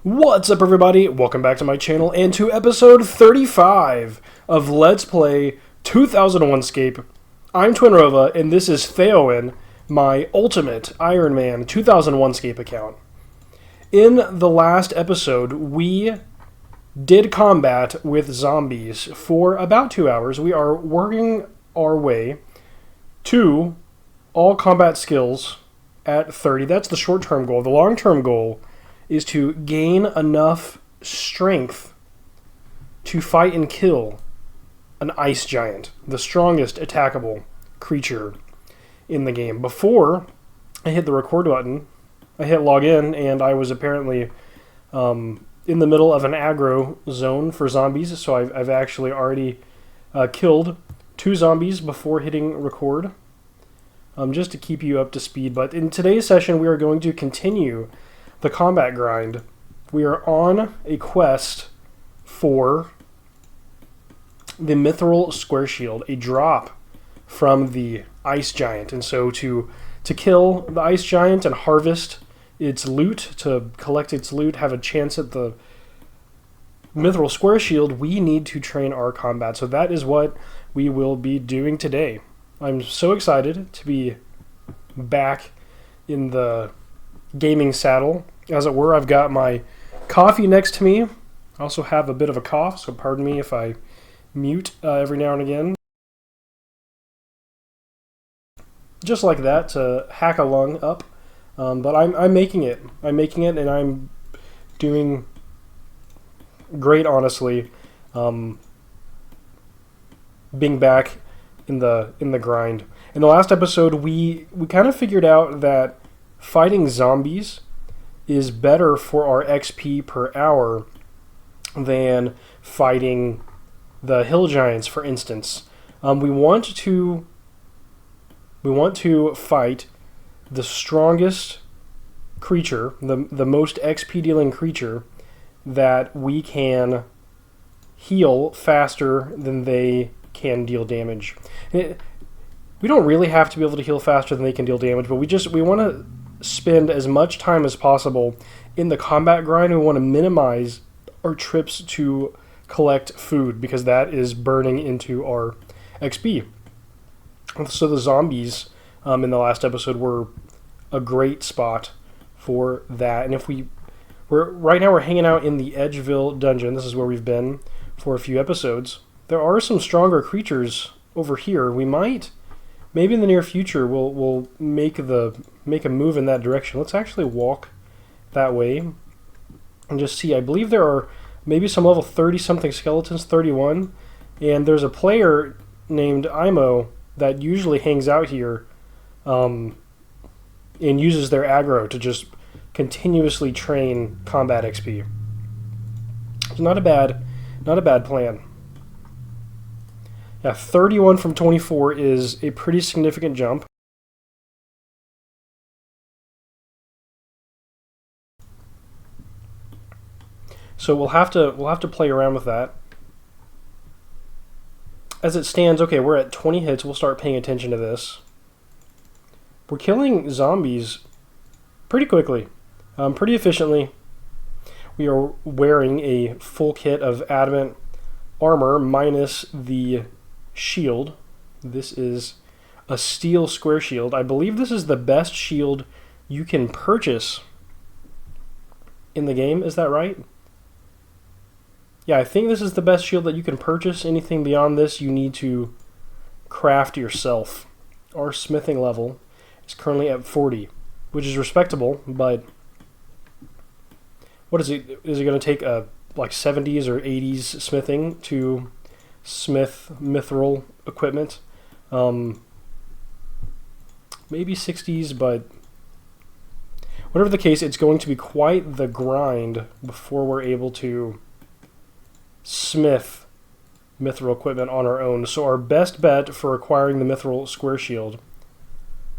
What's up, everybody? Welcome back to my channel and to episode 35 of Let's Play 2001Scape. I'm Twinrova, and this is Theoin, my ultimate Ironman 2001Scape account. In the last episode, we did combat with zombies for about 2 hours. We are working our way to all combat skills at 30. That's the short-term goal. The long-term goal is to gain enough strength to fight and kill an ice giant, the strongest attackable creature in the game. Before I hit the record button, I hit log in, and I was apparently in the middle of an aggro zone for zombies, so I've actually already killed 2 zombies before hitting record, just to keep you up to speed. But in today's session, we are going to continue the combat grind. We are on a quest for the mithril square shield, a drop from the ice giant. And so to kill the ice giant and harvest its loot, to collect its loot, have a chance at the mithril square shield, we need to train our combat. So that is what we will be doing today. I'm so excited to be back in the gaming saddle, as it were. I've got my coffee next to me. I also have a bit of a cough, so pardon me if I mute every now and again. Just like that, to hack a lung up. But I'm making it. I'm making it, and I'm doing great, honestly. Being back in the grind. In the last episode, we kind of figured out that fighting zombies is better for our XP per hour than fighting the hill giants, for instance. We want to fight the strongest creature, the most XP dealing creature that we can heal faster than they can deal damage. We don't really have to be able to heal faster than they can deal damage, but we want to spend as much time as possible in the combat grind. We want to minimize our trips to collect food, because that is burning into our XP. So the zombies in the last episode were a great spot for that. And if right now we're hanging out in the Edgeville dungeon. This is where we've been for a few episodes. There are some stronger creatures over here. We might, maybe in the near future, we'll make a move in that direction. Let's actually walk that way and just see. I believe there are maybe some level 30-something skeletons, 31, and there's a player named Imo that usually hangs out here and uses their aggro to just continuously train combat XP. It's not a bad plan. Yeah, 31 from 24 is a pretty significant jump. So we'll have to play around with that. As it stands, okay, we're at 20 hits. We'll start paying attention to this. We're killing zombies pretty quickly, pretty efficiently. We are wearing a full kit of adamant armor minus the shield. This is a steel square shield. I believe this is the best shield you can purchase in the game. Is that right? Yeah, I think this is the best shield that you can purchase. Anything beyond this, you need to craft yourself. Our smithing level is currently at 40, which is respectable, but what is it? Is it going to take like 70s or 80s smithing to smith mithril equipment? Maybe 60s, but whatever the case, it's going to be quite the grind before we're able to smith mithril equipment on our own. So our best bet for acquiring the mithril square shield,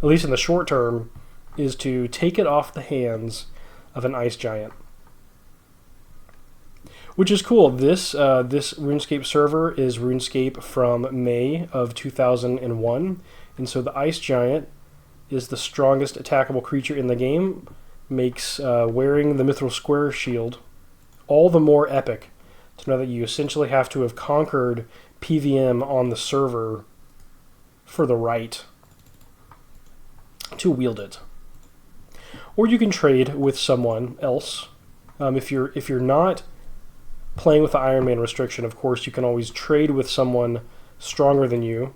at least in the short term, is to take it off the hands of an ice giant. Which is cool. This RuneScape server is RuneScape from May of 2001, and so the ice giant is the strongest attackable creature in the game. Makes wearing the mithril square shield all the more epic to know that you essentially have to have conquered PVM on the server for the right to wield it. Or you can trade with someone else. If you're not playing with the Ironman restriction, of course, you can always trade with someone stronger than you.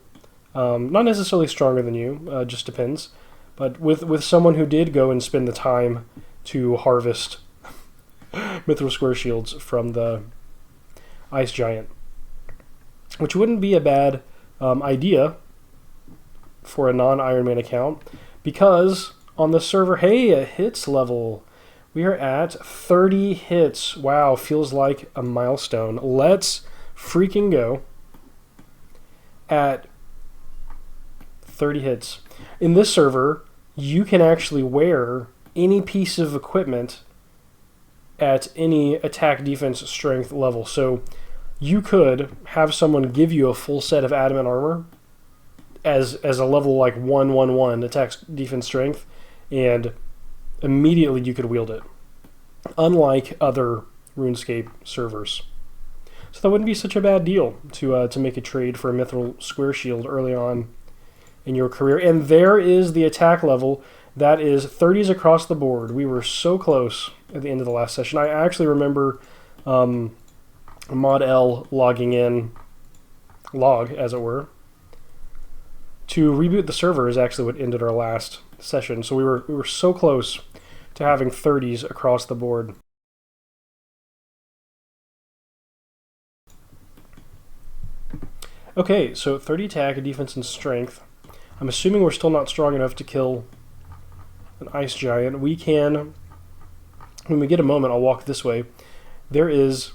Not necessarily stronger than you, just depends. But with someone who did go and spend the time to harvest Mithril Square Shields from the Ice Giant. Which wouldn't be a bad idea for a non-Ironman account, because on the server, hey, a hits level. We are at 30 hits. Wow, feels like a milestone. Let's freaking go. At 30 hits. In this server, you can actually wear any piece of equipment at any attack, defense, strength level. So you could have someone give you a full set of adamant armor as a level like 1-1-1 attack, defense, strength, and immediately you could wield it, unlike other RuneScape servers. So that wouldn't be such a bad deal to make a trade for a Mithril Square Shield early on in your career. And there is the attack level. That is 30s across the board. We were so close at the end of the last session. I actually remember Mod L logging in, as it were, to reboot the server is actually what ended our last session. So we were so close to having 30s across the board. Okay, so 30 attack, defense, and strength. I'm assuming we're still not strong enough to kill an ice giant. We can, when we get a moment, I'll walk this way. We're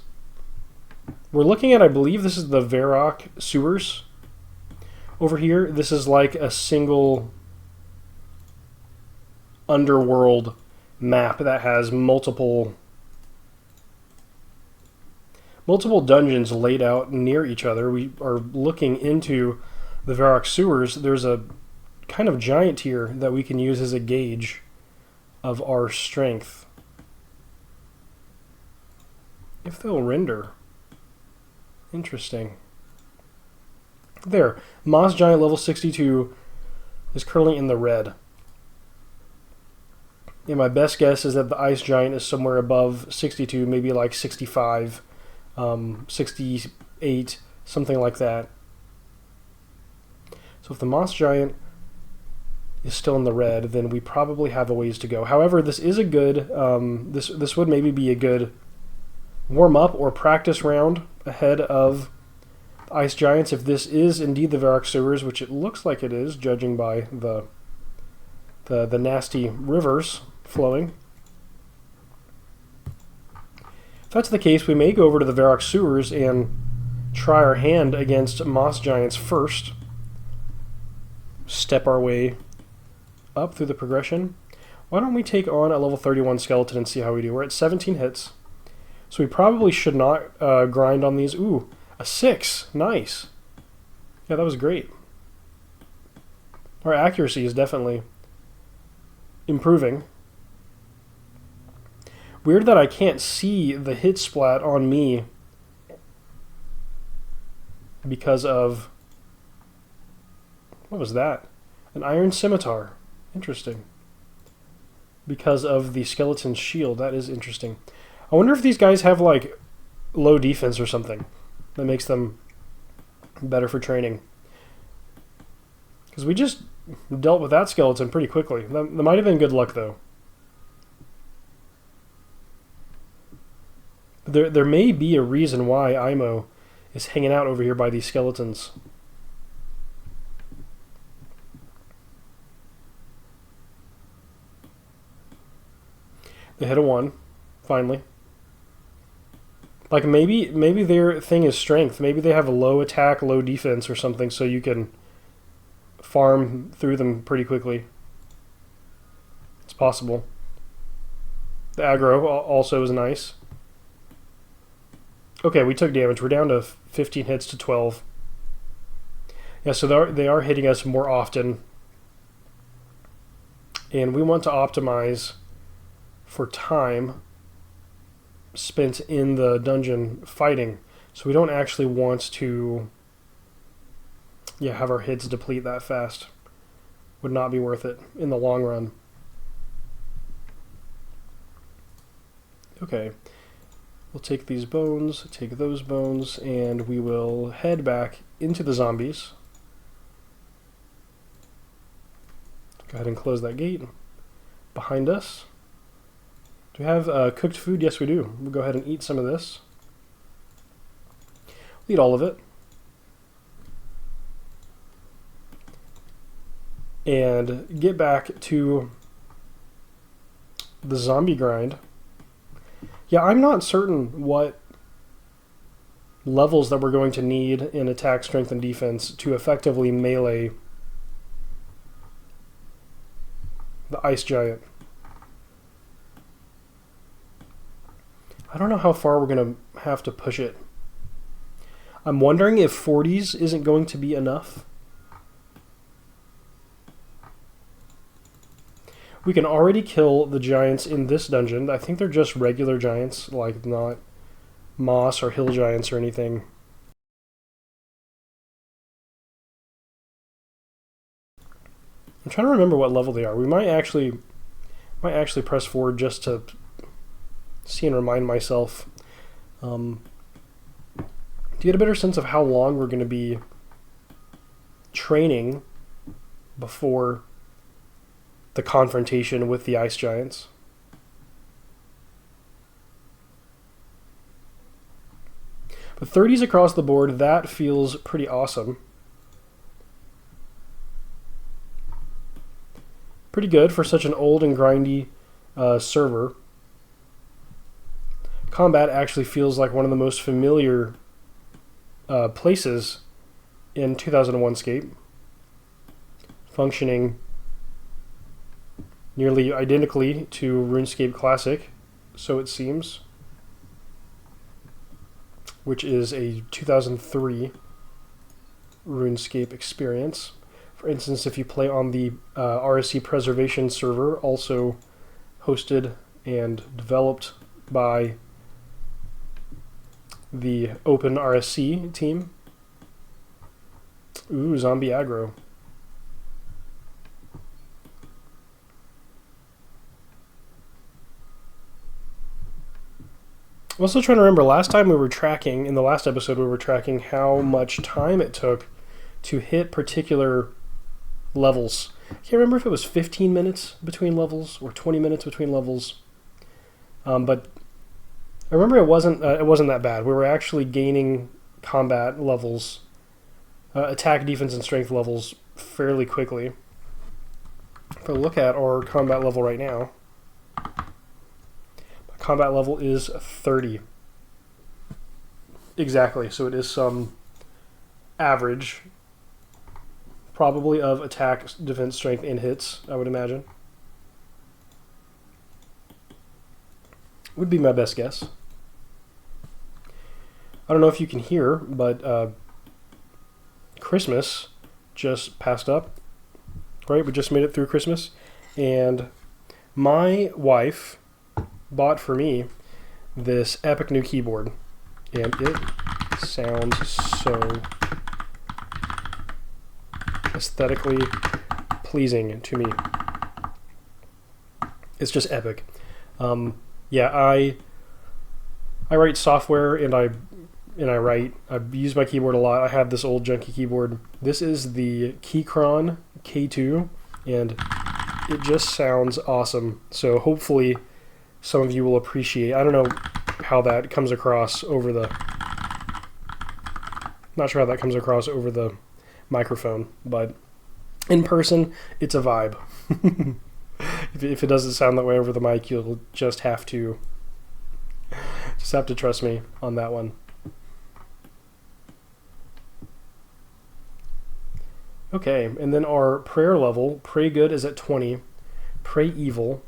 looking at, I believe this is the Verac sewers. Over here, this is like a single underworld map that has multiple dungeons laid out near each other. We are looking into the Verac sewers. There's a kind of giant here that we can use as a gauge of our strength. If they'll render. Interesting. There. Moss Giant level 62 is currently in the red. And my best guess is that the Ice Giant is somewhere above 62, maybe like 65, 68, something like that. So if the Moss Giant is still in the red, then we probably have a ways to go. However, this is a good, this would maybe be a good warm-up or practice round ahead of Ice Giants, if this is indeed the Verac sewers, which it looks like it is, judging by the nasty rivers flowing. If that's the case, we may go over to the Verac sewers and try our hand against Moss Giants first. Step our way up through the progression. Why don't we take on a level 31 skeleton and see how we do? We're at 17 hits, so we probably should not grind on these. Ooh, a 6. Nice. Yeah, that was great. Our accuracy is definitely improving. Weird that I can't see the hit splat on me because of... What was that? An iron scimitar. Interesting. Because of the skeleton's shield. That is interesting. I wonder if these guys have, like, low defense or something that makes them better for training. Because we just dealt with that skeleton pretty quickly. That might have been good luck, though. There may be a reason why Imo is hanging out over here by these skeletons. They hit a 1, finally. Like, maybe their thing is strength. Maybe they have a low attack, low defense or something, so you can farm through them pretty quickly. It's possible. The aggro also is nice. Okay, we took damage. We're down to 15 hits to 12. Yeah, so they are hitting us more often. And we want to optimize for time. spent in the dungeon fighting, so we don't actually want to have our hits deplete that fast. Would not be worth it in the long run. Okay, we'll take these bones, take those bones, and we will head back into the zombies. Go ahead and close that gate behind us. Do we have cooked food? Yes, we do. We'll go ahead and eat some of this. We'll eat all of it. And get back to the zombie grind. Yeah, I'm not certain what levels that we're going to need in attack, strength, and defense to effectively melee the ice giant. I don't know how far we're going to have to push it. I'm wondering if 40s isn't going to be enough. We can already kill the giants in this dungeon. I think they're just regular giants, like not moss or hill giants or anything. I'm trying to remember what level they are. We might actually press forward just to see and remind myself. To get a better sense of how long we're going to be training before the confrontation with the ice giants. But 30s across the board, that feels pretty awesome. Pretty good for such an old and grindy server. Combat actually feels like one of the most familiar places in 2001Scape. Functioning nearly identically to RuneScape Classic, so it seems, which is a 2003 RuneScape experience. For instance, if you play on the RSC Preservation server, also hosted and developed by the Open RSC team. Ooh, zombie aggro. I'm also trying to remember, last time we were tracking, in the last episode we were tracking how much time it took to hit particular levels. I can't remember if it was 15 minutes between levels or 20 minutes between levels. But I remember it wasn't that bad. We were actually gaining combat levels, attack, defense, and strength levels fairly quickly. If I look at our combat level right now, combat level is 30. Exactly, so it is some average, probably of attack, defense, strength, and hits, I would imagine. Would be my best guess. I don't know if you can hear, but Christmas just passed up, right? We just made it through Christmas, and my wife bought for me this epic new keyboard, and it sounds so aesthetically pleasing to me. It's just epic. Yeah, I write software and I use my keyboard a lot. I have this old junky keyboard. This is the Keychron K2, and it just sounds awesome. So hopefully some of you will appreciate. I don't know how that comes across over the... Not sure how that comes across over the microphone, but in person, it's a vibe. If it doesn't sound that way over the mic, you'll just have to trust me on that one. Okay, and then our prayer level, pray good, is at 20. Pray evil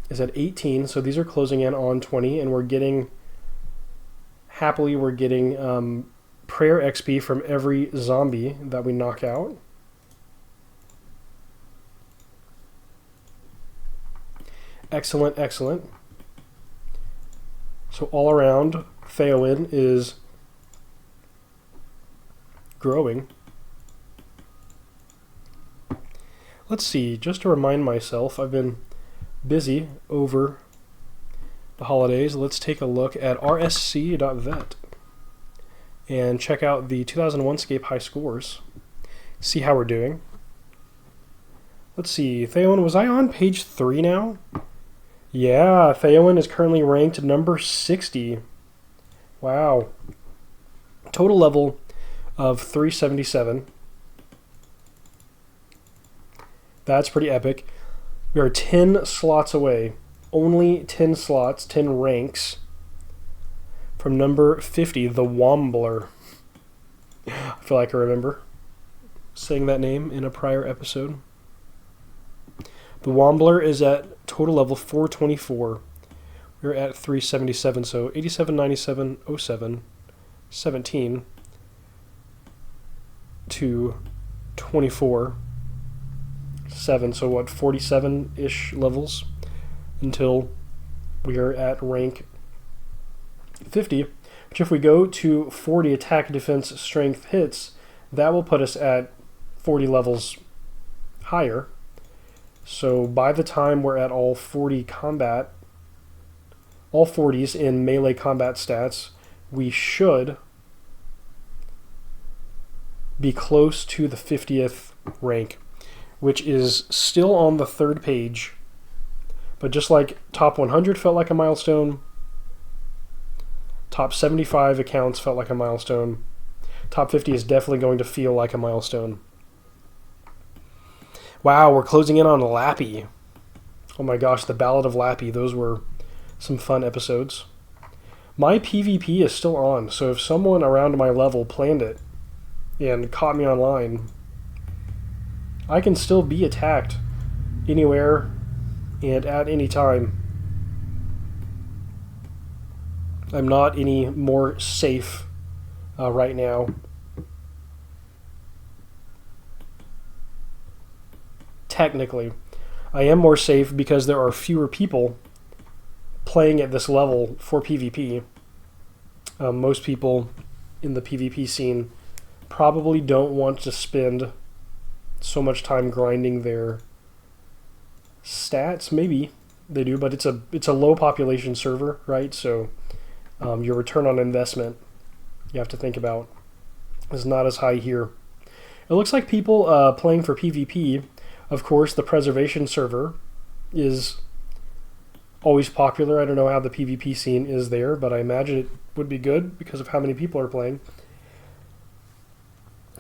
is at 18, so these are closing in on 20, and we're getting prayer XP from every zombie that we knock out. Excellent, excellent. So all around, Theoin is growing. Let's see, just to remind myself, I've been busy over the holidays. Let's take a look at rsc.vet and check out the 2001Scape high scores. See how we're doing. Let's see, Theoin, was I on page 3 now? Yeah, Theoin is currently ranked number 60. Wow. Total level of 377. That's pretty epic. We are 10 slots away. Only 10 slots, 10 ranks from number 50, the Wombler. I feel like I remember saying that name in a prior episode. The Wombler is at total level 424. We're at 377, so 87, 97, 07, 17 to 24. 7, so what, 47-ish levels until we are at rank 50, which if we go to 40 attack, defense, strength hits, that will put us at 40 levels higher. So by the time we're at all 40 combat, all 40s in melee combat stats, we should be close to the 50th rank, which is still on the 3rd page. But just like top 100 felt like a milestone, top 75 accounts felt like a milestone, top 50 is definitely going to feel like a milestone. Wow, we're closing in on Lappy. Oh my gosh, the Ballad of Lappy. Those were some fun episodes. My PvP is still on, so if someone around my level planned it and caught me online, I can still be attacked anywhere and at any time. I'm not any more safe right now. Technically, I am more safe because there are fewer people playing at this level for PvP. Most people in the PvP scene probably don't want to spend so much time grinding their stats. Maybe they do, but it's a low population server, right? So your return on investment, you have to think about, is not as high here. It looks like people playing for PvP, of course, the preservation server is always popular. I don't know how the PvP scene is there, but I imagine it would be good because of how many people are playing.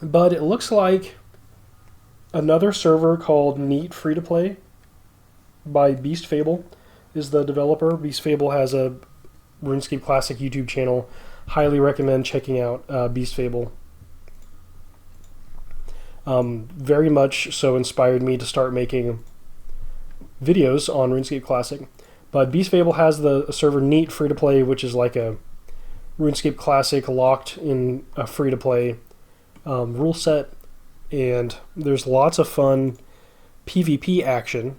But it looks like another server called Neat Free to Play by Beast Fable is the developer. Beast Fable has a RuneScape Classic YouTube channel. Highly recommend checking out Beast Fable. Very much so inspired me to start making videos on RuneScape Classic. But Beast Fable has the server Neat Free to Play, which is like a RuneScape Classic locked in a free to play rule set. And there's lots of fun PvP action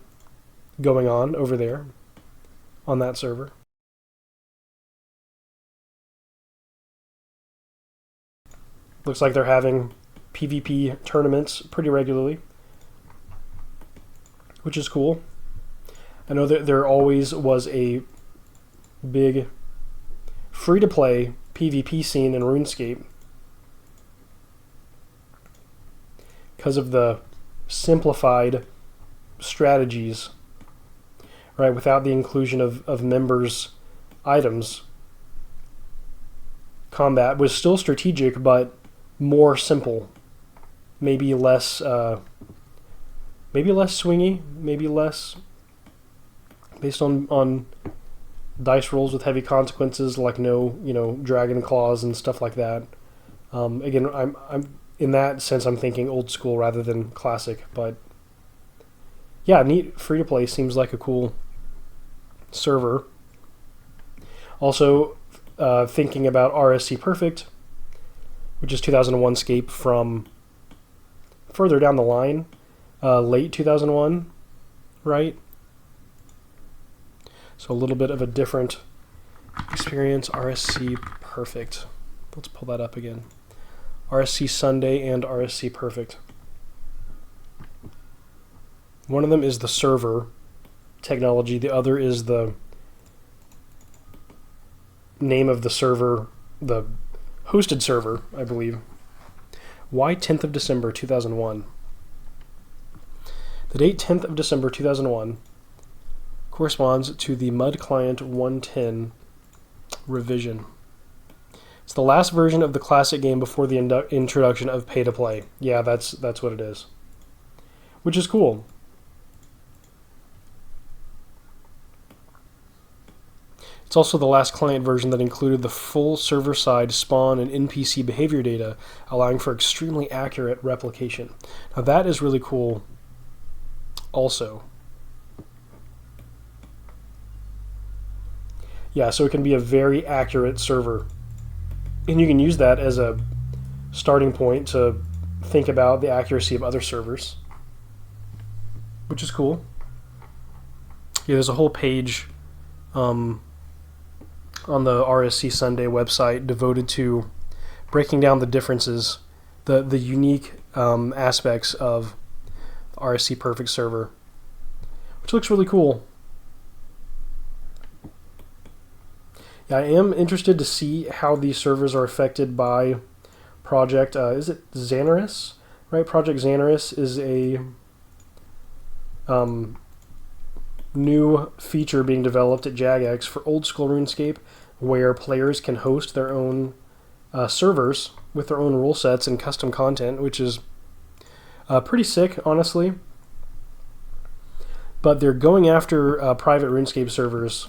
going on over there on that server. Looks like they're having PvP tournaments pretty regularly, which is cool. I know that there always was a big free-to-play PvP scene in RuneScape because of the simplified strategies, right? Without the inclusion of members' items. Combat was still strategic, but more simple. Maybe less swingy, maybe less based on dice rolls with heavy consequences, like no dragon claws and stuff like that. Again, I'm in that sense I'm thinking old school rather than classic, but yeah, Neat Free to Play seems like a cool server. Also, thinking about RSC Perfect, which is 2001Scape from further down the line, late 2001, right? So a little bit of a different experience, RSC Perfect. Let's pull that up again. RSC Sunday and RSC Perfect. One of them is the server technology. The other is the name of the server, the hosted server, I believe. Why 10th of December 2001? The date 10th of December 2001 corresponds to the Mud Client 110 revision. It's the last version of the classic game before the introduction of pay-to-play. Yeah, that's what it is. Which is cool. It's also the last client version that included the full server-side spawn and NPC behavior data, allowing for extremely accurate replication. Now that is really cool also. Yeah, so it can be a very accurate server. And you can use that as a starting point to think about the accuracy of other servers, which is cool. Yeah, there's a whole page on the RSC Sunday website devoted to breaking down the differences, the unique aspects of the RSC Perfect server, which looks really cool. Yeah, I am interested to see how these servers are affected by Project, is it Xanaris? Right, Project Xanaris is a new feature being developed at Jagex for old school RuneScape, where players can host their own servers with their own rule sets and custom content, which is pretty sick, honestly. But they're going after private RuneScape servers,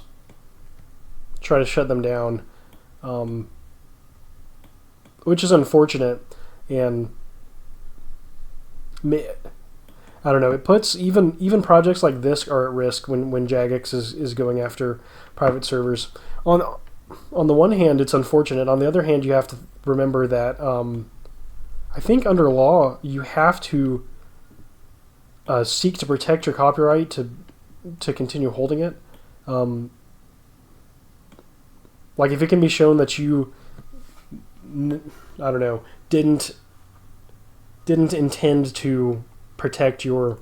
try to shut them down, which is unfortunate, and I don't know, it puts even projects like this are at risk when Jagex is going after private servers. On the one hand, it's unfortunate. On the other hand, you have to remember that I think under law you have to seek to protect your copyright to continue holding it. Like if it can be shown that you, I don't know, didn't intend to protect your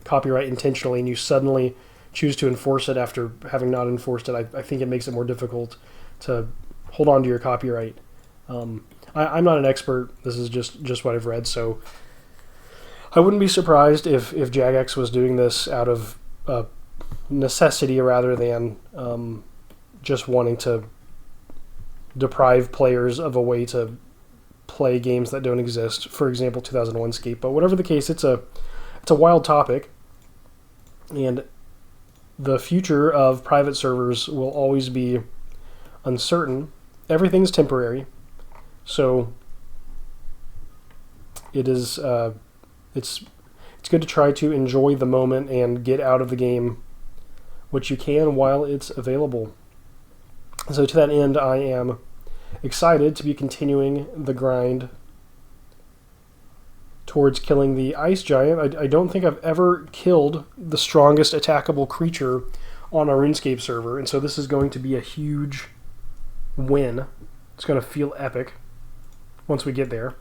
copyright intentionally, and you suddenly choose to enforce it after having not enforced it, I think it makes it more difficult to hold on to your copyright. I'm not an expert. This is just what I've read, so I wouldn't be surprised if Jagex was doing this out of necessity rather than just wanting to deprive players of a way to play games that don't exist. For example, 2001Scape. But whatever the case, it's a wild topic, and the future of private servers will always be uncertain. Everything's temporary, so it is it's good to try to enjoy the moment and get out of the game what you can while it's available. So to that end, I am excited to be continuing the grind towards killing the Ice Giant. I don't think I've ever killed the strongest attackable creature on a RuneScape server, and so this is going to be a huge win. It's going to feel epic once we get there.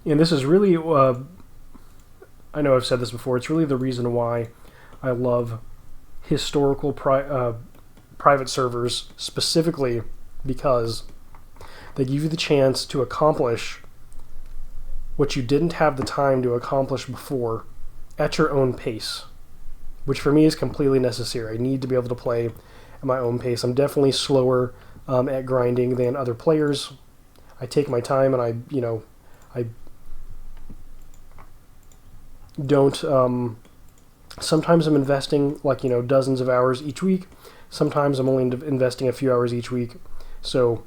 And this is really, I know I've said this before, it's really the reason why I love historical private servers, specifically because they give you the chance to accomplish what you didn't have the time to accomplish before at your own pace, which for me is completely necessary. I need to be able to play at my own pace. I'm definitely slower at grinding than other players. I take my time, and I don't, sometimes I'm investing dozens of hours each week. Sometimes I'm only investing a few hours each week. So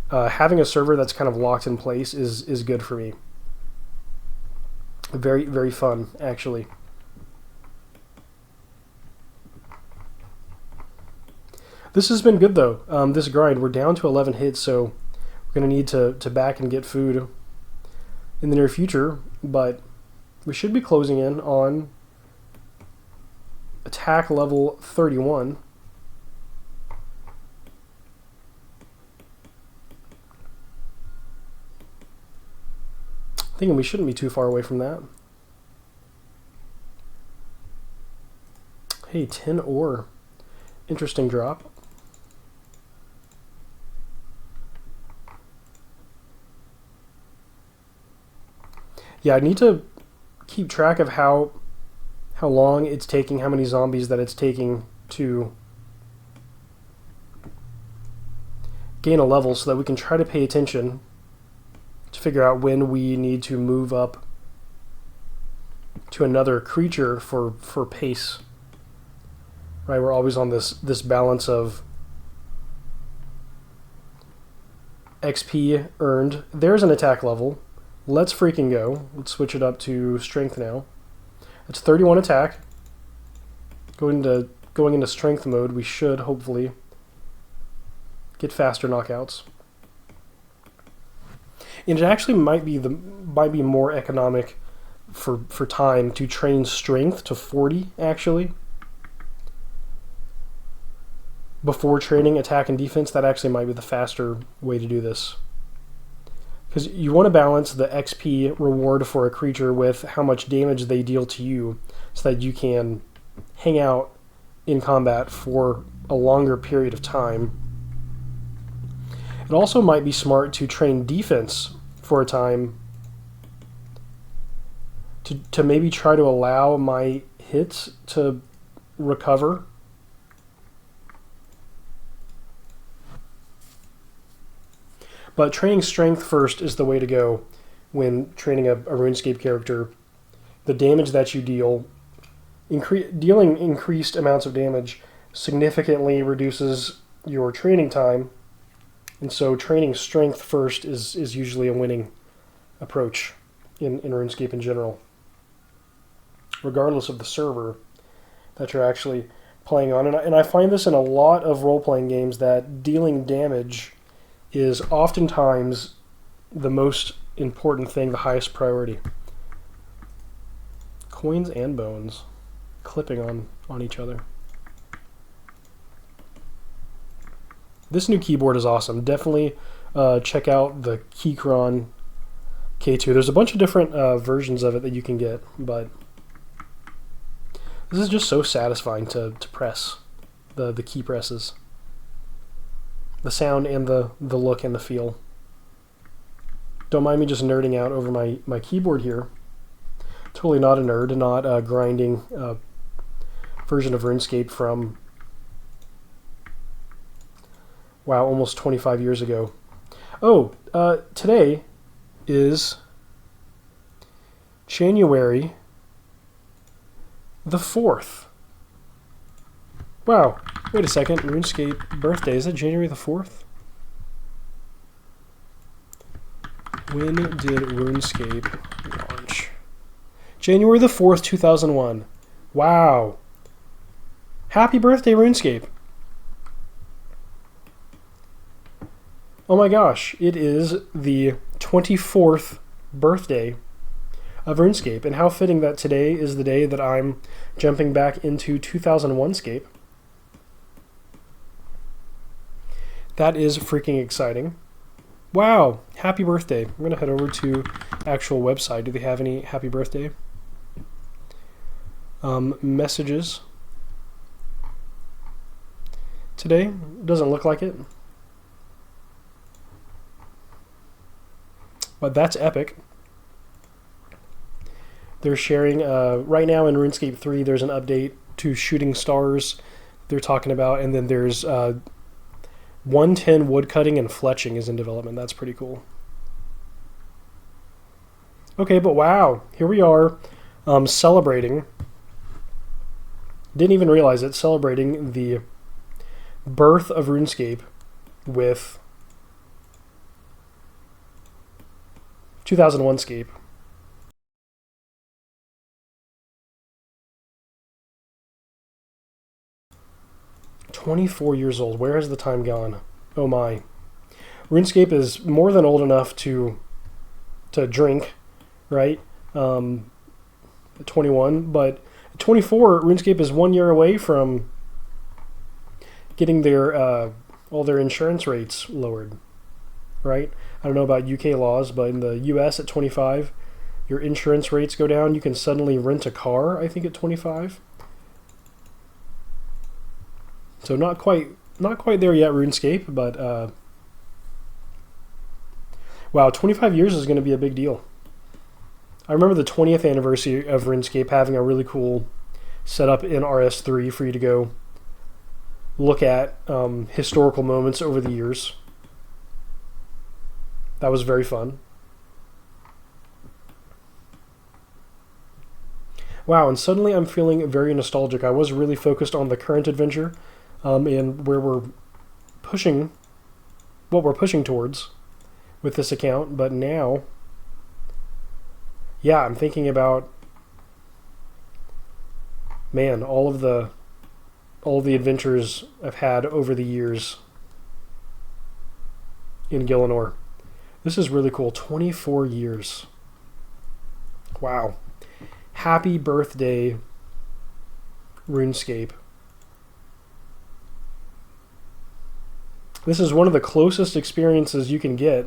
having a server that's kind of locked in place is good for me. Very, very fun, actually. This has been good, though. This grind, we're down to 11 hits, so we're going to need to back and get food in the near future, but We should be closing in on attack level 31. Thinking we shouldn't be too far away from that. Hey, 10 ore. Interesting drop. Yeah, I need to keep track of how long it's taking, how many zombies that it's taking to gain a level so that we can try to pay attention to figure out when we need to move up to another creature for pace. Right, we're always on this balance of XP earned. There's an attack level. Let's freaking go. Let's switch it up to strength now. It's 31 attack. Going into strength mode, we should hopefully get faster knockouts. And it actually might be more economic for time to train strength to 40 actually. Before training attack and defense, that actually might be the faster way to do this. Because you want to balance the XP reward for a creature with how much damage they deal to you so that you can hang out in combat for a longer period of time. It also might be smart to train defense for a time to maybe try to allow my hits to recover. But training strength first is the way to go when training a RuneScape character. The damage that you deal, dealing increased amounts of damage significantly reduces your training time. And so training strength first is usually a winning approach in RuneScape in general. Regardless of the server that you're actually playing on. And I find this in a lot of role-playing games that dealing damage is oftentimes the most important thing, the highest priority. Coins and bones clipping on each other. This new keyboard is awesome. Definitely check out the Keychron K2. There's a bunch of different versions of it that you can get, but this is just so satisfying to press the key presses. The sound and the look and the feel. Don't mind me just nerding out over my keyboard here. Totally not a nerd, not a grinding version of RuneScape from, wow, almost 25 years ago. Oh, today is January the 4th. Wow, wait a second, RuneScape birthday, is it January the 4th? When did RuneScape launch? January the 4th, 2001. Wow. Happy birthday, RuneScape. Oh my gosh, it is the 24th birthday of RuneScape, and how fitting that today is the day that I'm jumping back into 2001Scape. That is freaking exciting. Wow, happy birthday. I'm going to head over to actual website. Do they have any happy birthday messages today? Doesn't look like it. But that's epic. They're sharing, right now in RuneScape 3, there's an update to Shooting Stars they're talking about, and then there's 110 woodcutting and fletching is in development. That's pretty cool. Okay, but wow, here we are celebrating. Didn't even realize it, celebrating the birth of RuneScape with 2001Scape. "24 years old. Where has the time gone? Oh my." RuneScape is more than old enough to drink, right? at 21, but at 24, RuneScape is 1 year away from getting their all their insurance rates lowered, right? I don't know about UK laws, but in the US at 25, your insurance rates go down. You can suddenly rent a car, I think, at 25. So not quite there yet, RuneScape, but wow, 25 years is going to be a big deal. I remember the 20th anniversary of RuneScape having a really cool setup in RS3 for you to go look at historical moments over the years. That was very fun. Wow, and suddenly I'm feeling very nostalgic. I was really focused on the current adventure and where we're pushing, what we're pushing towards with this account, but now, yeah, I'm thinking about, man, all the adventures I've had over the years in Gielinor. This is really cool. 24 years. Wow. Happy birthday, RuneScape. This is one of the closest experiences you can get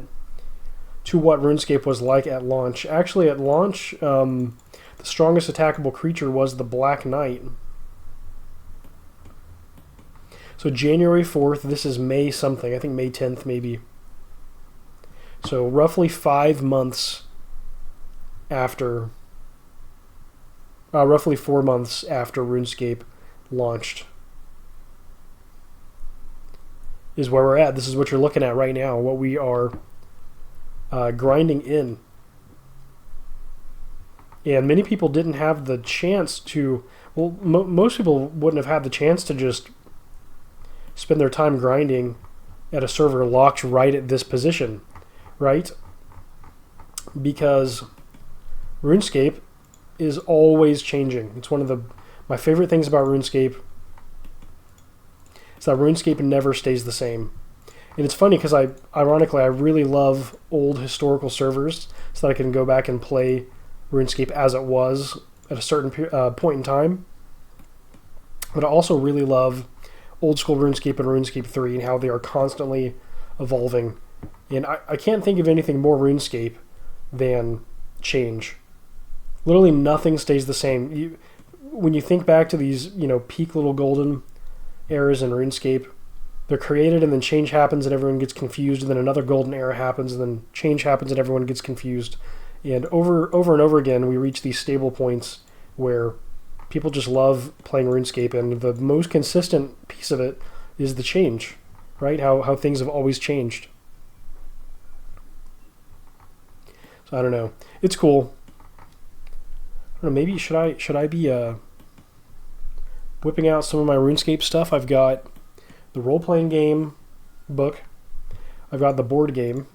to what RuneScape was like at launch. Actually, at launch, the strongest attackable creature was the Black Knight. So January 4th, this is May something, I think May 10th maybe. So roughly 5 months after, roughly 4 months after RuneScape launched is where we're at. This is what you're looking at right now, what we are grinding in. And many people didn't have the chance to, well, most people wouldn't have had the chance to just spend their time grinding at a server locked right at this position, right? Because RuneScape is always changing. It's one of my favorite things about RuneScape is that RuneScape never stays the same. And it's funny because ironically, I really love old historical servers so that I can go back and play RuneScape as it was at a certain point in time. But I also really love old school RuneScape and RuneScape 3 and how they are constantly evolving. And I can't think of anything more RuneScape than change. Literally nothing stays the same. When you think back to these, peak little golden eras in RuneScape, they're created and then change happens and everyone gets confused, and then another golden era happens and then change happens and everyone gets confused. And over and over again, we reach these stable points where people just love playing RuneScape, and the most consistent piece of it is the change, right? How things have always changed. So I don't know. It's cool. I don't know, maybe should I be whipping out some of my RuneScape stuff? I've got the role-playing game book. I've got the board game.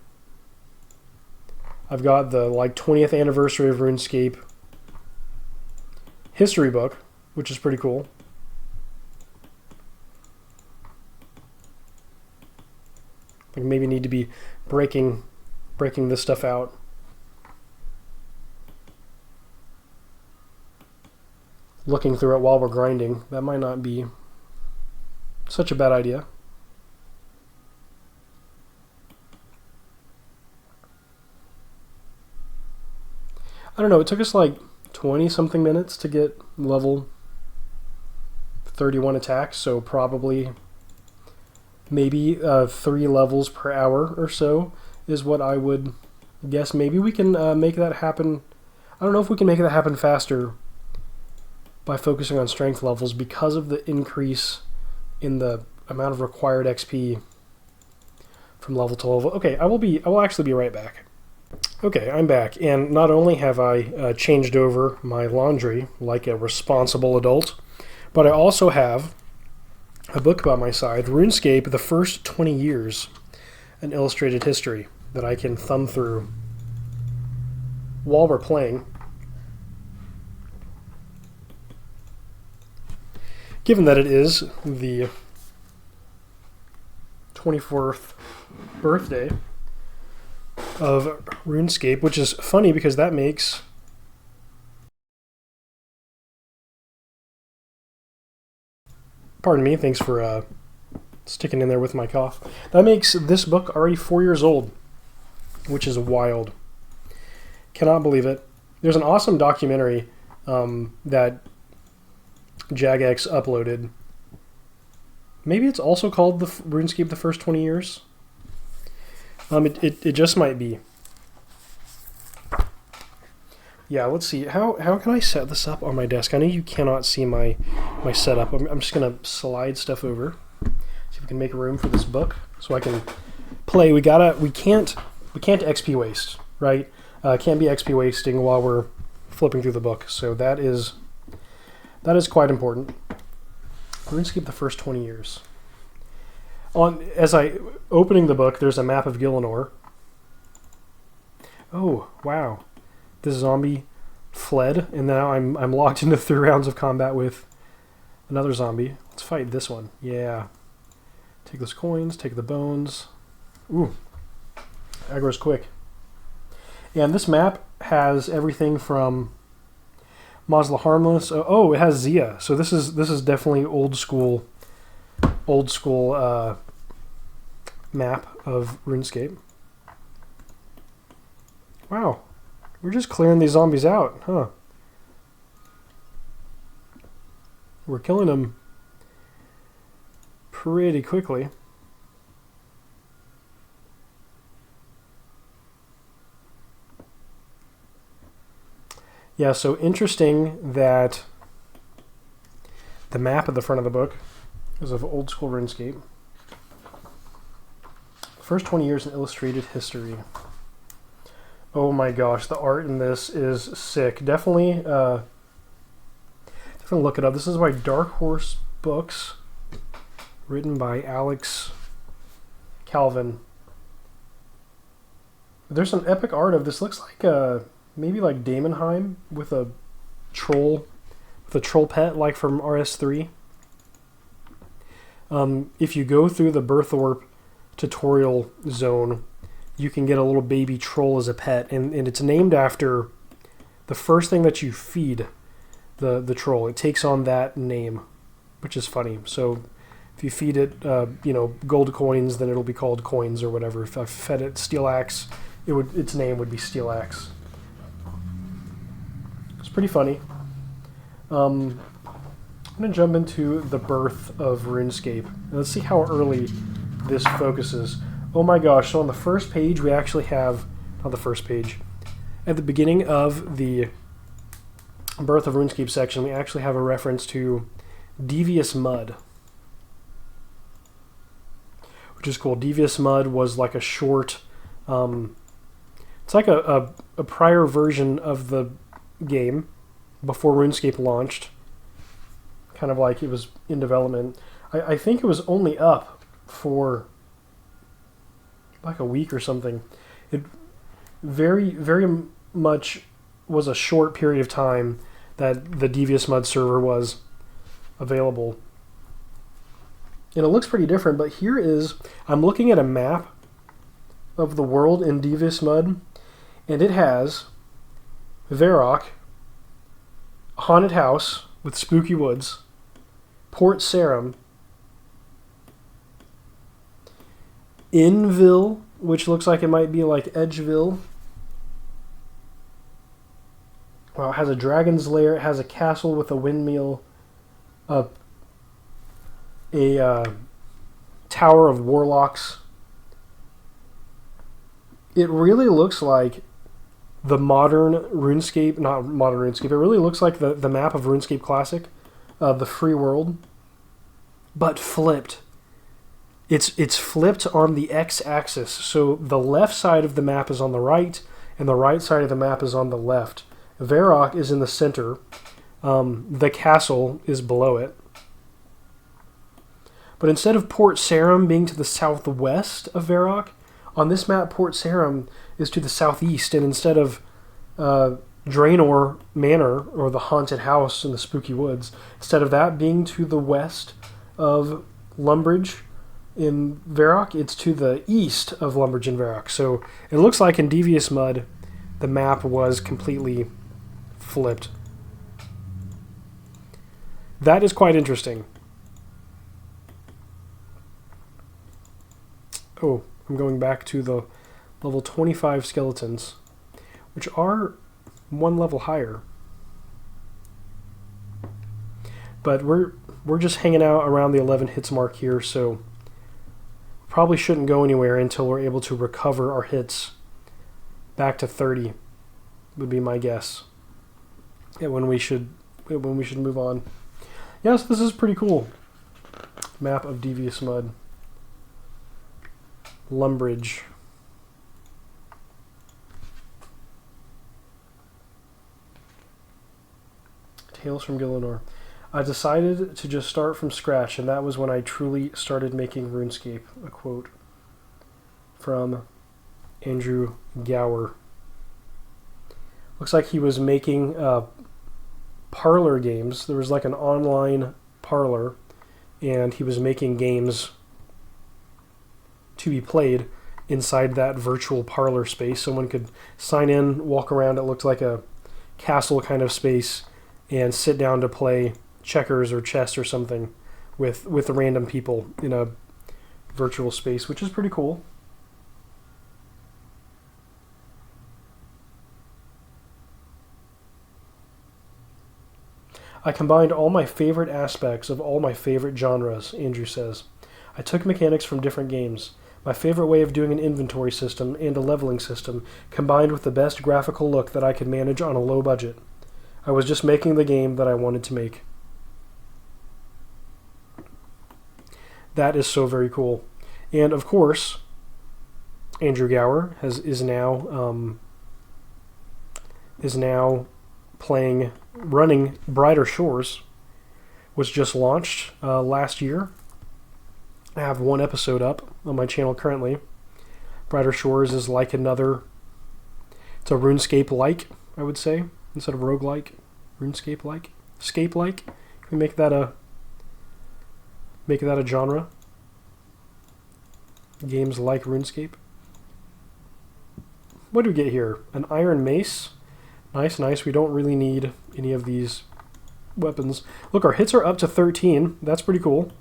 I've got the 20th anniversary of RuneScape history book, which is pretty cool. I maybe need to be breaking this stuff out. Looking through it while we're grinding. That might not be such a bad idea. I don't know, it took us 20 something minutes to get level 31 attacks, so probably maybe 3 levels per hour or so is what I would guess. Maybe we can make that happen. I don't know if we can make that happen faster by focusing on strength levels because of the increase in the amount of required XP from level to level. Okay, I will actually be right back. Okay, I'm back, and not only have I changed over my laundry like a responsible adult, but I also have a book by my side, RuneScape, The First 20 Years, an illustrated history that I can thumb through while we're playing. Given that it is the 24th birthday of RuneScape, which is funny because that makes Pardon me, thanks for sticking in there with my cough. That makes this book already 4 years old, which is wild. Cannot believe it. There's an awesome documentary that Jagex uploaded. Maybe it's also called the RuneScape the First 20 Years. It just might be. Yeah, let's see. How can I set this up on my desk? I know you cannot see my setup. I'm just gonna slide stuff over. See if we can make room for this book so I can play. We can't XP waste, right? Can't be XP wasting while we're flipping through the book. So that is quite important. RuneScape the First 20 Years. Opening the book, there's a map of Gielinor. Oh, wow. This zombie fled, and now I'm locked into 3 rounds of combat with another zombie. Let's fight this one. Yeah. Take those coins, take the bones. Ooh. Aggro's quick. Yeah, and this map has everything from Mosla Harmless. Oh, it has Zia. So this is definitely old school map of RuneScape. Wow. We're just clearing these zombies out, huh? We're killing them pretty quickly. Yeah, so interesting that the map at the front of the book is of old school RuneScape. First 20 years in illustrated history. Oh my gosh, the art in this is sick. Definitely look it up. This is by Dark Horse Books, written by Alex Calvin. There's some epic art of this. Looks like maybe like Damonheim with a troll pet, like from RS3. If you go through the Berthorpe tutorial zone, you can get a little baby troll as a pet, and it's named after the first thing that you feed the troll. It takes on that name, which is funny. So if you feed it gold coins, then it'll be called coins or whatever. If I fed it steel axe, its name would be steel axe. It's pretty funny. I'm going to jump into the birth of RuneScape. Let's see how early this focuses. Oh my gosh, so on the first page we actually have, not the first page, at the beginning of the Birth of RuneScape section, we actually have a reference to Devious Mud, which is cool. Devious Mud was like a short, it's like a prior version of the game before RuneScape launched, kind of like it was in development. I think it was only up for like a week or something. It very, very much was a short period of time that the Devious Mud server was available. And it looks pretty different, but here is, I'm looking at a map of the world in Devious Mud, and it has Verac, a haunted house with spooky woods, Port Sarim, Innville, which looks like it might be like Edgeville. Well, it has a dragon's lair. It has a castle with a windmill, a tower of warlocks. It really looks like the modern RuneScape, not modern RuneScape. It really looks like the map of RuneScape Classic, the free world, but flipped. It's flipped on the x-axis, so the left side of the map is on the right, and the right side of the map is on the left. Verac is in the center. The castle is below it. But instead of Port Sarim being to the southwest of Verac, on this map Port Sarim is to the southeast, and instead of Draenor Manor, or the haunted house in the spooky woods, instead of that being to the west of Lumbridge in Verac, it's to the east of Lumbridge in Verac. So it looks like in Devious Mud, the map was completely flipped. That is quite interesting. Oh, I'm going back to the level 25 skeletons, which are one level higher. But we're just hanging out around the 11 hits mark here, so probably shouldn't go anywhere until we're able to recover our hits back to 30, would be my guess. Yeah, when we should move on. Yes, this is pretty cool. Map of Devious Mud. Lumbridge. Tales from Gielinor. I decided to just start from scratch, and that was when I truly started making RuneScape. A quote from Andrew Gower. Looks like he was making parlor games. There was like an online parlor, and he was making games to be played inside that virtual parlor space. Someone could sign in, walk around. It looked like a castle kind of space, and sit down to play checkers or chess or something with random people in a virtual space, which is pretty cool. I combined all my favorite aspects of all my favorite genres, Andrew says. I took mechanics from different games. My favorite way of doing an inventory system and a leveling system, combined with the best graphical look that I could manage on a low budget. I was just making the game that I wanted to make. That is so very cool. And of course, Andrew Gower is now running Brighter Shores, was just launched last year. I have one episode up on my channel currently. Brighter Shores is like it's a RuneScape-like, I would say, instead of roguelike. RuneScape-like? Scape-like? Can we make that a genre? Games like RuneScape. What do we get here? An iron mace. Nice, nice. We don't really need any of these weapons. Look, our hits are up to 13. That's pretty cool.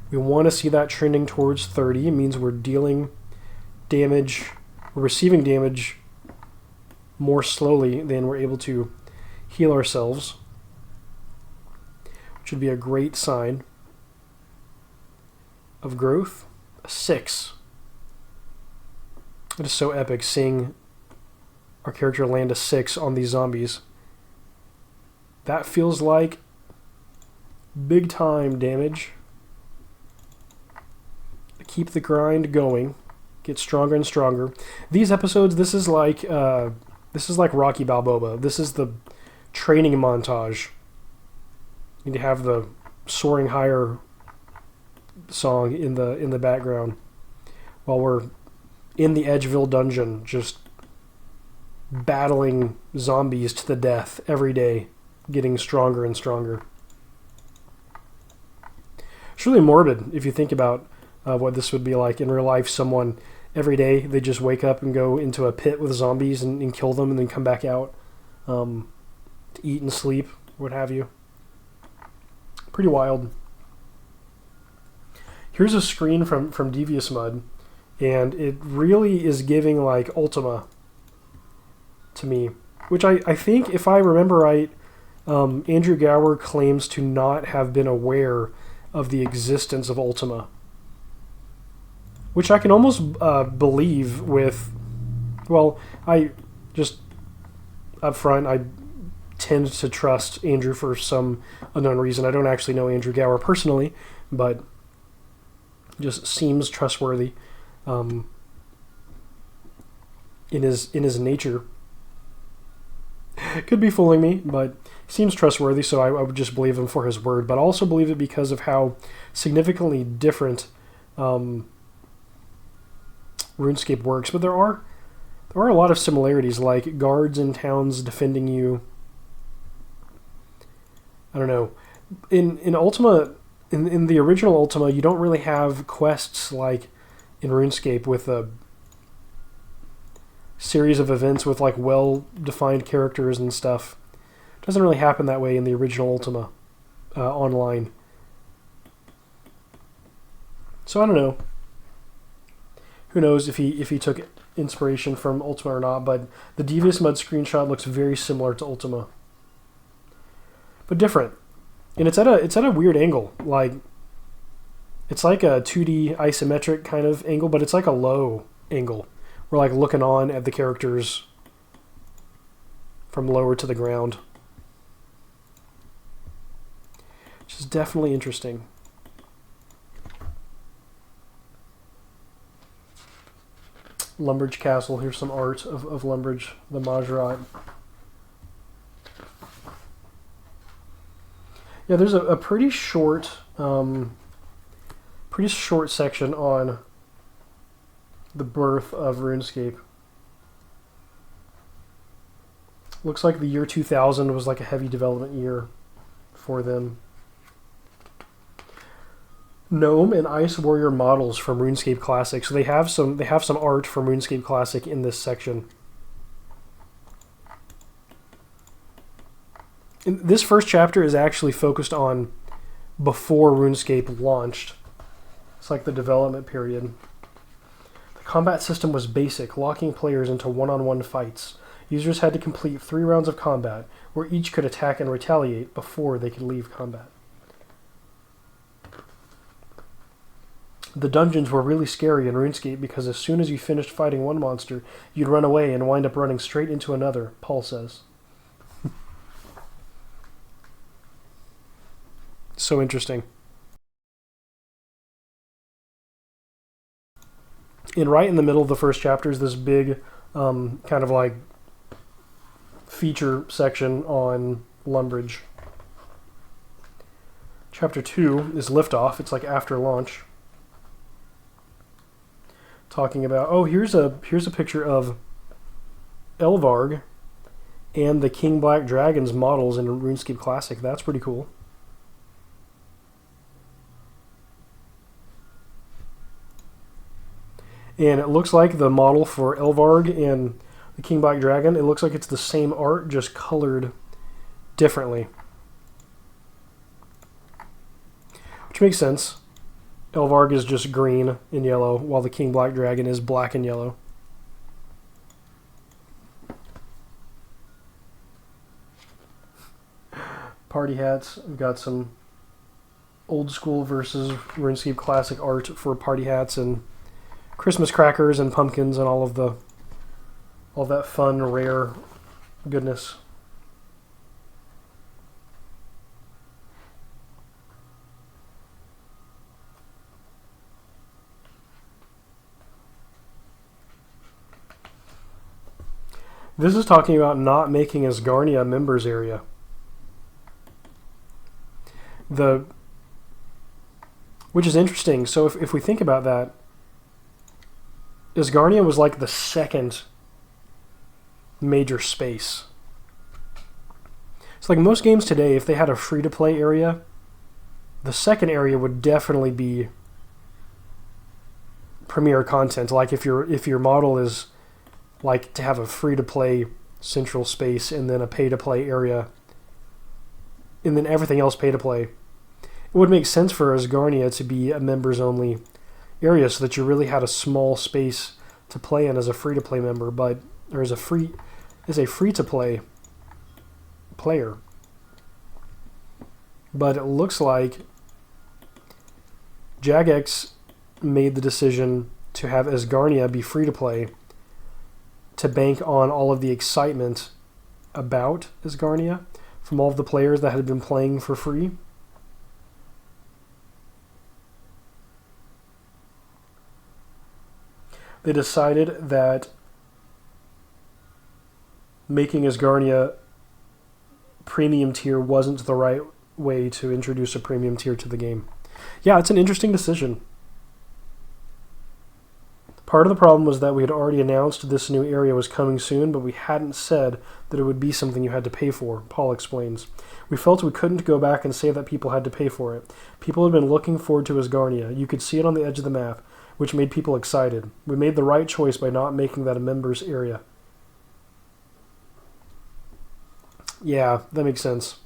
We want to see that trending towards 30. It means we're dealing damage, we're receiving damage more slowly than we're able to heal ourselves, which would be a great sign of growth. A 6. It is so epic seeing our character land a 6 on these zombies. That feels like big time damage. Keep the grind going. Get stronger and stronger. These episodes, this is like Rocky Balboa. This is the training montage. You need to have the Soaring Higher song in the background while we're in the Edgeville dungeon, just battling zombies to the death every day, getting stronger and stronger. It's really morbid if you think about what this would be like in real life. Someone, every day, they just wake up and go into a pit with zombies and kill them and then come back out to eat and sleep, what have you. Pretty wild. Here's a screen from Devious Mud, and it really is giving like Ultima to me, which I think, if I remember right, Andrew Gower claims to not have been aware of the existence of Ultima, which I can almost believe with, well, I just, up front, I tend to trust Andrew for some unknown reason. I don't actually know Andrew Gower personally, but just seems trustworthy in his nature. Could be fooling me, but seems trustworthy, so I would just believe him for his word. But I also believe it because of how significantly different RuneScape works. But there are a lot of similarities, like guards in towns defending you. I don't know. In Ultima, in the original Ultima, you don't really have quests like in RuneScape with a series of events with like well-defined characters and stuff. It doesn't really happen that way in the original Ultima online. So I don't know. Who knows if he took inspiration from Ultima or not, but the Devious Mud screenshot looks very similar to Ultima. But different. And it's at a weird angle. Like, it's like a 2D isometric kind of angle, but it's like a low angle. We're like looking on at the characters from lower to the ground. Which is definitely interesting. Lumbridge Castle. Here's some art of Lumbridge, the Majrat. Yeah, there's a pretty short section on the birth of RuneScape. Looks like the year 2000 was like a heavy development year for them. Gnome and Ice Warrior models from RuneScape Classic. So they have some art from RuneScape Classic in this section. And this first chapter is actually focused on before RuneScape launched. It's like the development period. The combat system was basic, locking players into one-on-one fights. Users had to complete 3 rounds of combat, where each could attack and retaliate before they could leave combat. The dungeons were really scary in RuneScape because as soon as you finished fighting one monster, you'd run away and wind up running straight into another, Paul says. So interesting. And right in the middle of the first chapter is this big kind of like feature section on Lumbridge. Chapter 2 is Liftoff. It's like after launch. Talking about, oh, here's a picture of Elvarg and the King Black Dragons models in RuneScape Classic. That's pretty cool. And it looks like the model for Elvarg and the King Black Dragon, it looks like it's the same art, just colored differently. Which makes sense. Elvarg is just green and yellow, while the King Black Dragon is black and yellow. Party hats. We've got some old school versus RuneScape Classic art for party hats and Christmas crackers and pumpkins and all that fun, rare goodness. This is talking about not making Asgarnia a members area. Which is interesting. So if we think about that, Asgarnia was like the second major space. It's like most games today, if they had a free-to-play area, the second area would definitely be premier content. Like if your model is like to have a free-to-play central space and then a pay-to-play area and then everything else pay-to-play, it would make sense for Asgarnia to be a members-only area so that you really had a small space to play in as a free-to-play member, or as a free-to-play player. But it looks like Jagex made the decision to have Asgarnia be free-to-play to bank on all of the excitement about Asgarnia from all of the players that had been playing for free. They decided that making Asgarnia premium tier wasn't the right way to introduce a premium tier to the game. Yeah, it's an interesting decision. Part of the problem was that we had already announced this new area was coming soon, but we hadn't said that it would be something you had to pay for, Paul explains. We felt we couldn't go back and say that people had to pay for it. People had been looking forward to Asgarnia. You could see it on the edge of the map, which made people excited. We made the right choice by not making that a members area. Yeah, that makes sense.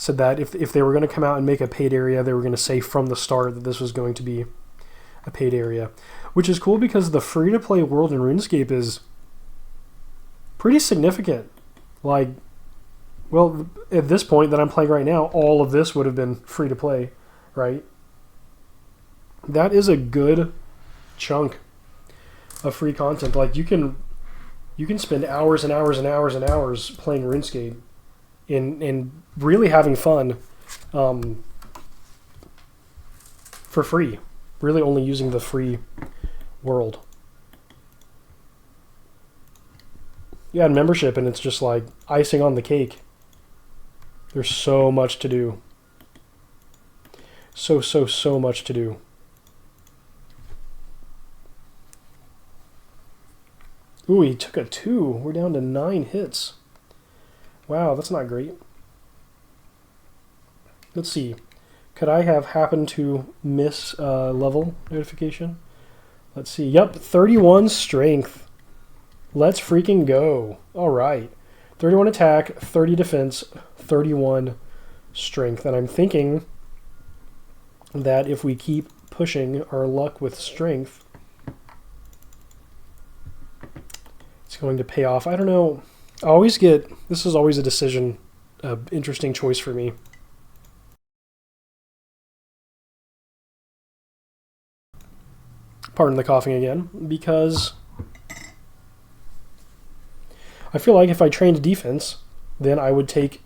said that if they were going to come out and make a paid area, they were going to say from the start that this was going to be a paid area, which is cool because the free-to-play world in RuneScape is pretty significant. Like, well, at this point that I'm playing right now, all of this would have been free-to-play, right? That is a good chunk of free content. Like, you can spend hours and hours and hours and hours playing RuneScape and really having fun for free. Really only using the free world. You add membership and it's just like icing on the cake. There's so much to do. So much to do. Ooh, he took a 2. We're down to 9 hits. Wow, that's not great. Let's see. Could I have happened to miss level notification? Let's see. Yep, 31 strength. Let's freaking go. All right. 31 attack, 30 defense, 31 strength. And I'm thinking that if we keep pushing our luck with strength, it's going to pay off. I don't know. I always get, this is always a decision, interesting choice for me. Pardon the coughing again, because I feel like if I trained defense, then I would take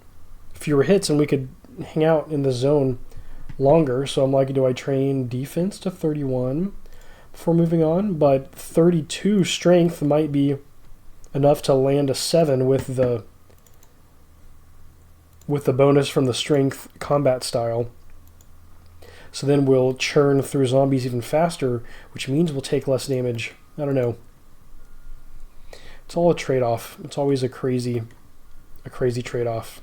fewer hits and we could hang out in the zone longer. So I'm like, do I train defense to 31 before moving on? But 32 strength might be enough to land a 7 with the bonus from the strength combat style. So then we'll churn through zombies even faster, which means we'll take less damage. I don't know. It's all a trade-off. It's always a crazy trade-off.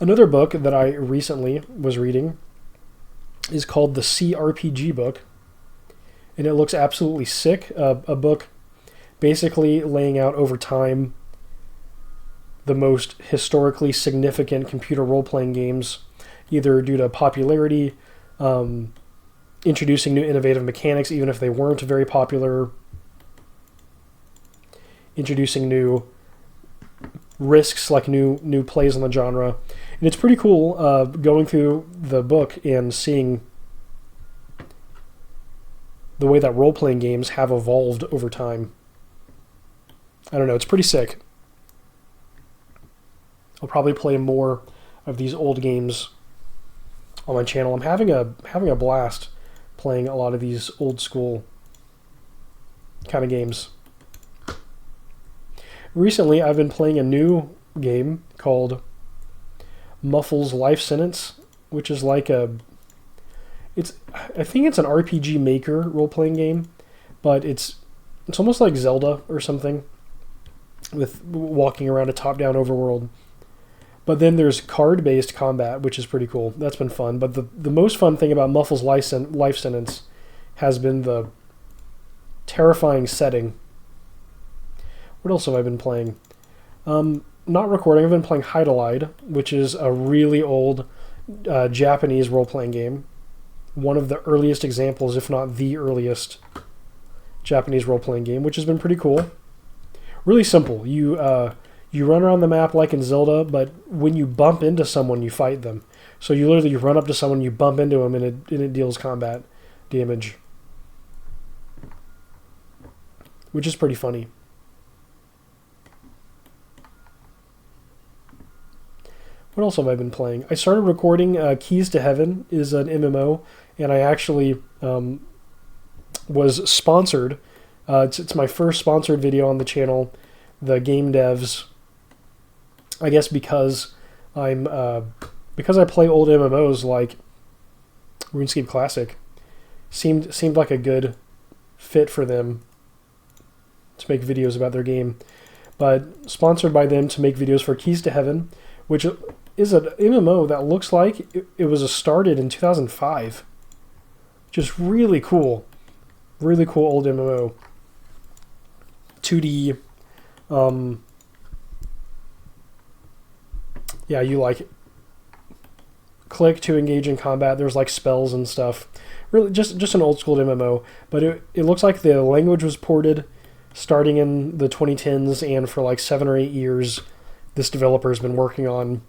Another book that I recently was reading is called the CRPG book, and it looks absolutely sick. A book basically laying out over time the most historically significant computer role-playing games, either due to popularity, introducing new innovative mechanics even if they weren't very popular, introducing new risks like new plays on the genre. And it's pretty cool going through the book and seeing the way that role-playing games have evolved over time. I don't know, it's pretty sick. I'll probably play more of these old games on my channel. I'm having a blast playing a lot of these old school kind of games. Recently, I've been playing a new game called Muffle's Life Sentence, which is like I think it's an RPG Maker role-playing game, but it's almost like Zelda or something, with walking around a top-down overworld. But then there's card-based combat, which is pretty cool. That's been fun. But the most fun thing about Muffle's Life Sentence has been the terrifying setting. What else have I been playing? Not recording. I've been playing Heidelide, which is a really old Japanese role-playing game. One of the earliest examples, if not the earliest, Japanese role-playing game, which has been pretty cool. Really simple. You run around the map like in Zelda, but when you bump into someone, you fight them. So you literally run up to someone, you bump into them, and it deals combat damage, which is pretty funny. What else have I been playing? I started recording Keys to Heaven is an MMO, and I actually was sponsored. It's my first sponsored video on the channel. The game devs, I guess because I play old MMOs like RuneScape Classic, seemed like a good fit for them to make videos about their game. But sponsored by them to make videos for Keys to Heaven, which is an MMO that looks like it was started in 2005. Just really cool old MMO. 2D. yeah, you like click to engage in combat. There's like spells and stuff. Really, just an old school MMO. But it looks like the language was ported starting in the 2010s, and for like 7 or 8 years, this developer has been working on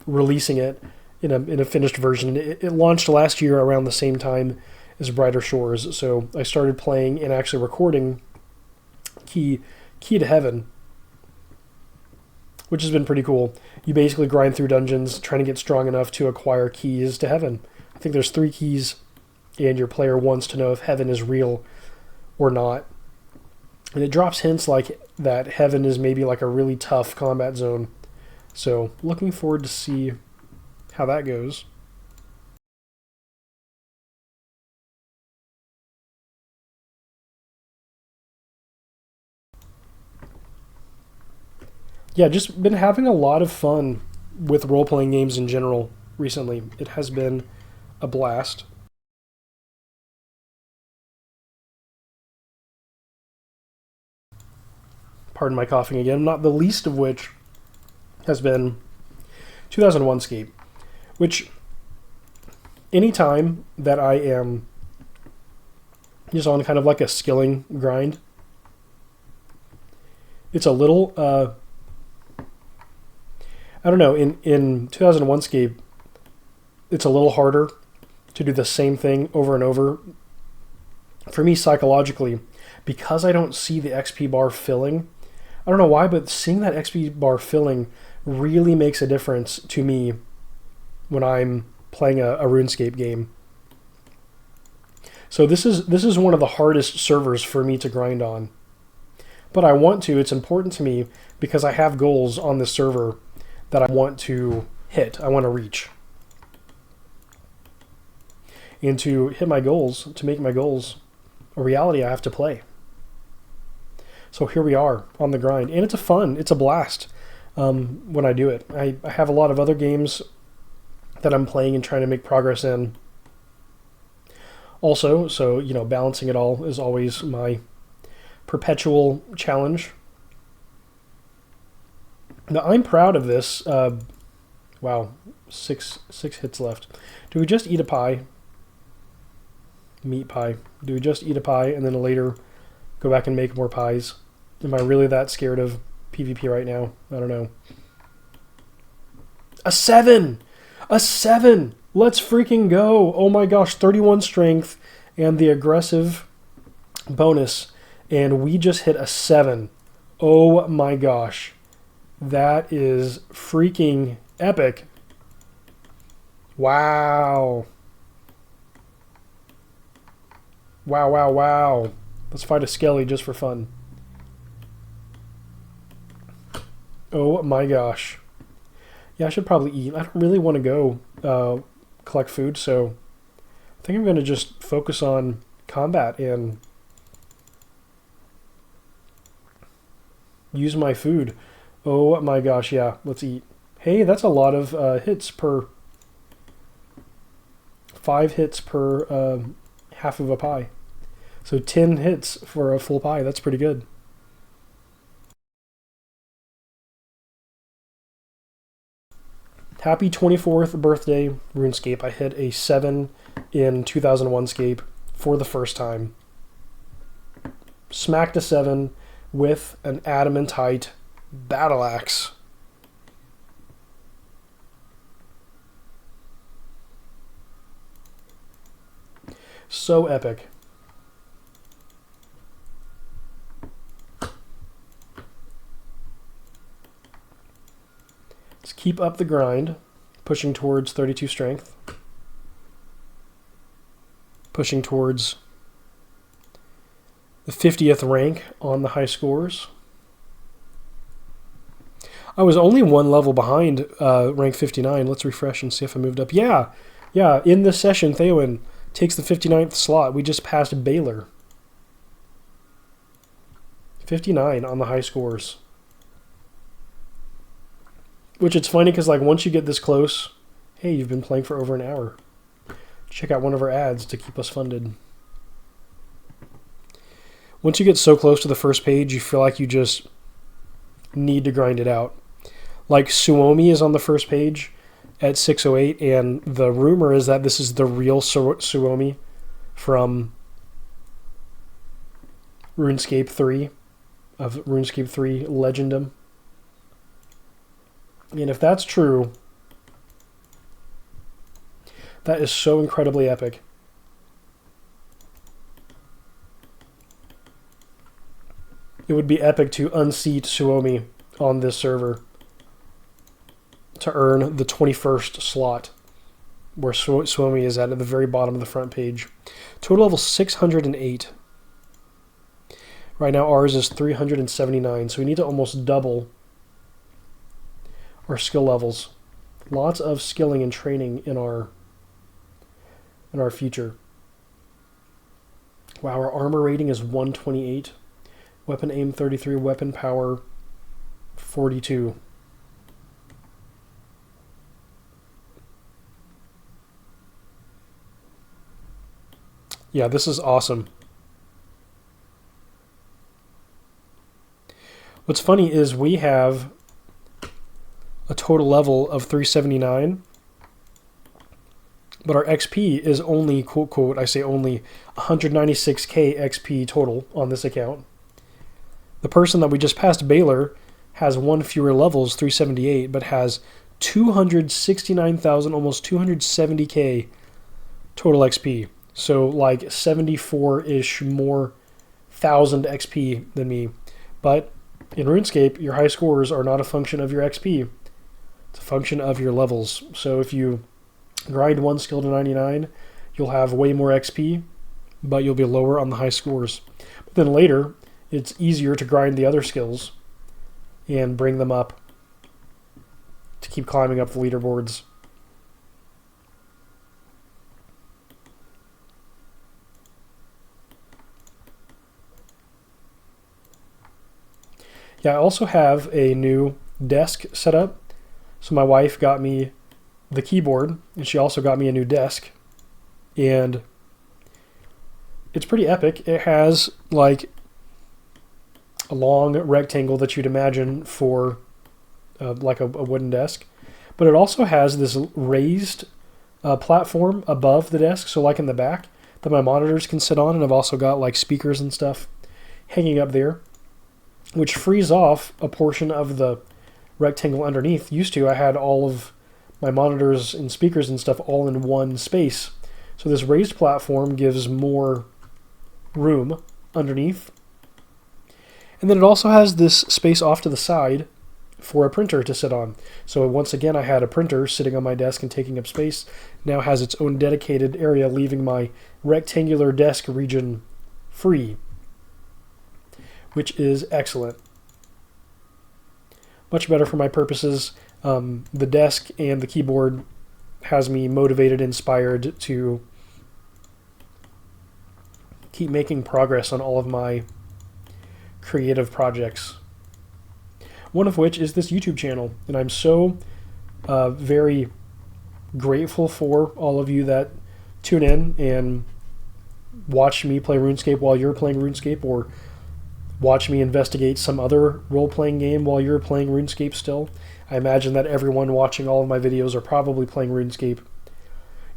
releasing it in a finished version. It launched last year around the same time as Brighter Shores, so I started playing and actually recording Key to Heaven, which has been pretty cool. You basically grind through dungeons trying to get strong enough to acquire keys to heaven. I think there's 3 keys, and your player wants to know if heaven is real or not. And it drops hints like that heaven is maybe like a really tough combat zone. So looking forward to see how that goes. Yeah, just been having a lot of fun with role-playing games in general recently. It has been a blast. Pardon my coughing again, not the least of which has been 2001Scape, which anytime that I am just on kind of like a skilling grind, it's a little, I don't know, in 2001Scape, it's a little harder to do the same thing over and over. For me, psychologically, because I don't see the XP bar filling, I don't know why, but seeing that XP bar filling really makes a difference to me when I'm playing a RuneScape game. So this is one of the hardest servers for me to grind on. But I want to, it's important to me because I have goals on this server that I want to hit, I want to reach. And to hit my goals, to make my goals a reality, I have to play. So here we are on the grind, and it's a blast when I do it. I have a lot of other games that I'm playing and trying to make progress in also, so balancing it all is always my perpetual challenge. Now I'm proud of this. Wow, six hits left. Do we just eat a pie? Meat pie. Do we just eat a pie and then later go back and make more pies? Am I really that scared of PvP right now? I don't know. A 7! A 7! Let's freaking go! Oh my gosh, 31 strength and the aggressive bonus. And we just hit a 7. Oh my gosh. That is freaking epic. Wow. Wow, wow, wow. Let's fight a Skelly just for fun. Oh my gosh. Yeah, I should probably eat. I don't really want to go collect food, so I think I'm going to just focus on combat and use my food. Oh my gosh, yeah, let's eat. Hey, that's a lot of hits per... 5 hits per half of a pie. So 10 hits for a full pie. That's pretty good. Happy 24th birthday, RuneScape. I hit a 7 in 2001Scape for the first time. Smacked a 7 with an adamantite battle axe. So epic. Let's keep up the grind, pushing towards 32 strength. Pushing towards the 50th rank on the high scores. I was only 1 level behind rank 59. Let's refresh and see if I moved up. Yeah, in this session, Theoin takes the 59th slot. We just passed Baylor. 59 on the high scores. Which it's funny because like once you get this close, hey, you've been playing for over an hour. Check out one of our ads to keep us funded. Once you get so close to the first page, you feel like you just need to grind it out. Like Suomi is on the first page at 608, and the rumor is that this is the real Suomi from RuneScape 3, of RuneScape 3 Legendum. And if that's true, that is so incredibly epic. It would be epic to unseat Suomi on this server to earn the 21st slot, where Suomi is at the very bottom of the front page. Total level 608. Right now ours is 379, so we need to almost double our skill levels. Lots of skilling and training in our future. Wow, our armor rating is 128. Weapon aim 33, weapon power 42. Yeah, this is awesome. What's funny is we have a total level of 379, but our XP is only, quote, quote, I say only, 196k XP total on this account. The person that we just passed, Baylor, has one fewer levels, 378, but has 269,000, almost 270k total XP. So like 74-ish more thousand XP than me. But in RuneScape, your high scores are not a function of your XP. It's a function of your levels. So if you grind one skill to 99, you'll have way more XP, but you'll be lower on the high scores. But then later, it's easier to grind the other skills and bring them up to keep climbing up the leaderboards. Yeah, I also have a new desk set up. So my wife got me the keyboard, and she also got me a new desk. And it's pretty epic. It has like a long rectangle that you'd imagine for like a wooden desk. But it also has this raised platform above the desk, so like in the back, that my monitors can sit on. And I've also got like speakers and stuff hanging up there, which frees off a portion of the rectangle underneath. Used to, I had all of my monitors and speakers and stuff all in one space. So this raised platform gives more room underneath. And then it also has this space off to the side for a printer to sit on. So once again, I had a printer sitting on my desk and taking up space. Now has its own dedicated area, leaving my rectangular desk region free, which is excellent. Much better for my purposes. The desk and the keyboard has me motivated, inspired to keep making progress on all of my creative projects. One of which is this YouTube channel, and I'm so very grateful for all of you that tune in and watch me play RuneScape while you're playing RuneScape, or watch me investigate some other role-playing game while you're playing RuneScape still. I imagine that everyone watching all of my videos are probably playing RuneScape.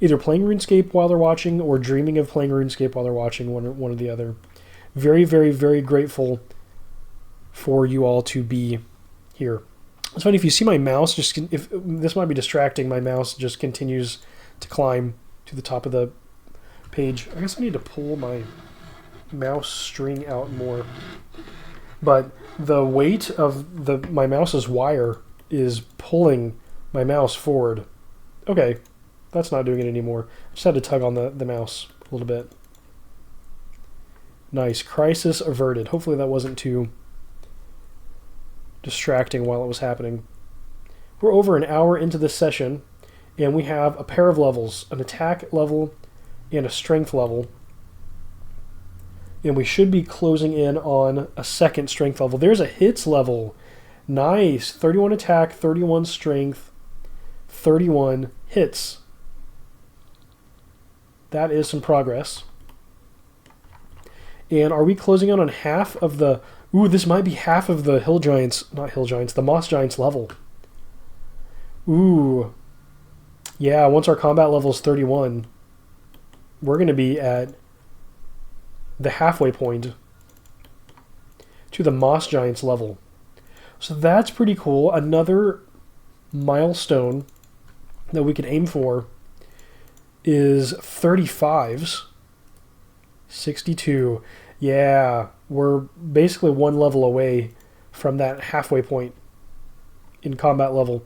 Either playing RuneScape while they're watching or dreaming of playing RuneScape while they're watching, one or the other. Very, very, very grateful for you all to be here. It's funny, if you see my mouse, if this might be distracting, my mouse just continues to climb to the top of the page. I guess I need to pull my mouse string out more. But the weight of my mouse's wire is pulling my mouse forward. Okay, that's not doing it anymore. I just had to tug on the mouse a little bit. Nice. Crisis averted. Hopefully that wasn't too distracting while it was happening. We're over an hour into this session, and we have a pair of levels, an attack level and a strength level. And we should be closing in on a second strength level. There's a hits level. Nice. 31 attack, 31 strength, 31 hits. That is some progress. And are we closing in on half of the... Ooh, this might be half of the Hill Giants... Not Hill Giants, the Moss Giants level. Ooh. Yeah, once our combat level is 31, we're going to be at the halfway point to the Moss Giants level. So that's pretty cool. Another milestone that we could aim for is 35s. 62. Yeah, we're basically one level away from that halfway point in combat level.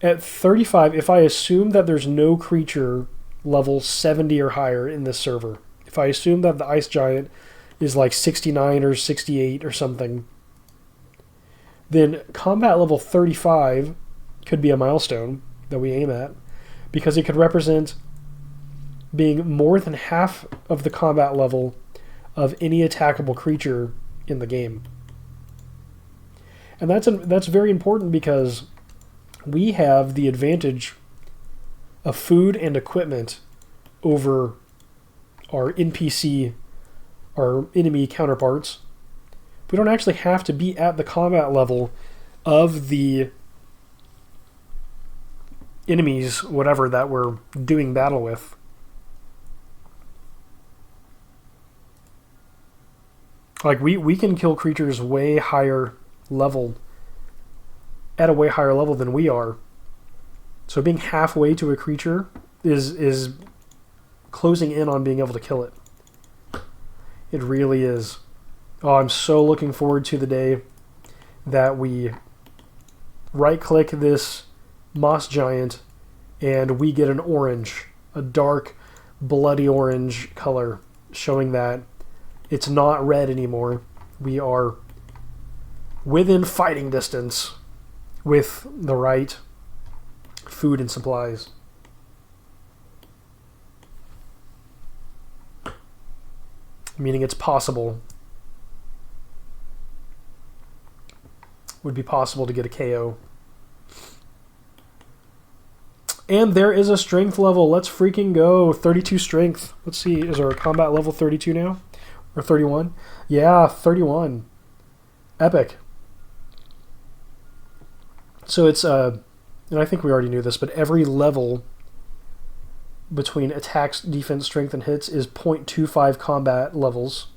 At 35, if I assume that there's no creature level 70 or higher in this server, if I assume that the Ice Giant is like 69 or 68 or something, then combat level 35 could be a milestone that we aim at, because it could represent being more than half of the combat level of any attackable creature in the game. And that's very important, because we have the advantage of food and equipment over our NPC, our enemy counterparts. We don't actually have to be at the combat level of the enemies, whatever, that we're doing battle with. Like, we can kill creatures way higher level, at a way higher level than we are. So being halfway to a creature is closing in on being able to kill it. It really is. Oh, I'm so looking forward to the day that we right-click this Moss Giant and we get an orange, a dark, bloody orange color, showing that it's not red anymore. We are within fighting distance with the right food and supplies. Meaning it's possible. Would be possible to get a KO. And there is a strength level. Let's freaking go. 32 strength. Let's see. Is our combat level 32 now? Or 31? Yeah, 31. Epic. So it's, and I think we already knew this, but every level between attacks, defense, strength, and hits is 0.25 combat levels.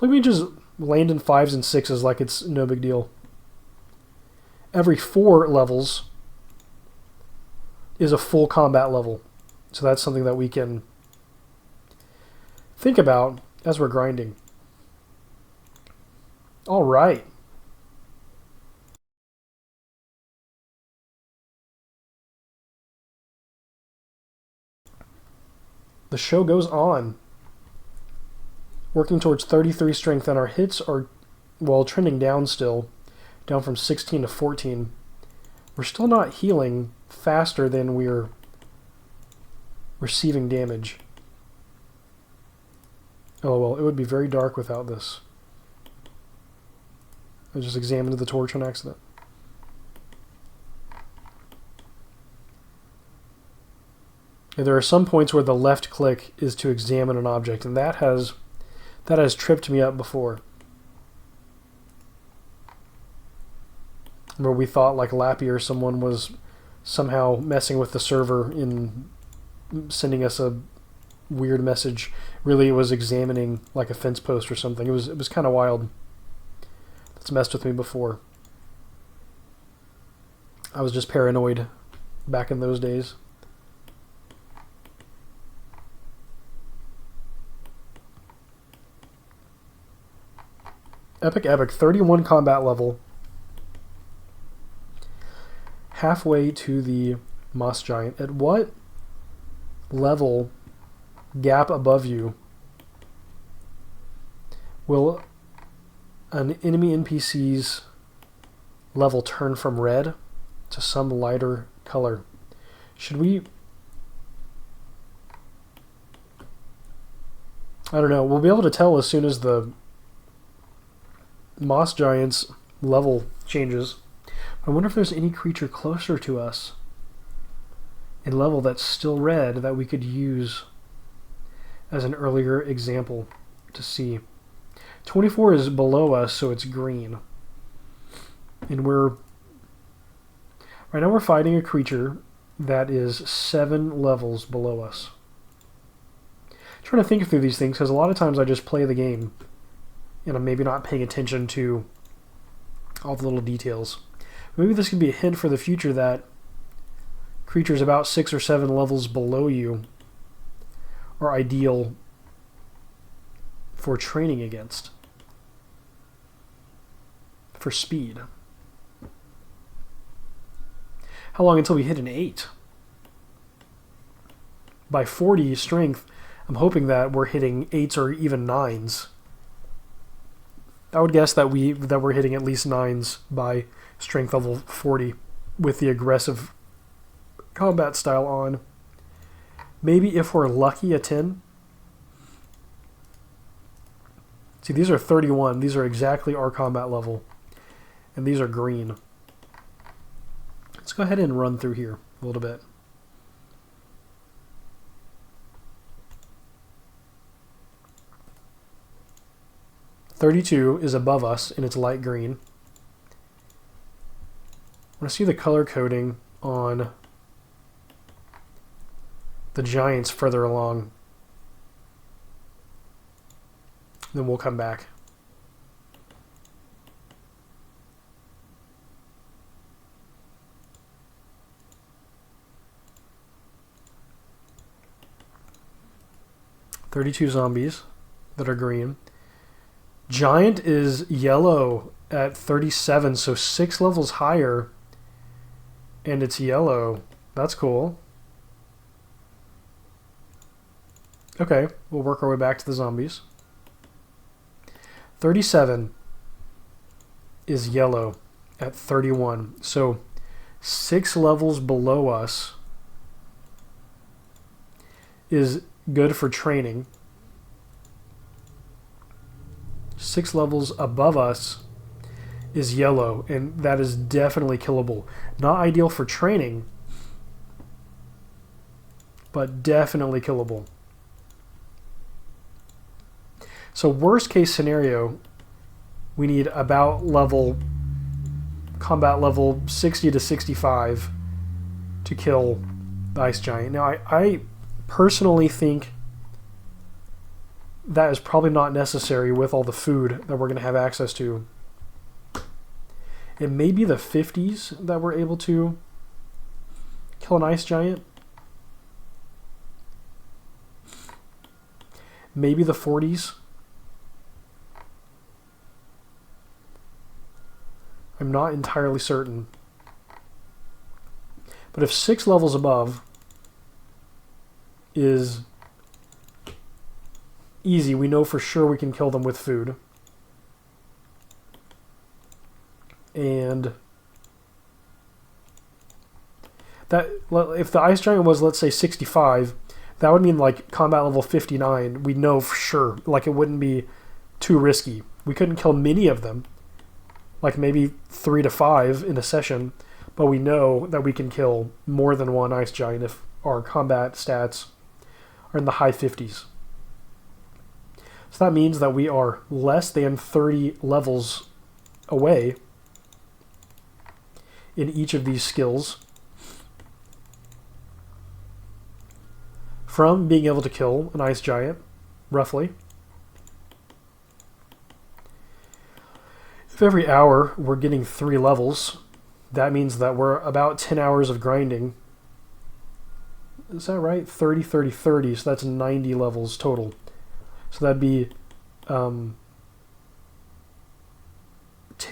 Let me just land in 5s and 6s like it's no big deal. Every 4 levels is a full combat level. So that's something that we can think about as we're grinding. All right. The show goes on. Working towards 33 strength, and our hits are, well, trending down still. Down from 16 to 14. We're still not healing faster than we're receiving damage. Oh, well, it would be very dark without this. I just examined the torch on accident. There are some points where the left click is to examine an object, and that has tripped me up before. Where we thought like Lappy or someone was somehow messing with the server in sending us a weird message. Really, it was examining like a fence post or something. It was kind of wild. That's messed with me before. I was just paranoid back in those days. Epic, 31 combat level. Halfway to the Moss Giant. At what level, gap above you, will an enemy NPC's level turn from red to some lighter color? Should we... I don't know. We'll be able to tell as soon as the Moss Giant's level changes. I wonder if there's any creature closer to us in level that's still red that we could use as an earlier example to see. 24 is below us, so it's green. And we're Right now we're fighting a creature that is 7 levels below us. I'm trying to think through these things because a lot of times I just play the game and I'm maybe not paying attention to all the little details. Maybe this could be a hint for the future that creatures about 6 or 7 levels below you are ideal for training against. For speed. How long until we hit an 8? By 40 strength, I'm hoping that we're hitting 8s or even 9s. I would guess that we're hitting at least 9s by strength level 40 with the aggressive combat style on. Maybe if we're lucky, a 10. See, these are 31. These are exactly our combat level. And these are green. Let's go ahead and run through here a little bit. .32 is above us and it's light green. I want to see the color coding on the Giants further along. Then we'll come back. .32 zombies that are green. Giant is yellow at 37, so 6 levels higher, and it's yellow. That's cool. Okay, we'll work our way back to the zombies. 37 is yellow at 31, so 6 levels below us is good for training. 6 levels above us is yellow, and that is definitely killable. Not ideal for training, but definitely killable. So worst case scenario, we need about combat level 60 to 65 to kill the Ice Giant. Now I personally think that is probably not necessary with all the food that we're going to have access to. It may be the 50s that we're able to kill an Ice Giant. Maybe the 40s. I'm not entirely certain. But if 6 levels above is easy, we know for sure we can kill them with food. And that, if the Ice Giant was, let's say, 65, that would mean like combat level 59. We know for sure, like it wouldn't be too risky. We couldn't kill many of them, like maybe 3 to 5 in a session, but we know that we can kill more than one Ice Giant if our combat stats are in the high 50s. So that means that we are less than 30 levels away in each of these skills from being able to kill an Ice Giant, roughly. If every hour we're getting 3 levels, that means that we're about 10 hours of grinding. Is that right? 30, 30, 30, so that's 90 levels total. So that'd be 10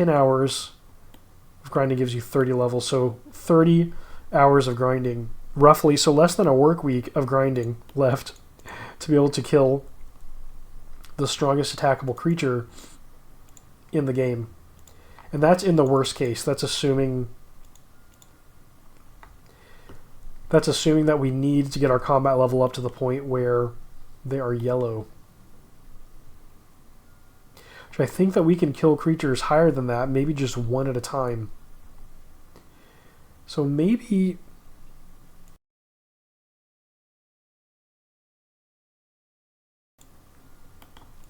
hours of grinding gives you 30 levels. So 30 hours of grinding, roughly. So less than a work week of grinding left to be able to kill the strongest attackable creature in the game. And that's in the worst case. That's assuming that we need to get our combat level up to the point where they are yellow. So I think that we can kill creatures higher than that, maybe just one at a time. So maybe...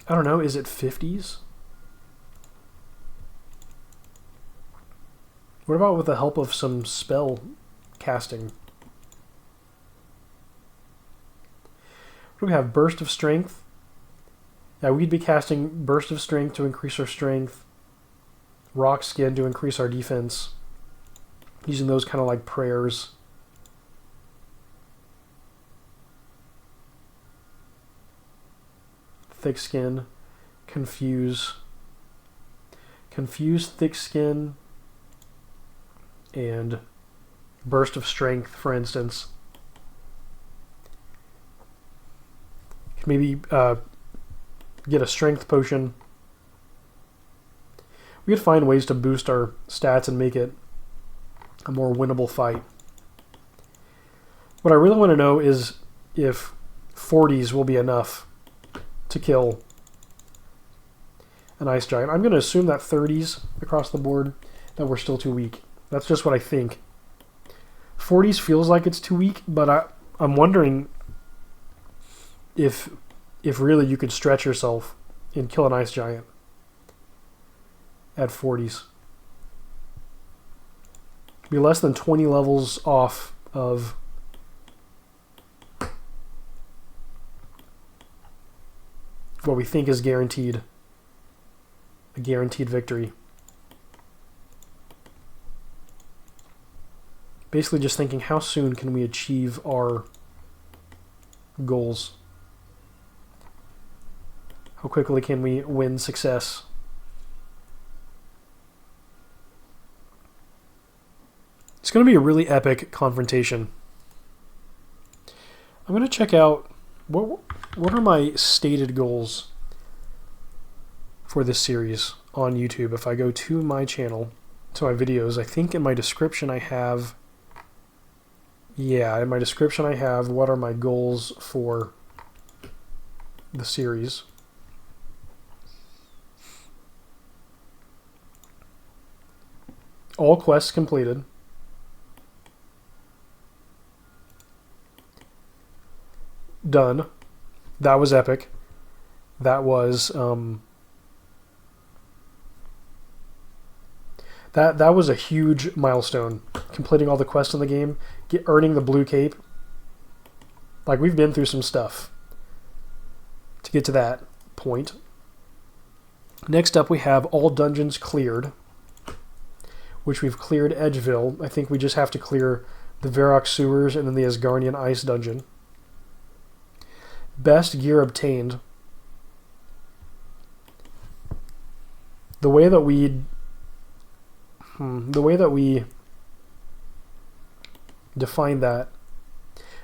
I don't know, is it 50s? What about with the help of some spell casting? What do we have? Burst of Strength. Yeah, we'd be casting Burst of Strength to increase our strength. Rock Skin to increase our defense. Using those kind of like prayers. Thick Skin. Confuse. Confuse, Thick Skin, and Burst of Strength, for instance. Maybe get a strength potion. We could find ways to boost our stats and make it a more winnable fight. What I really want to know is if 40s will be enough to kill an ice giant. I'm going to assume that 30s across the board, that we're still too weak. That's just what I think. 40s feels like it's too weak, but I'm wondering if really you could stretch yourself and kill an ice giant at 40s. Be less than 20 levels off of what we think is guaranteed. A guaranteed victory. Basically just thinking, how soon can we achieve our goals? How quickly can we win success? It's going to be a really epic confrontation. I'm going to check out what are my stated goals for this series on YouTube. If I go to my channel, to my videos, I think in my description I have, in my description I have what are my goals for the series. All quests completed. Done. That was epic. That was that was a huge milestone. Completing all the quests in the game, earning the blue cape. Like, we've been through some stuff to get to that point. Next up, we have all dungeons cleared, which we've cleared Edgeville. I think we just have to clear the Verac sewers and then the Asgarnian Ice dungeon. Best gear obtained. The way that we define that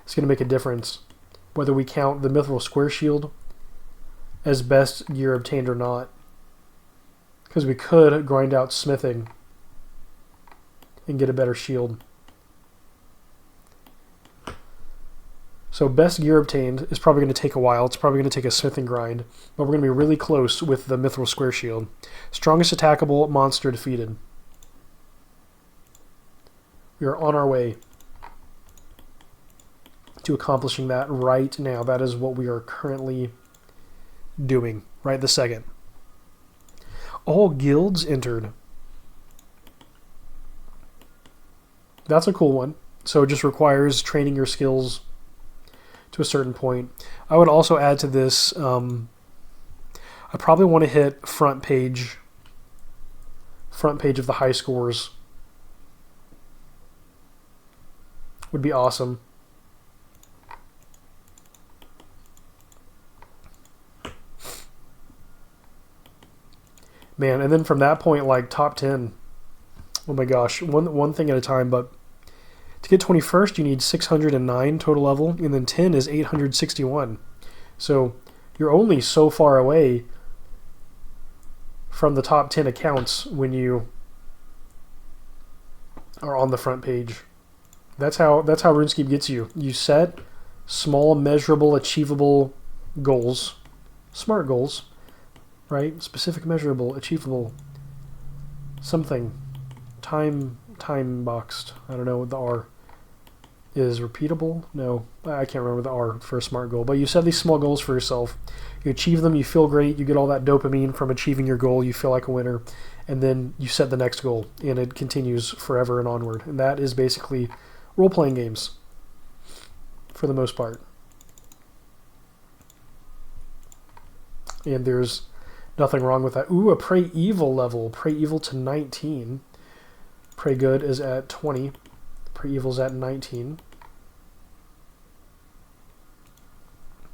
is going to make a difference, whether we count the Mithril Square Shield as best gear obtained or not. Because we could grind out smithing and get a better shield. So best gear obtained is probably going to take a while. It's probably going to take a smithing grind, but we're going to be really close with the Mithril Square Shield. Strongest attackable monster defeated. We are on our way to accomplishing that right now. That is what we are currently doing right this second. All guilds entered. That's a cool one. So it just requires training your skills to a certain point. I would also add to this, I probably want to hit front page of the high scores. Would be awesome. Man, and then from that point, like top 10. Oh my gosh, one thing at a time, but to get 21st, you need 609 total level, and then 10 is 861. So you're only so far away from the top 10 accounts when you are on the front page. That's how RuneScape gets you. You set small, measurable, achievable goals, smart goals, right? Specific, measurable, achievable, something, time boxed. I don't know what the R. is repeatable. No, I can't remember the R for a SMART goal. But you set these small goals for yourself. You achieve them, you feel great, you get all that dopamine from achieving your goal, you feel like a winner, and then you set the next goal, and it continues forever and onward. And that is basically role-playing games, for the most part. And there's nothing wrong with that. Ooh, a Pray Evil level. Pray Evil to 19. Pray Good is at 20. Pray Evil's at 19.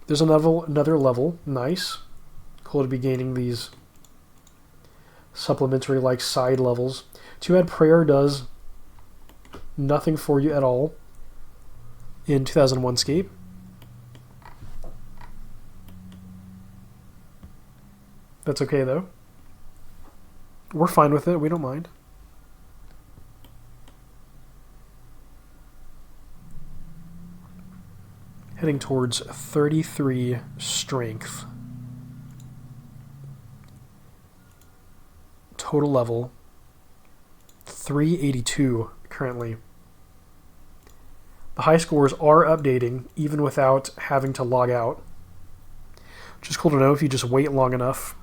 There's another level. Nice. Cool to be gaining these supplementary like side levels. Too bad Prayer does nothing for you at all in 2001Scape. That's okay though. We're fine with it. We don't mind. Heading towards 33 strength. Total level 382 currently. The high scores are updating even without having to log out, which is cool to know if you just wait long enough.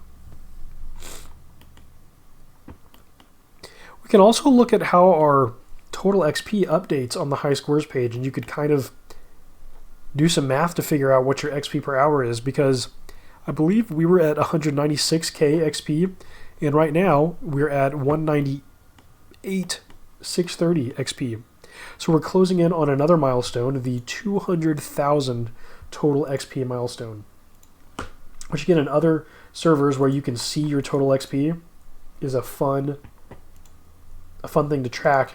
We can also look at how our total XP updates on the high scores page, and you could kind of do some math to figure out what your XP per hour is, because I believe we were at 196k XP, and right now we're at 198,630 XP. So we're closing in on another milestone, the 200,000 total XP milestone, which again in other servers where you can see your total XP is a fun thing to track,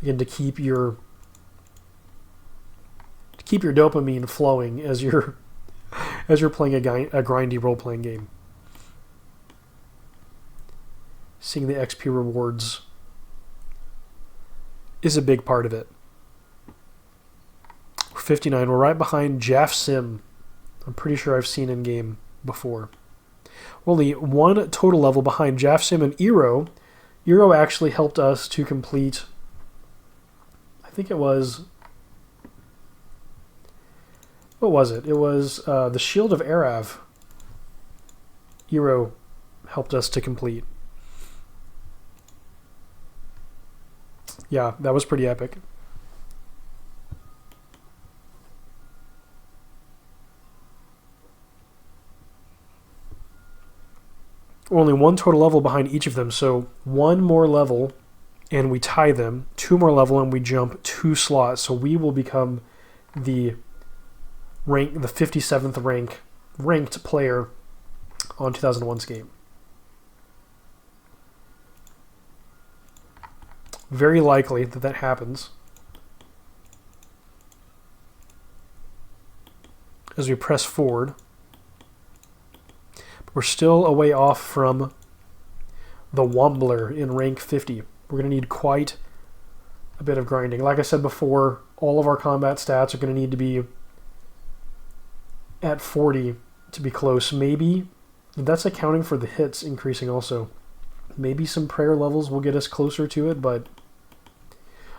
again, to keep your dopamine flowing as you're playing a grindy role-playing game. Seeing the XP rewards is a big part of it. We're 59. We're right behind Jaff Sim. I'm pretty sure I've seen in game before. We're only one total level behind Jaff Sim and Eero. Eero actually helped us to complete, I think it was, what was it? It was the Shield of Arav. Eero helped us to complete. Yeah, that was pretty epic. We're only one total level behind each of them, so one more level and we tie them, two more level and we jump 2 slots, so we will become the 57th ranked player on 2001Scape. Very likely that happens as we press forward. We're still a way off from the Wombler in rank 50. We're going to need quite a bit of grinding. Like I said before, all of our combat stats are going to need to be at 40 to be close. Maybe that's accounting for the hits increasing also. Maybe some prayer levels will get us closer to it, but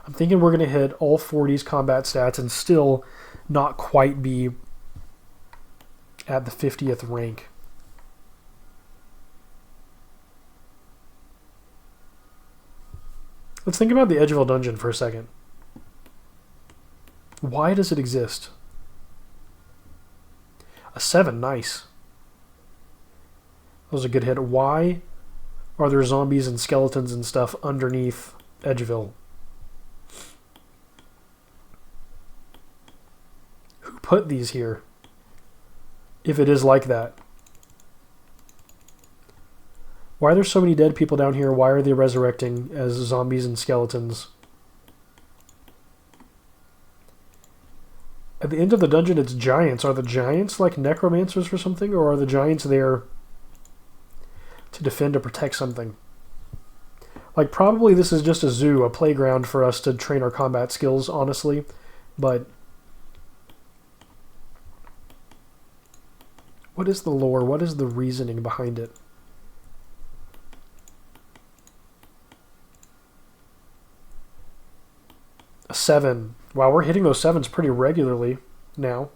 I'm thinking we're going to hit all 40s combat stats and still not quite be at the 50th rank. Let's think about the Edgeville dungeon for a second. Why does it exist? A 7, nice. That was a good hit. Why are there zombies and skeletons and stuff underneath Edgeville? Who put these here? If it is like that. Why are there so many dead people down here? Why are they resurrecting as zombies and skeletons? At the end of the dungeon, it's giants. Are the giants like necromancers or something? Or are the giants there to defend or protect something? Like, probably this is just a zoo, a playground for us to train our combat skills, honestly. But what is the lore? What is the reasoning behind it? A 7. Wow, we're hitting those 7s pretty regularly now.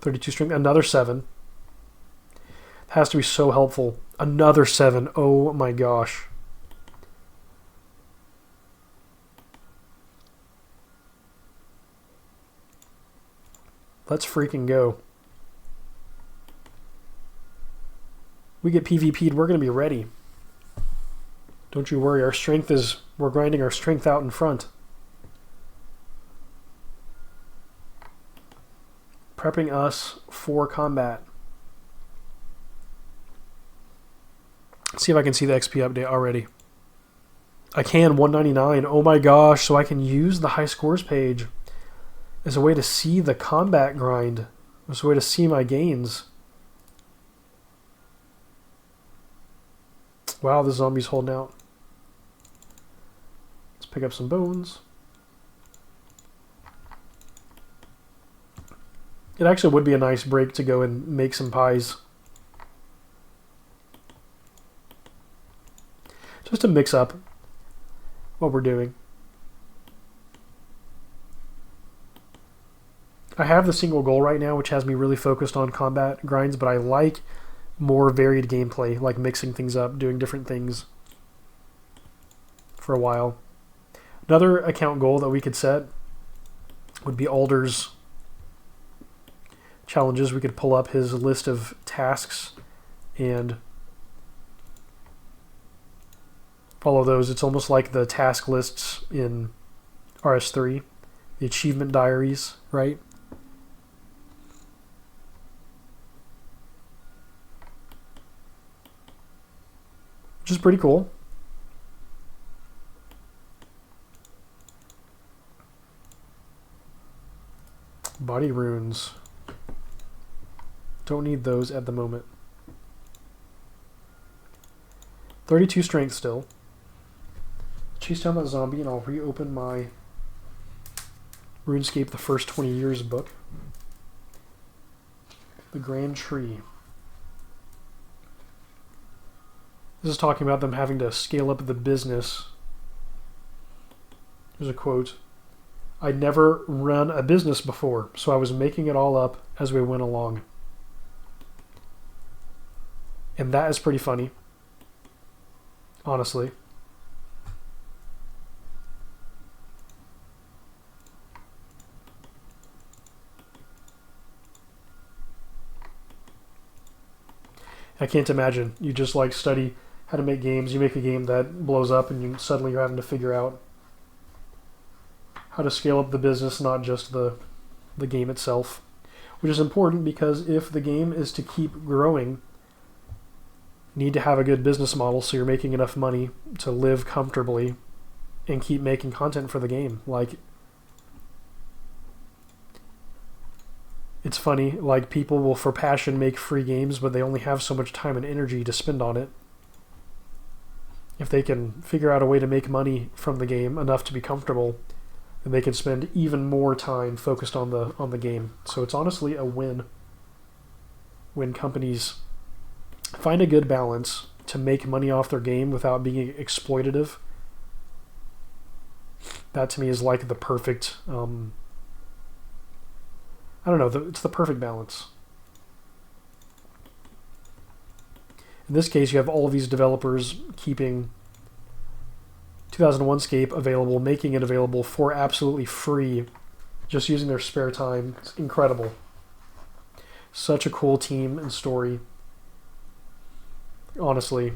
32 strength, another 7. Has to be so helpful. Another 7. Oh my gosh. Let's freaking go. We get PvP'd, we're going to be ready. Don't you worry, we're grinding our strength out in front. Prepping us for combat. Let's see if I can see the XP update already. I can, 199. Oh my gosh, so I can use the high scores page as a way to see the combat grind. As a way to see my gains. Wow, the zombie's holding out. Let's pick up some bones. It actually would be a nice break to go and make some pies. Just to mix up what we're doing. I have the single goal right now, which has me really focused on combat grinds, but I like more varied gameplay, like mixing things up, doing different things for a while. Another account goal that we could set would be Alder's challenges. We could pull up his list of tasks and follow those. It's almost like the task lists in RS3, the achievement diaries, right? Which is pretty cool. Body runes. Don't need those at the moment. 32 strength still. Chase down that zombie and I'll reopen my RuneScape the First 20 Years book. The Grand Tree. This is talking about them having to scale up the business. There's a quote. I'd never run a business before, so I was making it all up as we went along. And that is pretty funny. Honestly. I can't imagine. You just like study how to make games. You make a game that blows up and suddenly you're having to figure out how to scale up the business, not just the game itself. Which is important because if the game is to keep growing, you need to have a good business model so you're making enough money to live comfortably and keep making content for the game. Like, it's funny, like people will for passion make free games, but they only have so much time and energy to spend on it. If they can figure out a way to make money from the game enough to be comfortable, then they can spend even more time focused on the game. So it's honestly a win when companies find a good balance to make money off their game without being exploitative. That to me is like the perfect, I don't know, it's the perfect balance. In this case, you have all of these developers keeping 2001Scape available, making it available for absolutely free, just using their spare time. It's incredible. Such a cool team and story. Honestly.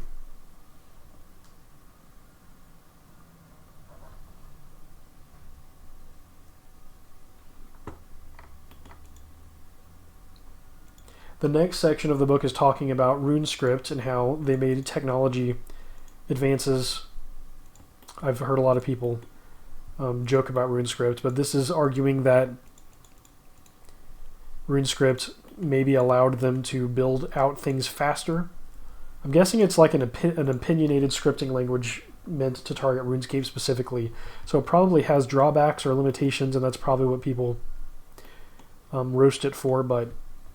The next section of the book is talking about RuneScript and how they made technology advances. I've heard a lot of people joke about RuneScript, but this is arguing that RuneScript maybe allowed them to build out things faster. I'm guessing it's like an opinionated scripting language meant to target RuneScape specifically. So it probably has drawbacks or limitations, and that's probably what people roast it for, but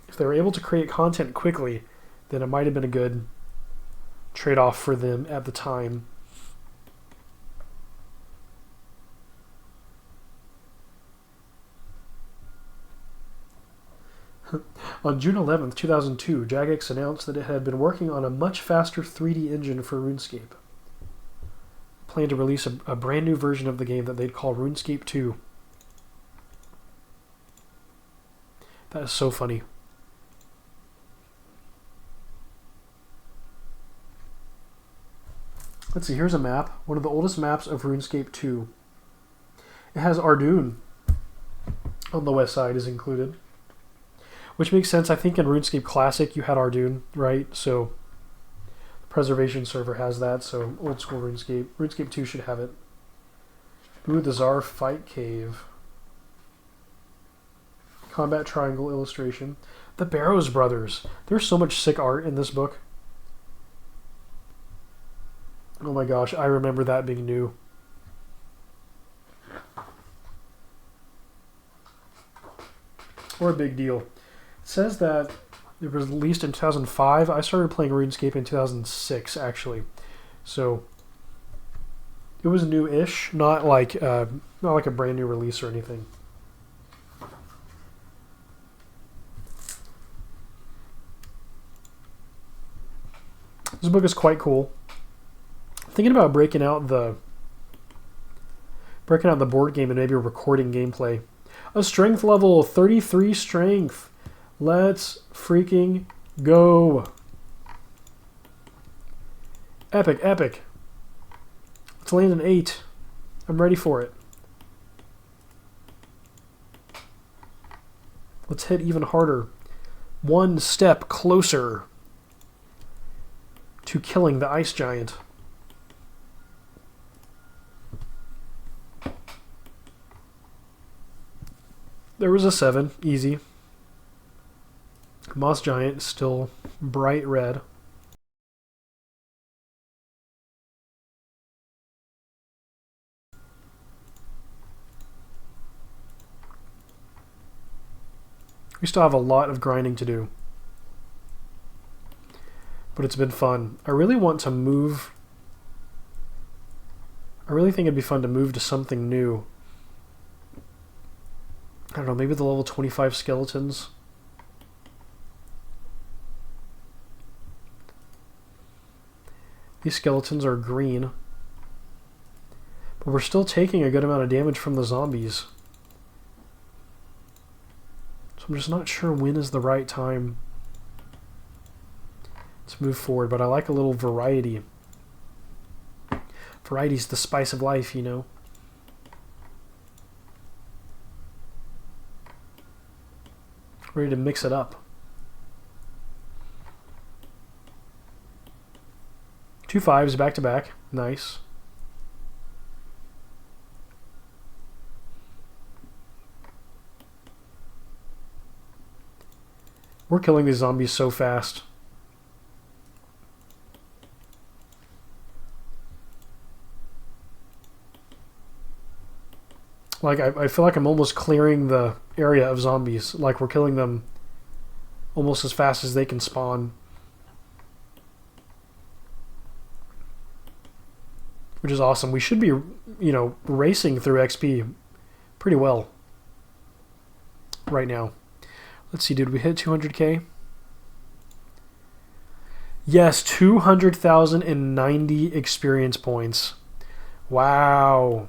if they were able to create content quickly, then it might have been a good trade-off for them at the time. On June 11th, 2002, Jagex announced that it had been working on a much faster 3D engine for RuneScape. Planned to release a brand new version of the game that they'd call RuneScape 2. That is so funny. Let's see, here's a map. One of the oldest maps of RuneScape 2. It has Ardoon on the west side is included. Which makes sense. I think in RuneScape Classic you had Ardoon, right? So the preservation server has that, so old school RuneScape. RuneScape 2 should have it. Ooh, the Tsar Fight Cave. Combat Triangle illustration. The Barrows Brothers. There's so much sick art in this book. Oh my gosh, I remember that being new. Or a big deal. It says that it was released in 2005. I started playing RuneScape in 2006, actually. So it was new-ish, not like a brand new release or anything. This book is quite cool. Thinking about breaking out the board game and maybe recording gameplay. A strength level, 33 strength. Let's freaking go. Epic, epic. Let's land an 8. I'm ready for it. Let's hit even harder. One step closer to killing the ice giant. There was a 7, easy. Moss Giant still bright red. We still have a lot of grinding to do. But it's been fun. I really want to move. I really think it'd be fun to move to something new. I don't know, maybe the level 25 skeletons. These skeletons are green. But we're still taking a good amount of damage from the zombies. So I'm just not sure when is the right time to move forward, but I like a little variety. Variety's the spice of life, you know. Ready to mix it up. 2 5s back to back. Nice. We're killing these zombies so fast. Like, I feel like I'm almost clearing the area of zombies. Like, we're killing them almost as fast as they can spawn. Which is awesome. We should be, you know, racing through XP pretty well right now. Let's see, did we hit 200k? Yes, 200,090 experience points. Wow.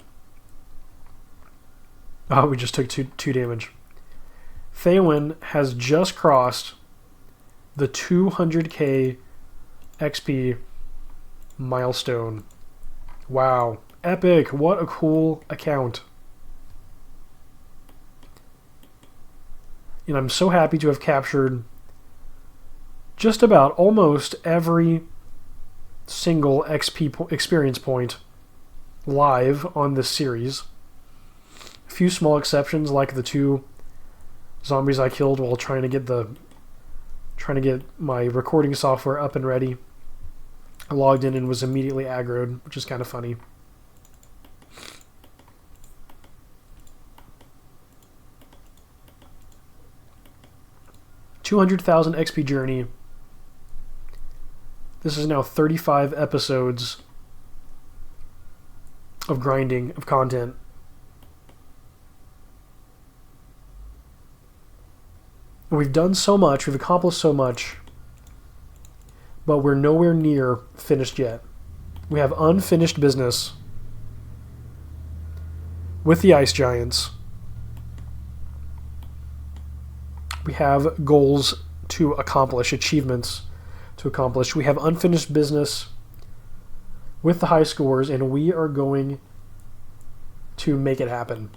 Oh, we just took two damage. Theoin has just crossed the 200k XP milestone. Wow. Epic. What a cool account. And I'm so happy to have captured just about almost every single XP experience point live on this series. A few small exceptions, like the 2 zombies I killed while trying to get my recording software up and ready. I logged in and was immediately aggroed, which is kind of funny. $200,000 XP journey. This is now 35 episodes of grinding, of content. We've done so much, we've accomplished so much, but we're nowhere near finished yet. We have unfinished business with the Ice Giants. We have goals to accomplish, achievements to accomplish. We have unfinished business with the high scores, and we are going to make it happen.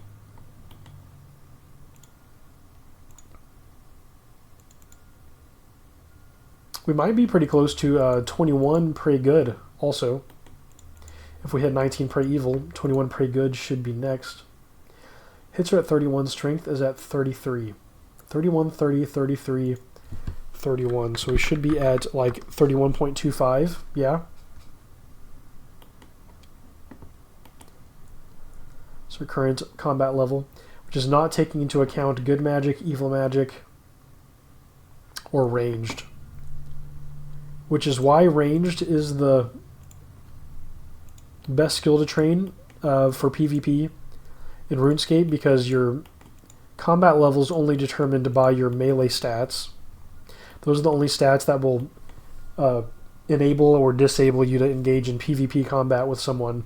We might be pretty close to 21 Pray Good also. If we hit 19 Pray Evil, 21 Pray Good should be next. Hits are at 31, strength is at 33. 31, 30, 33, 31. So we should be at like 31.25, yeah? So current combat level, which is not taking into account good magic, evil magic, or ranged. Which is why ranged is the best skill to train for PvP in RuneScape, because your combat level is only determined by your melee stats. Those are the only stats that will enable or disable you to engage in PvP combat with someone.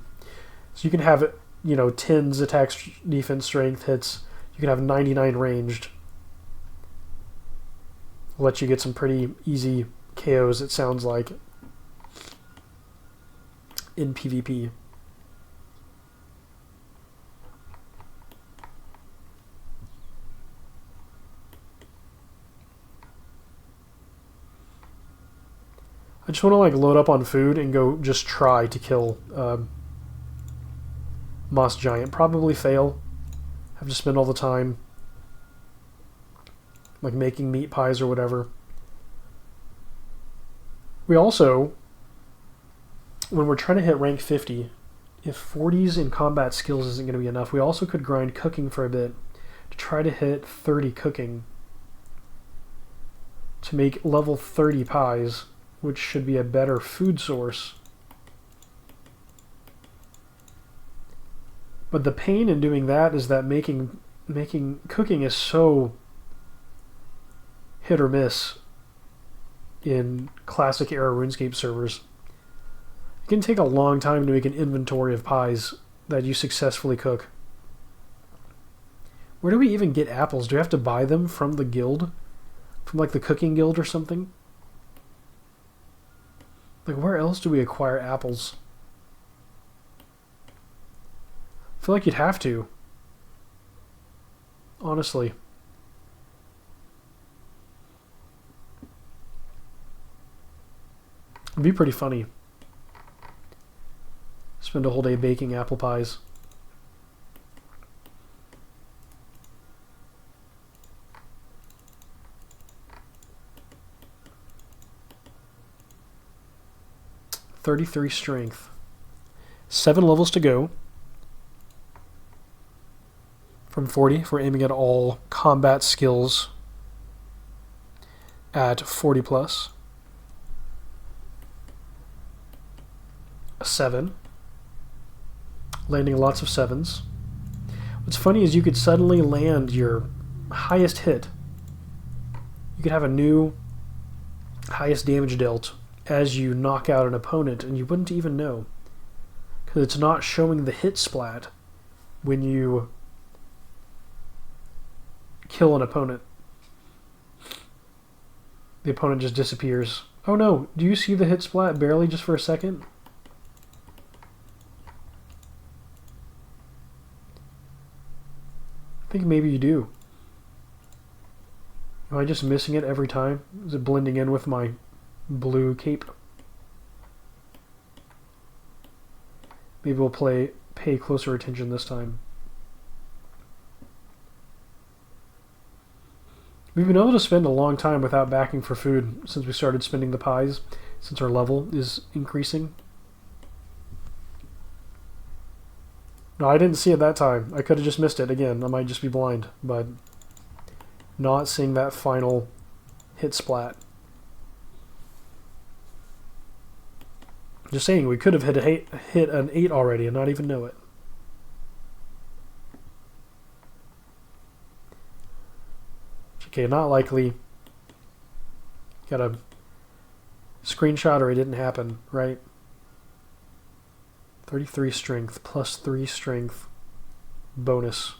So you can have, 10s attack, defense, strength hits. You can have 99 ranged. Will let you get some pretty easy KOs, it sounds like, in PvP. I just want to load up on food and go just try to kill Moss Giant. Probably fail. Have to spend all the time making meat pies or whatever. We also, when we're trying to hit rank 50, if 40s in combat skills isn't going to be enough, we also could grind cooking for a bit to try to hit 30 cooking to make level 30 pies, which should be a better food source. But the pain in doing that is that making cooking is so hit or miss in classic era RuneScape servers. It can take a long time to make an inventory of pies that you successfully cook. Where do we even get apples? Do we have to buy them from the guild? From the cooking guild or something? Where else do we acquire apples? I feel like you'd have to. Honestly. It'd be pretty funny. Spend a whole day baking apple pies. .33 strength. 7 levels to go. From 40, if we're aiming at all combat skills at 40 plus. A 7. Landing lots of 7s. What's funny is you could suddenly land your highest hit. You could have a new highest damage dealt as you knock out an opponent, and you wouldn't even know, because it's not showing the hit splat when you kill an opponent. The opponent just disappears. Oh no, do you see the hit splat barely just for a second? I think maybe you do. Am I just missing it every time? Is it blending in with my blue cape? Maybe we'll pay closer attention this time. We've been able to spend a long time without backing for food since we started spending the pies, since our level is increasing. No, I didn't see it that time. I could have just missed it. Again, I might just be blind, but not seeing that final hit splat. Just saying, we could have hit an 8 already and not even know it. Okay, not likely. Got a screenshot or it didn't happen, right? 33 strength plus 3 strength bonus.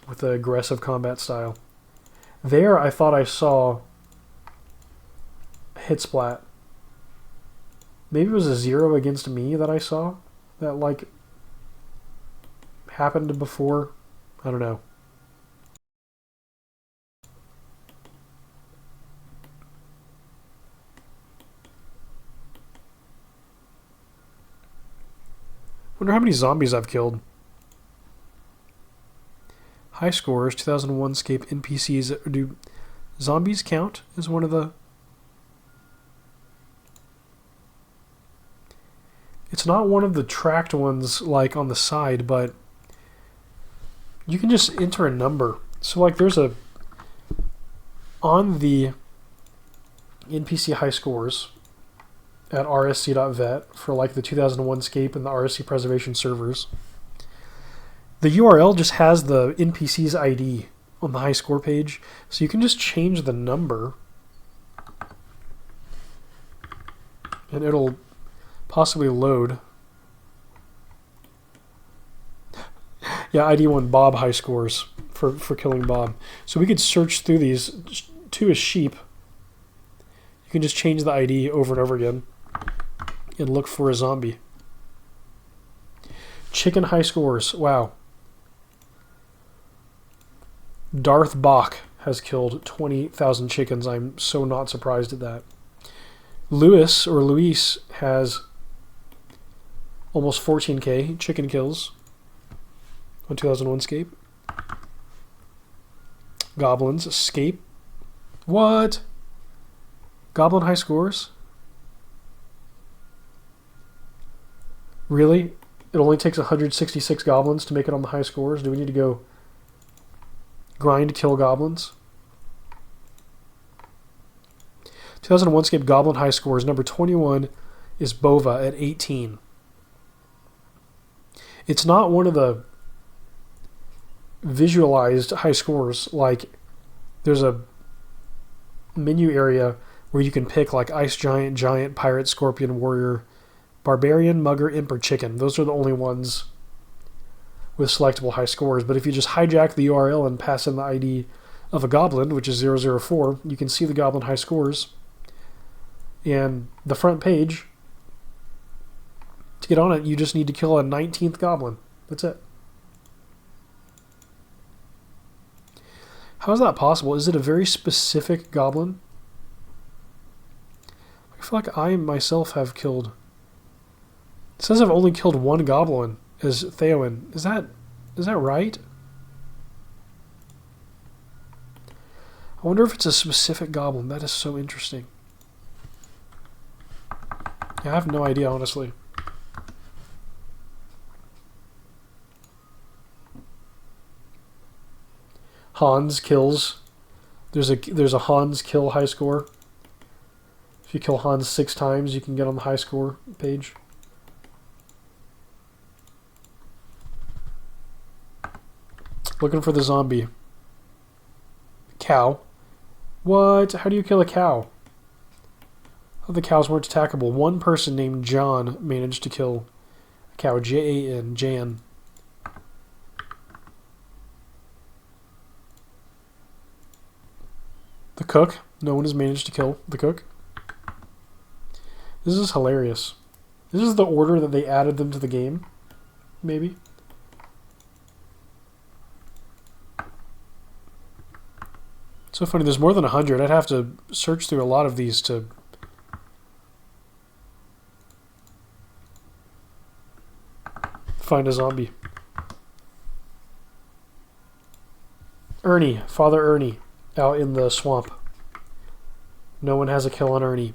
With the aggressive combat style. There, I thought I saw a hit splat. Maybe it was a 0 against me that I saw. That, like, happened before. I don't know. Wonder how many zombies I've killed. High scores, 2001Scape NPCs. Do zombies count as one of the... It's not one of the tracked ones, like, on the side, but you can just enter a number. So, like, there's a... On the NPC high scores at rsc.vet for, like, the 2001Scape and the RSC preservation servers, the URL just has the NPC's ID on the high score page, so you can just change the number and it'll possibly load. Yeah, ID1 Bob high scores for killing Bob. So we could search through these to a sheep. You can just change the ID over and over again and look for a zombie. Chicken high scores. Wow. Darth Bach has killed 20,000 chickens. I'm so not surprised at that. Luis has almost 14k chicken kills on 2001Scape. Goblins escape. What? Goblin high scores? Really? It only takes 166 goblins to make it on the high scores? Do we need to go grind kill goblins? 2001Scape Goblin high scores. Number 21 is Bova at 18. It's not one of the visualized high scores. Like, there's a menu area where you can pick, like, Ice Giant, Giant, Pirate, Scorpion, Warrior, Barbarian, Mugger, Imp, or Chicken. Those are the only ones with selectable high scores. But if you just hijack the URL and pass in the ID of a goblin, which is 004, you can see the goblin high scores. And the front page, to get on it, you just need to kill a 19th goblin. That's it. How is that possible? Is it a very specific goblin? I feel like I myself have killed... It says I've only killed one goblin as Theoin. Is that right? I wonder if it's a specific goblin. That is so interesting. Yeah, I have no idea, honestly. Hans kills. There's a Hans kill high score. If you kill Hans 6 times, you can get on the high score page. Looking for the zombie. Cow. What? How do you kill a cow? Oh, the cows weren't attackable. One person named John managed to kill a cow. Jan. Jan. The cook. No one has managed to kill the cook. This is hilarious. This is the order that they added them to the game. Maybe. So funny, there's more than 100. I'd have to search through a lot of these to find a zombie. Ernie, Father Ernie, out in the swamp. No one has a kill on Ernie.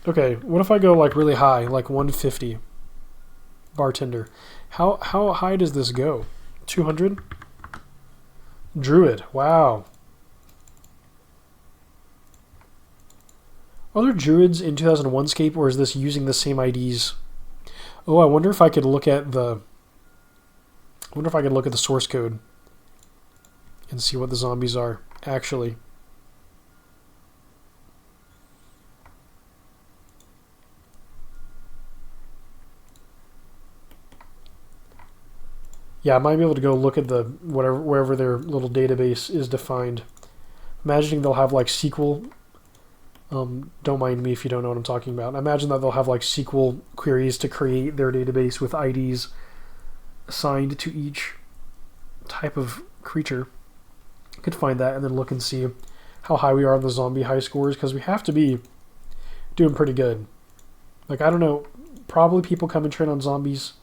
Okay, what if I go like really high, like 150? Bartender. How high does this go? 200? Druid. Wow. Are there druids in 2001Scape, or is this using the same IDs? Oh, I wonder if I could look at the... I wonder if I could look at the source code and see what the zombies are, actually. Yeah, I might be able to go look at the wherever their little database is defined. Imagining they'll have like SQL. Don't mind me if you don't know what I'm talking about. I imagine that they'll have like SQL queries to create their database with IDs assigned to each type of creature. I could find that and then look and see how high we are on the zombie high scores, because we have to be doing pretty good. Like, I don't know, probably people come and train on zombies.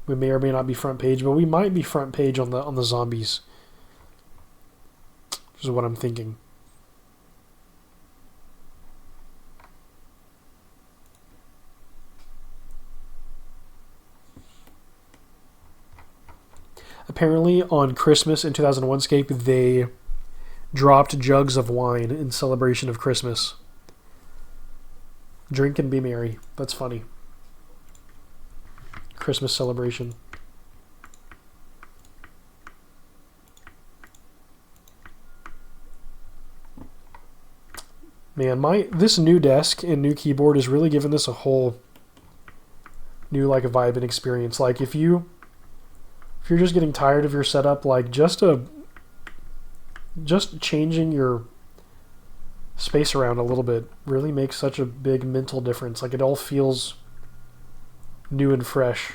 We may or may not be front page, but we might be front page on the zombies. Which is what I'm thinking. Apparently, on Christmas in 2001Scape, they dropped jugs of wine in celebration of Christmas. Drink and be merry. That's funny. Christmas celebration. Man, this new desk and new keyboard is really giving this a whole new like vibe and experience. Like if you're just getting tired of your setup, like just changing your space around a little bit really makes such a big mental difference. Like it all feels new and fresh,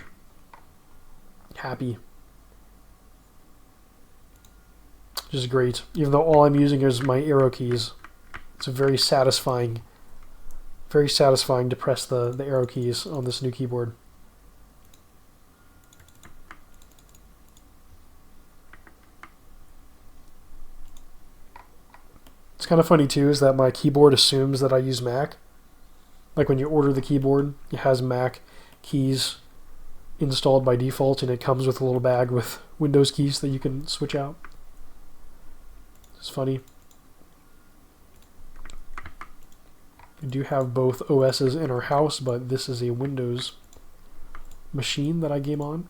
happy. Just great. Even though all I'm using is my arrow keys, it's very satisfying to press the arrow keys on this new keyboard. It's kind of funny too is that my keyboard assumes that I use Mac. Like when you order the keyboard, it has Mac keys installed by default, and it comes with a little bag with Windows keys that you can switch out. It's funny. We do have both OSs in our house, but this is a Windows machine that I game on.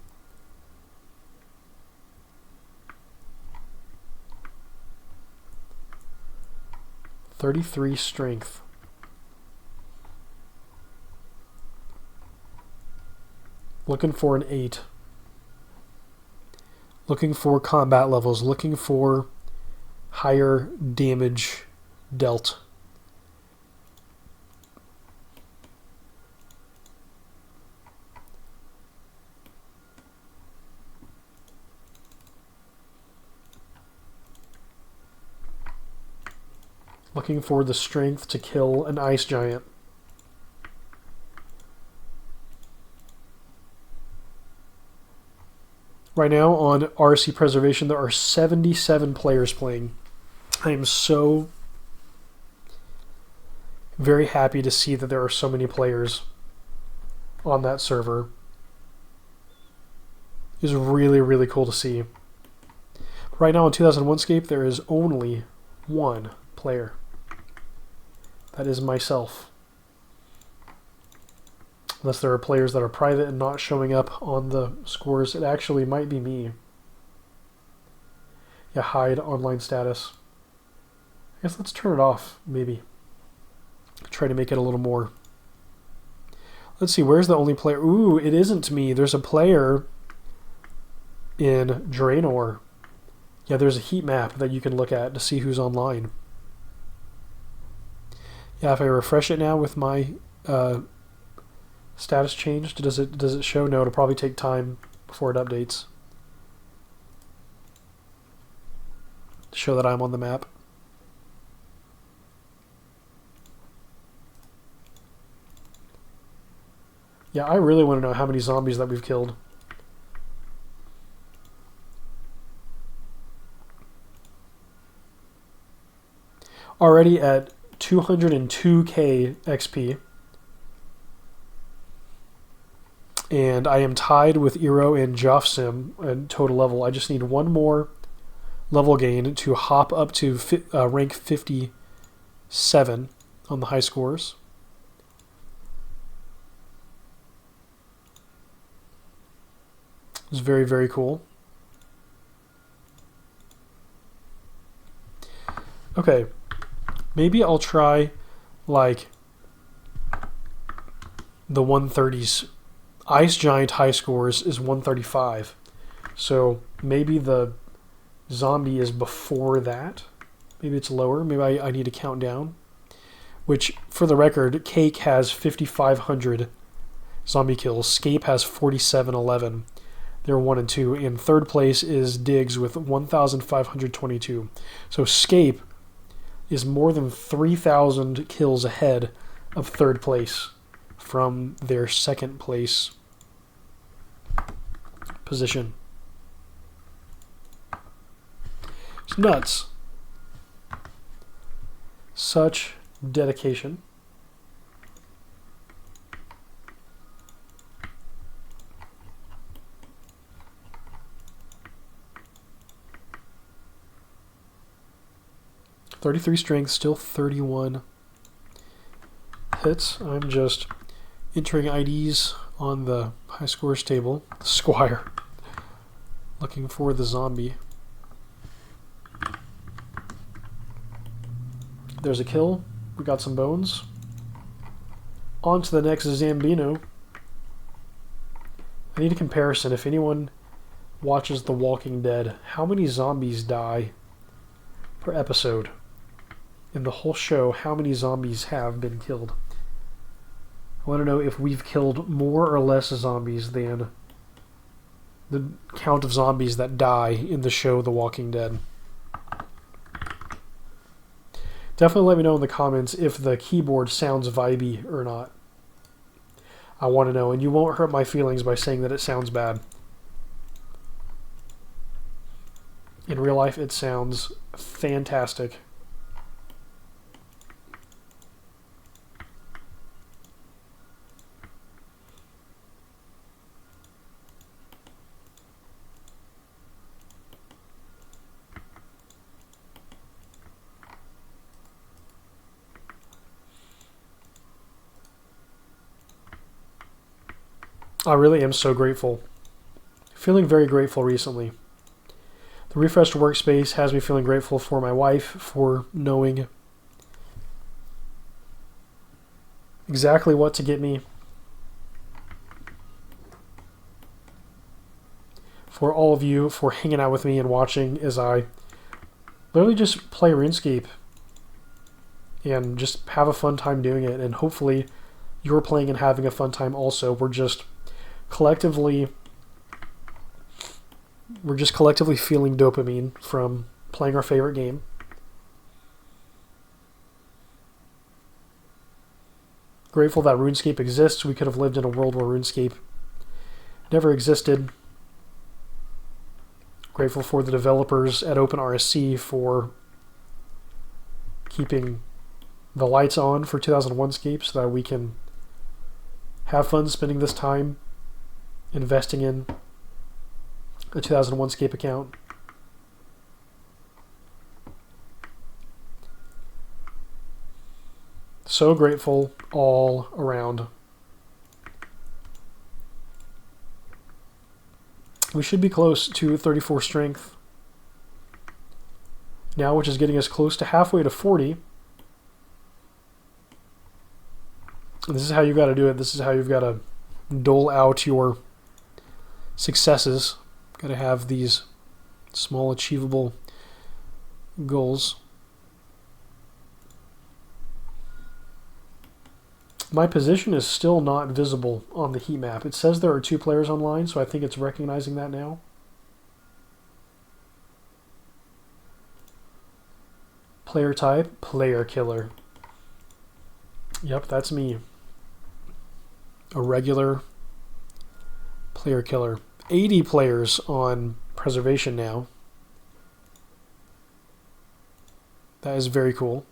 .33 strength. Looking for an 8. Looking for combat levels. Looking for higher damage dealt. Looking for the strength to kill an ice giant. Right now on RC Preservation, there are 77 players playing. I am so very happy to see that there are so many players on that server. It's really, really cool to see. Right now on 2001Scape, there is only one player. That is myself. Unless there are players that are private and not showing up on the scores, it actually might be me. Yeah, hide online status. I guess let's turn it off, maybe. Try to make it a little more. Let's see, where's the only player? Ooh, it isn't me. There's a player in Draenor. Yeah, there's a heat map that you can look at to see who's online. Yeah, if I refresh it now with my status changed, does it show? No, it'll probably take time before it updates to show that I'm on the map. Yeah, I really want to know how many zombies that we've killed. Already at 202k XP. And I am tied with Eero and Jofsim in total level. I just need one more level gain to hop up to rank 57 on the high scores. It's very, very cool. Okay, maybe I'll try like the 130s. Ice Giant high scores is 135. So maybe the zombie is before that. Maybe it's lower. Maybe I need to count down. Which, for the record, Cake has 5,500 zombie kills. Scape has 4,711. They're 1 and 2. And third place is Diggs with 1,522. So Scape is more than 3,000 kills ahead of third place from their second place position. It's nuts. Such dedication. .33 strength, still 31 hits. I'm just entering IDs on the high scores table. Squire. Looking for the zombie. There's a kill. We got some bones. On to the next Zambino. I need a comparison. If anyone watches The Walking Dead, how many zombies die per episode? In the whole show, how many zombies have been killed? I want to know if we've killed more or less zombies than the count of zombies that die in the show The Walking Dead. Definitely let me know in the comments if the keyboard sounds vibey or not. I want to know, and you won't hurt my feelings by saying that it sounds bad. In real life, it sounds fantastic. I really am so grateful. Feeling very grateful recently. The refreshed workspace has me feeling grateful for my wife for knowing exactly what to get me. For all of you for hanging out with me and watching as I literally just play RuneScape and just have a fun time doing it. And hopefully you're playing and having a fun time also. We're just collectively feeling dopamine from playing our favorite game. Grateful that RuneScape exists. We could have lived in a world where RuneScape never existed. Grateful for the developers at OpenRSC for keeping the lights on for 2001Scape so that we can have fun spending this time investing in a 2001Scape account. So grateful all around. We should be close to 34 strength now, which is getting us close to halfway to 40. And this is how you got to do it. This is how you've got to dole out your successes. Got to have these small achievable goals. My position is still not visible on the heat map. It says there are 2 players online, so I think it's recognizing that now. Player type, player killer. Yep, that's me. A regular player killer. 80 players on preservation now. That is very cool.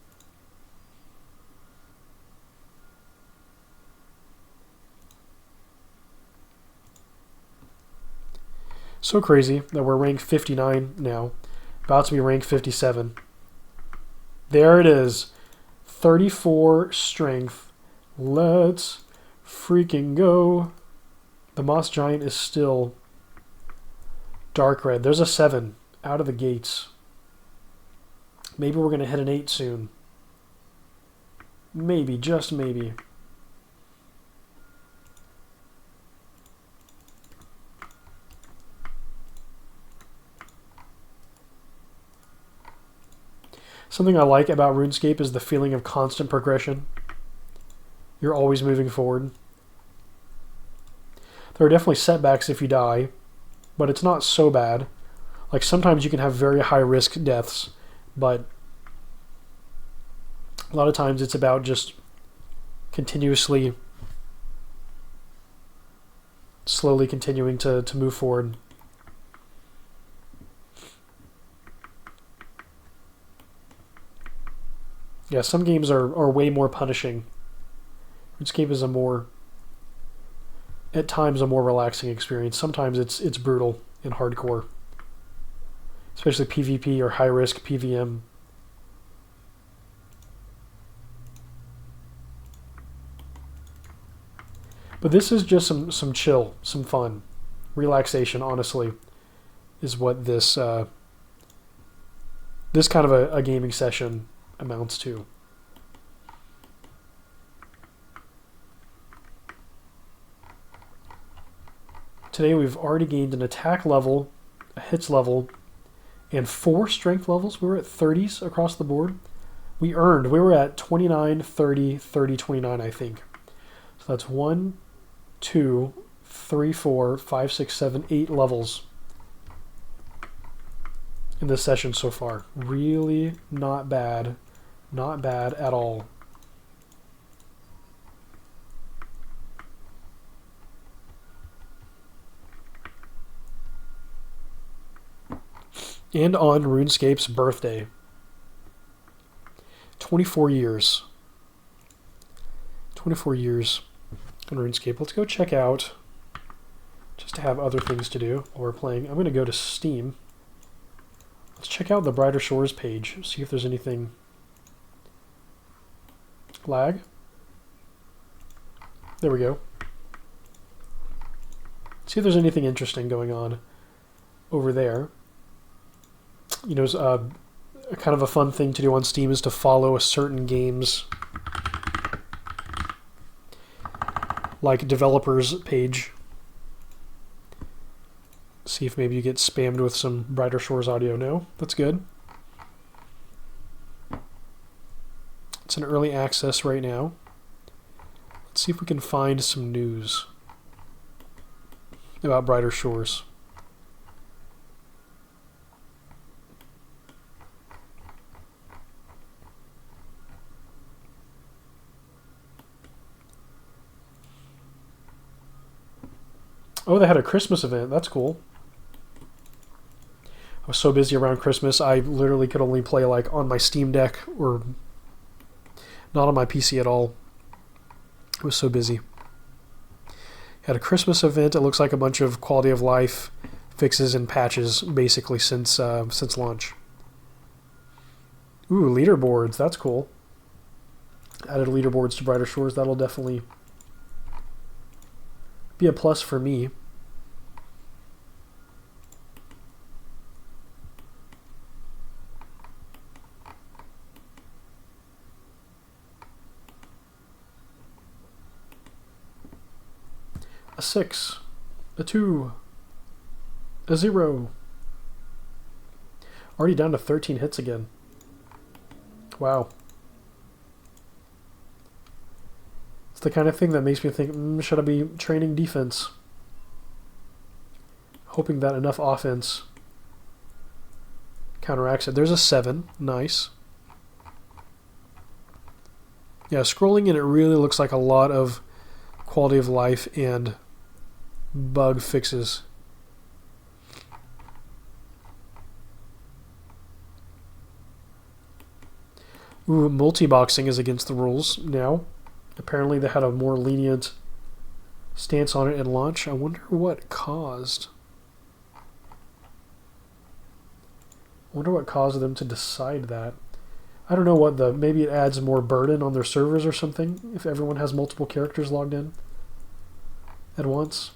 So crazy that we're ranked 59 now, about to be ranked 57. There it is. 34 strength. Let's freaking go. The Moss Giant is still Dark red. There's a 7 out of the gates. Maybe we're going to hit an 8 soon. Maybe, just maybe. Something I like about RuneScape is the feeling of constant progression. You're always moving forward. There are definitely setbacks if you die, but it's not so bad. Like sometimes you can have very high risk deaths, but a lot of times it's about just continuously, slowly continuing to move forward. Yeah, some games are way more punishing. RuneScape is at times a more relaxing experience. Sometimes it's brutal and hardcore, especially PvP or high risk PvM. But this is just some chill, some fun, relaxation. Honestly, is what this this kind of a gaming session amounts to. Today we've already gained an attack level, a hits level, and 4 strength levels. We were at 30s across the board. We were at 29, 30, 30, 29, I think. So that's 1, 2, 3, 4, 5, 6, 7, 8 levels in this session so far. Really not bad. Not bad at all. And on RuneScape's birthday. 24 years. 24 years on RuneScape. Let's go check out, just to have other things to do while we're playing. I'm going to go to Steam. Let's check out the Brighter Shores page, see if there's anything. Lag. There we go. See if there's anything interesting going on over there. You know, kind of a fun thing to do on Steam is to follow a certain game's like developers page. See if maybe you get spammed with some Brighter Shores audio. No, that's good. It's in early access right now. Let's see if we can find some news about Brighter Shores. Oh, they had a Christmas event. That's cool. I was so busy around Christmas, I literally could only play like on my Steam Deck or not on my PC at all. I was so busy. Had a Christmas event. It looks like a bunch of quality of life fixes and patches basically since launch. Ooh, leaderboards. That's cool. Added leaderboards to Brighter Shores. That'll definitely be a plus for me. A 6, a 2, a 0. Already down to 13 hits again. Wow. It's the kind of thing that makes me think, should I be training defense? Hoping that enough offense counteracts it. There's a 7. Nice. Yeah, scrolling in, it really looks like a lot of quality of life and bug fixes. Ooh, multi-boxing is against the rules now. Apparently they had a more lenient stance on it at launch. I wonder what caused. I wonder what caused them to decide that. I don't know what maybe it adds more burden on their servers or something if everyone has multiple characters logged in at once.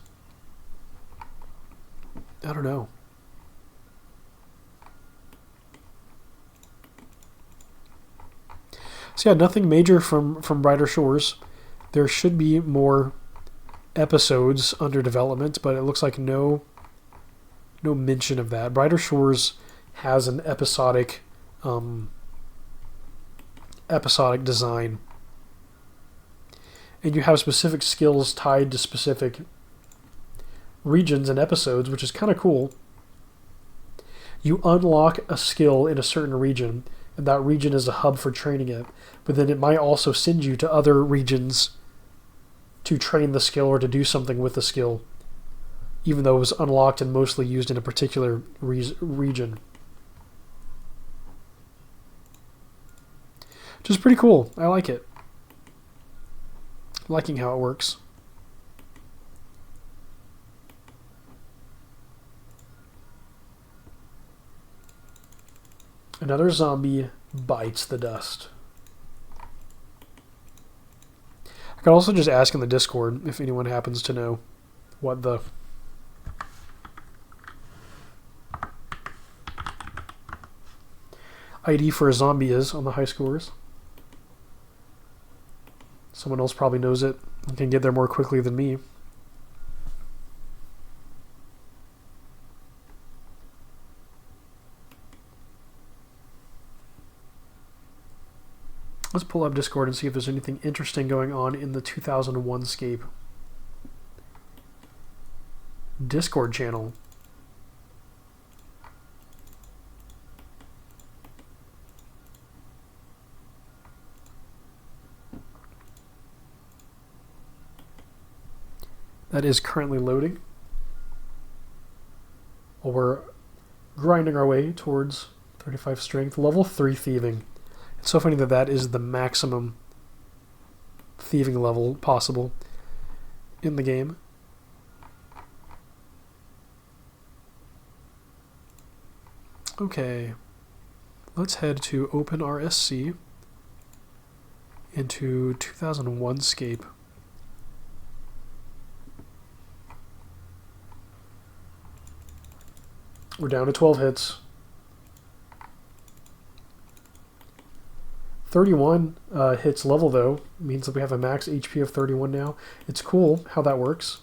I don't know. So yeah, nothing major from Brighter Shores. There should be more episodes under development, but it looks like no mention of that. Brighter Shores has an episodic design, and you have specific skills tied to specific regions and episodes, which is kind of cool. You unlock a skill in a certain region, and that region is a hub for training it, but then it might also send you to other regions to train the skill or to do something with the skill, even though it was unlocked and mostly used in a particular region. Which is pretty cool. I like it. Liking how it works. Another zombie bites the dust. I could also just ask in the Discord if anyone happens to know what the ID for a zombie is on the high scores. Someone else probably knows it and can get there more quickly than me. Let's pull up Discord and see if there's anything interesting going on in the 2001Scape Discord channel. That is currently loading. While we're grinding our way towards 35 strength, level 3 thieving. It's so funny that that is the maximum thieving level possible in the game. Okay, let's head to OpenRSC into 2001Scape. We're down to 12 hits. 31 hits level, though, means that we have a max HP of 31 now. It's cool how that works.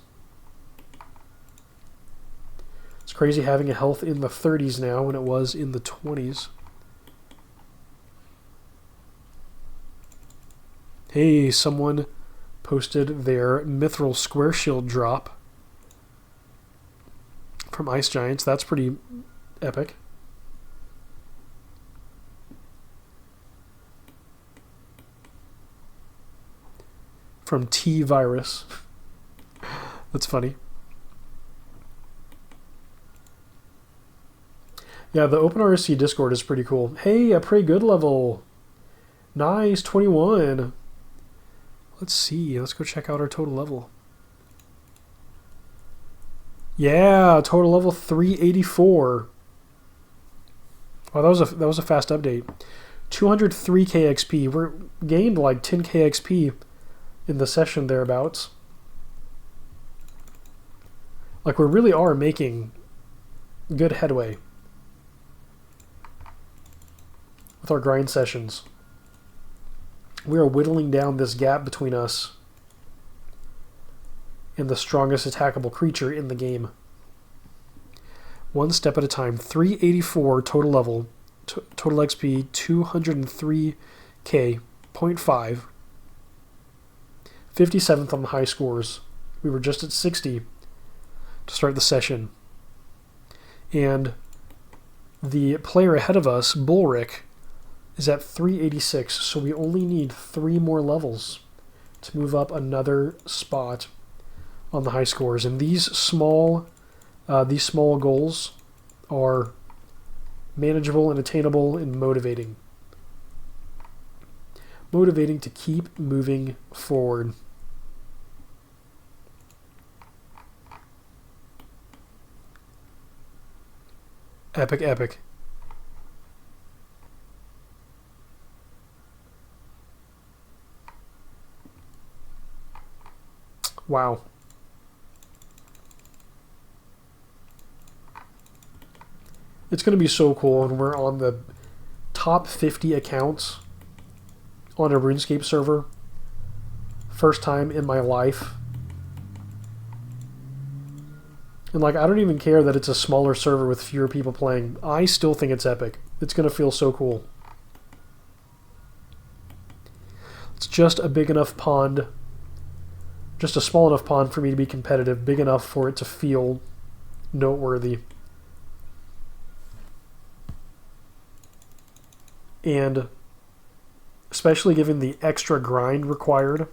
It's crazy having a health in the 30s now when it was in the 20s. Hey, someone posted their Mithril Square Shield drop from Ice Giants. That's pretty epic. From T-Virus. That's funny. Yeah, the OpenRSC Discord is pretty cool. Hey, a pretty good level. Nice, 21. Let's see. Let's go check out our total level. Yeah, total level 384. Wow, that was a fast update. 203k XP. We're gained like 10k XP in the session thereabouts. Like, we really are making good headway with our grind sessions. We are whittling down this gap between us and the strongest attackable creature in the game. One step at a time. 384 total level. Total XP 203k, 0.5. 57th on the high scores. We were just at 60 to start the session. And the player ahead of us, Bullrick, is at 386, so we only need 3 more levels to move up another spot on the high scores. And these small goals are manageable and attainable and motivating. Motivating to keep moving forward. Epic, epic. Wow. It's going to be so cool when we're on the top 50 accounts on a RuneScape server. First time in my life. And like, I don't even care that it's a smaller server with fewer people playing. I still think it's epic. It's going to feel so cool. It's just a big enough pond. Just a small enough pond for me to be competitive. Big enough for it to feel noteworthy. And especially given the extra grind required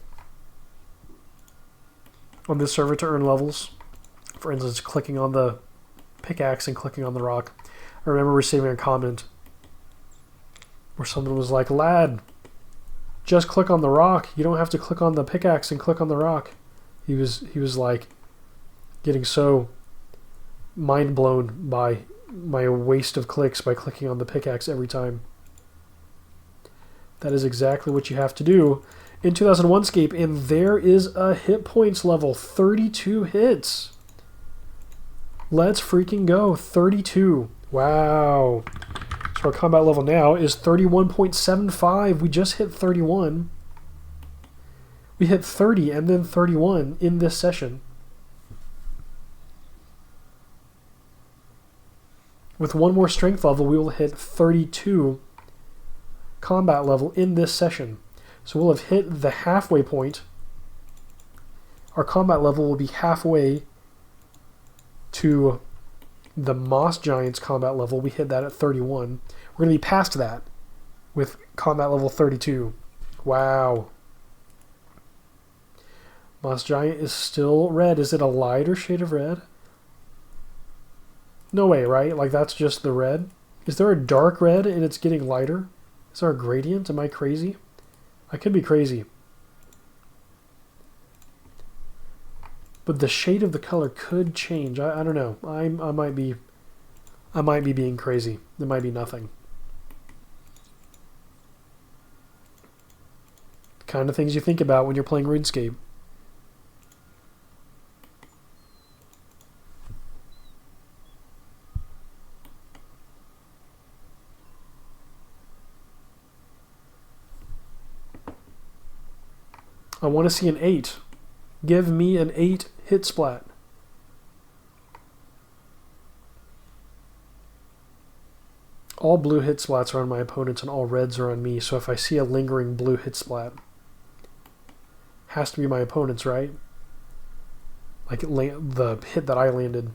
on this server to earn levels. For instance, clicking on the pickaxe and clicking on the rock. I remember receiving a comment where someone was like, "Lad, just click on the rock. You don't have to click on the pickaxe and click on the rock." He was like getting so mind blown by my waste of clicks by clicking on the pickaxe every time. That is exactly what you have to do in 2001Scape, and there is a hit points level, 32 hits. Let's freaking go, 32. Wow. So our combat level now is 31.75. We just hit 31. We hit 30 and then 31 in this session. With one more strength level, we will hit 32 combat level in this session. So we'll have hit the halfway point. Our combat level will be halfway to the Moss Giants combat level. We hit that at 31. We're going to be past that with combat level 32. Wow. Moss Giant is still red. Is it a lighter shade of red? No way, right? Like, that's just the red? Is there a dark red and it's getting lighter? Is there a gradient? Am I crazy? I could be crazy. But the shade of the color could change. I don't know. I might be being crazy. There might be nothing. The kind of things you think about when you're playing RuneScape. I want to see an 8. Give me an 8 hit splat. All blue hit splats are on my opponents and all reds are on me, so if I see a lingering blue hit splat, has to be my opponent's, right? Like the hit that I landed.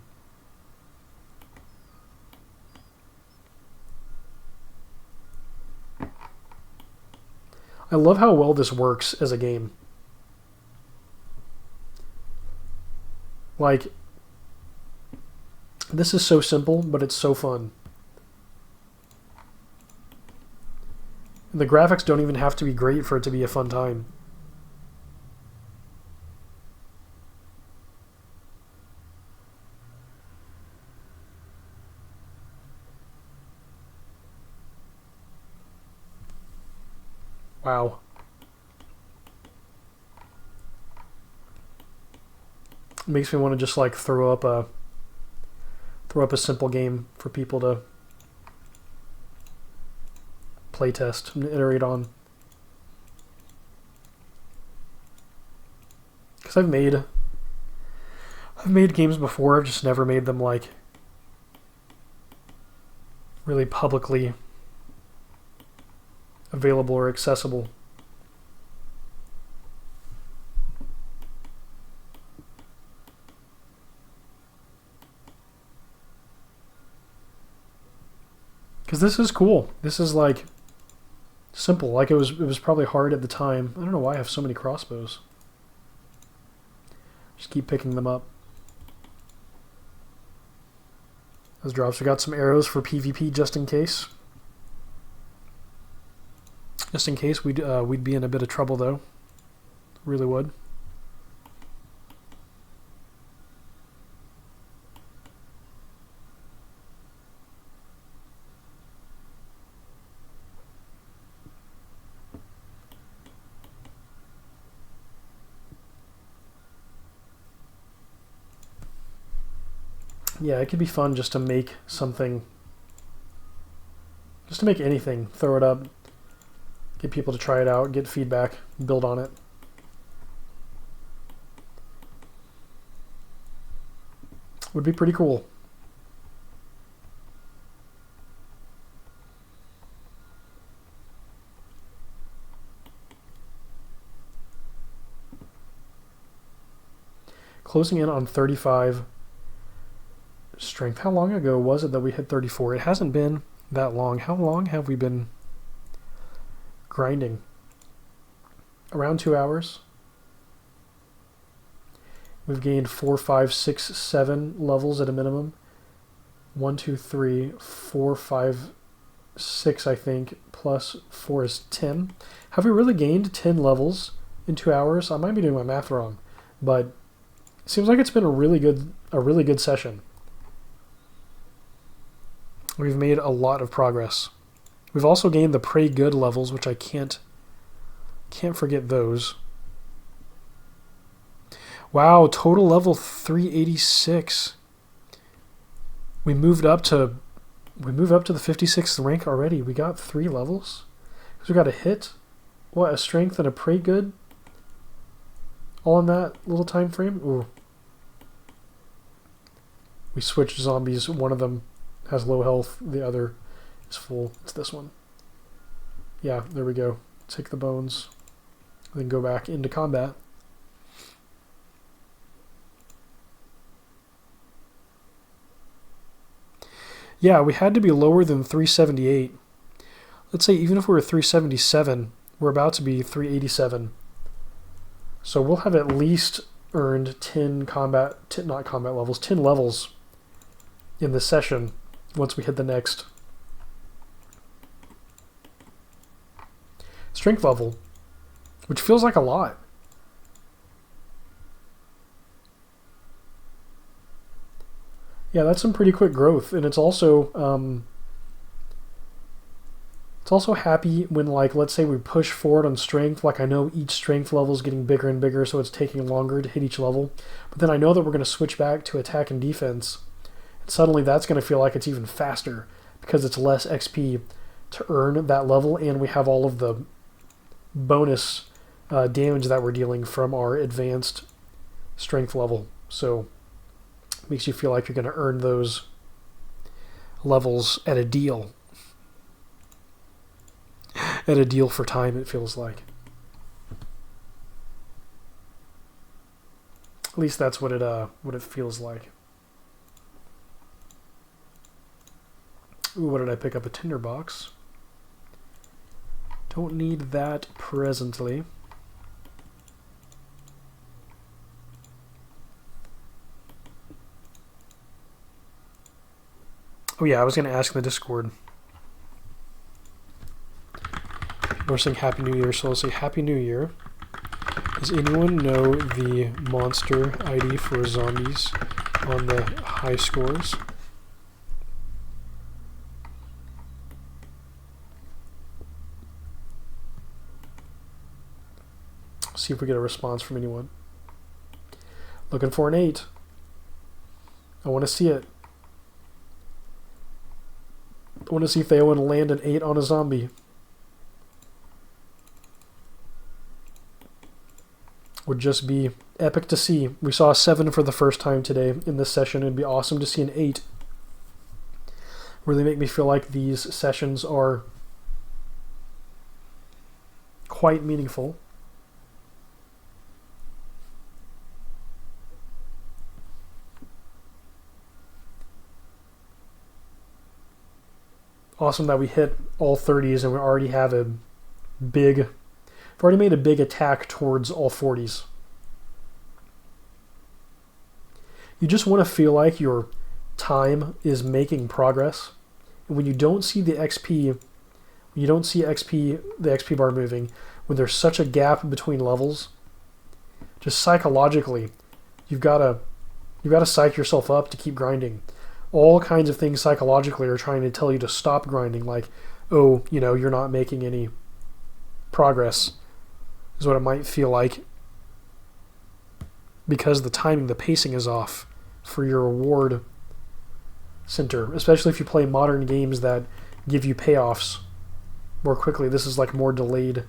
I love how well this works as a game. Like, this is so simple, but it's so fun. And the graphics don't even have to be great for it to be a fun time. Wow. It makes me want to just like throw up a simple game for people to playtest and iterate on. Because I've made games before. I've just never made them like really publicly available or accessible. Because this is cool. This is like simple. Like it was probably hard at the time. I don't know why I have so many crossbows. Just keep picking them up. Those drops. We got some arrows for PvP just in case. Just in case we'd be in a bit of trouble though. Really would. Yeah, it could be fun just to make something, just to make anything, throw it up, Get people to try it out, get feedback, build on it. Would be pretty cool. Closing in on 35 strength. How long ago was it that we hit 34? It hasn't been that long. How long have we been grinding? Around 2 hours. We've gained 4, 5, 6, 7 levels at a minimum. 1, 2, 3, 4, 5, 6, I think, plus 4 is 10. Have we really gained 10 levels in 2 hours? I might be doing my math wrong, but it seems like it's been a really good session. We've made a lot of progress. We've also gained the Pray Good levels, which I can't forget those. Wow, total level 386. We moved up to the 56th rank already. We got 3 levels. So we got a hit, what, a strength and a Pray Good, all in that little time frame. Ooh. We switched zombies. One of them has low health, the other is full. It's this one. Yeah, there we go. Take the bones, then go back into combat. Yeah, we had to be lower than 378. Let's say even if we were 377, we're about to be 387. So we'll have at least earned 10 levels in this session once we hit the next strength level, which feels like a lot. Yeah, that's some pretty quick growth, and it's also happy when, like, let's say we push forward on strength. Like, I know each strength level is getting bigger and bigger, so it's taking longer to hit each level. But then I know that we're going to switch back to attack and defense, and suddenly that's going to feel like it's even faster because it's less XP to earn that level, and we have all of the bonus damage that we're dealing from our advanced strength level. So makes you feel like you're going to earn those levels at a deal. At a deal for time, it feels like. At least that's what it feels like. Ooh, what did I pick up? A tinderbox. Don't need that presently. Oh yeah, I was going to ask in the Discord. We're saying Happy New Year, so let's say Happy New Year. Does anyone know the monster ID for zombies on the high scores? See if we get a response from anyone. Looking for an 8. I want to see it. I want to see Theoin land an 8 on a zombie. Would just be epic to see. We saw a 7 for the first time today in this session. It'd be awesome to see an 8. Really make me feel like these sessions are quite meaningful. Awesome that we hit all 30s and we already have we've already made a big attack towards all 40s. You just want to feel like your time is making progress. And when you don't see the XP, the XP bar moving, when there's such a gap between levels, just psychologically, you've got to psych yourself up to keep grinding. All kinds of things psychologically are trying to tell you to stop grinding, like, oh, you're not making any progress, is what it might feel like, because the timing, the pacing is off for your reward center, especially if you play modern games that give you payoffs more quickly. This is like more delayed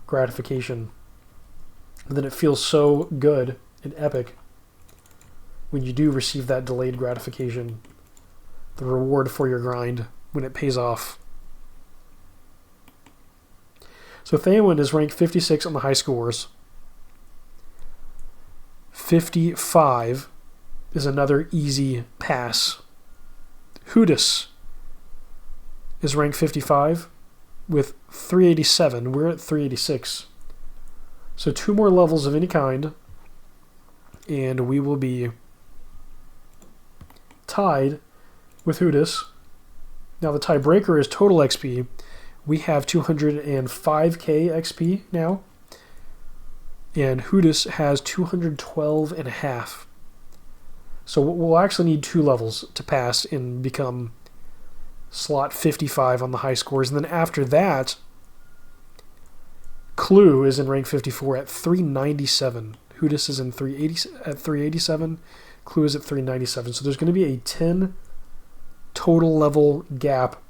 gratification. And then it feels so good and epic when you do receive that delayed gratification, the reward for your grind when it pays off. So Theoin is ranked 56 on the high scores. 55 is another easy pass. Hudis is ranked 55 with 387. We're at 386. So 2 more levels of any kind, and we will be tied with Hudis. Now the tiebreaker is total XP. We have 205k XP now, and Hudis has 212.5. So we'll actually need 2 levels to pass and become slot 55 on the high scores. And then after that, Clue is in rank 54 at 397. Hudis is in 387. Clue is at 397. So there's going to be a 10 total level gap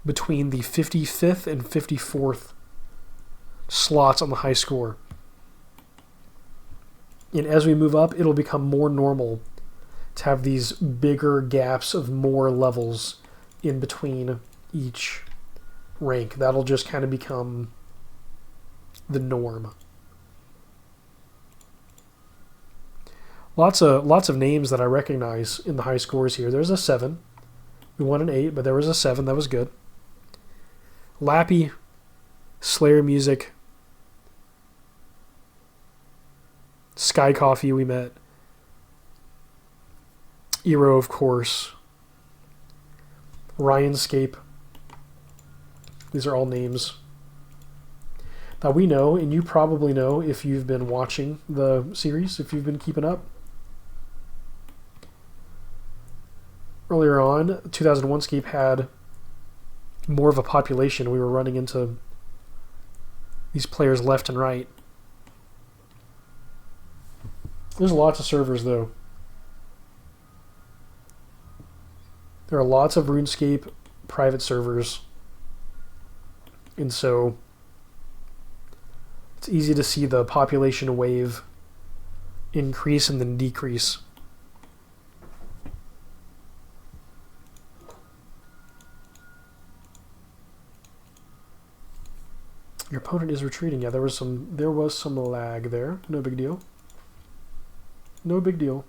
between the 55th and 54th slots on the high score. And as we move up, it'll become more normal to have these bigger gaps of more levels in between each rank. That'll just kind of become the norm. Lots of names that I recognize in the high scores here. There's a 7. We won an 8, but there was a 7. That was good. Lappy, Slayer Music, Sky Coffee we met, Eero, of course, RuneScape. These are all names that we know, and you probably know if you've been watching the series, if you've been keeping up. Earlier on, 2001Scape had more of a population. We were running into these players left and right. There's lots of servers, though. There are lots of RuneScape private servers, and so it's easy to see the population wave increase and then decrease. Your opponent is retreating. Yeah, there was some lag there. No big deal. No big deal.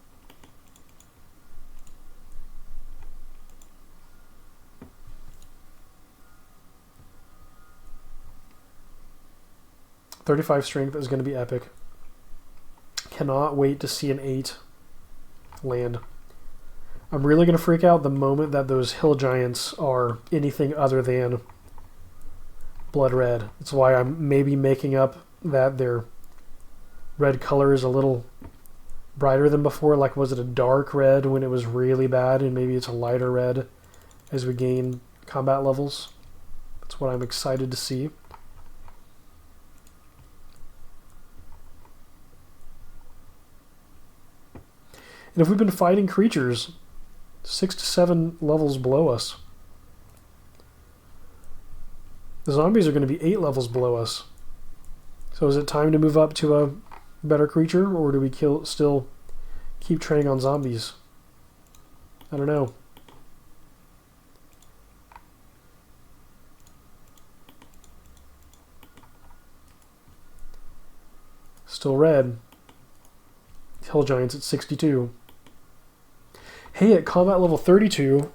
.35 strength is going to be epic. Cannot wait to see an 8 land. I'm really going to freak out the moment that those hill giants are anything other than blood red. That's why I'm maybe making up that their red color is a little brighter than before. Like, was it a dark red when it was really bad, and maybe it's a lighter red as we gain combat levels? That's what I'm excited to see. And if we've been fighting creatures 6 to 7 levels below us, the zombies are going to be 8 levels below us. So is it time to move up to a better creature, or do we still keep training on zombies? I don't know. Still red. Hill Giants at 62. Hey, at combat level 32,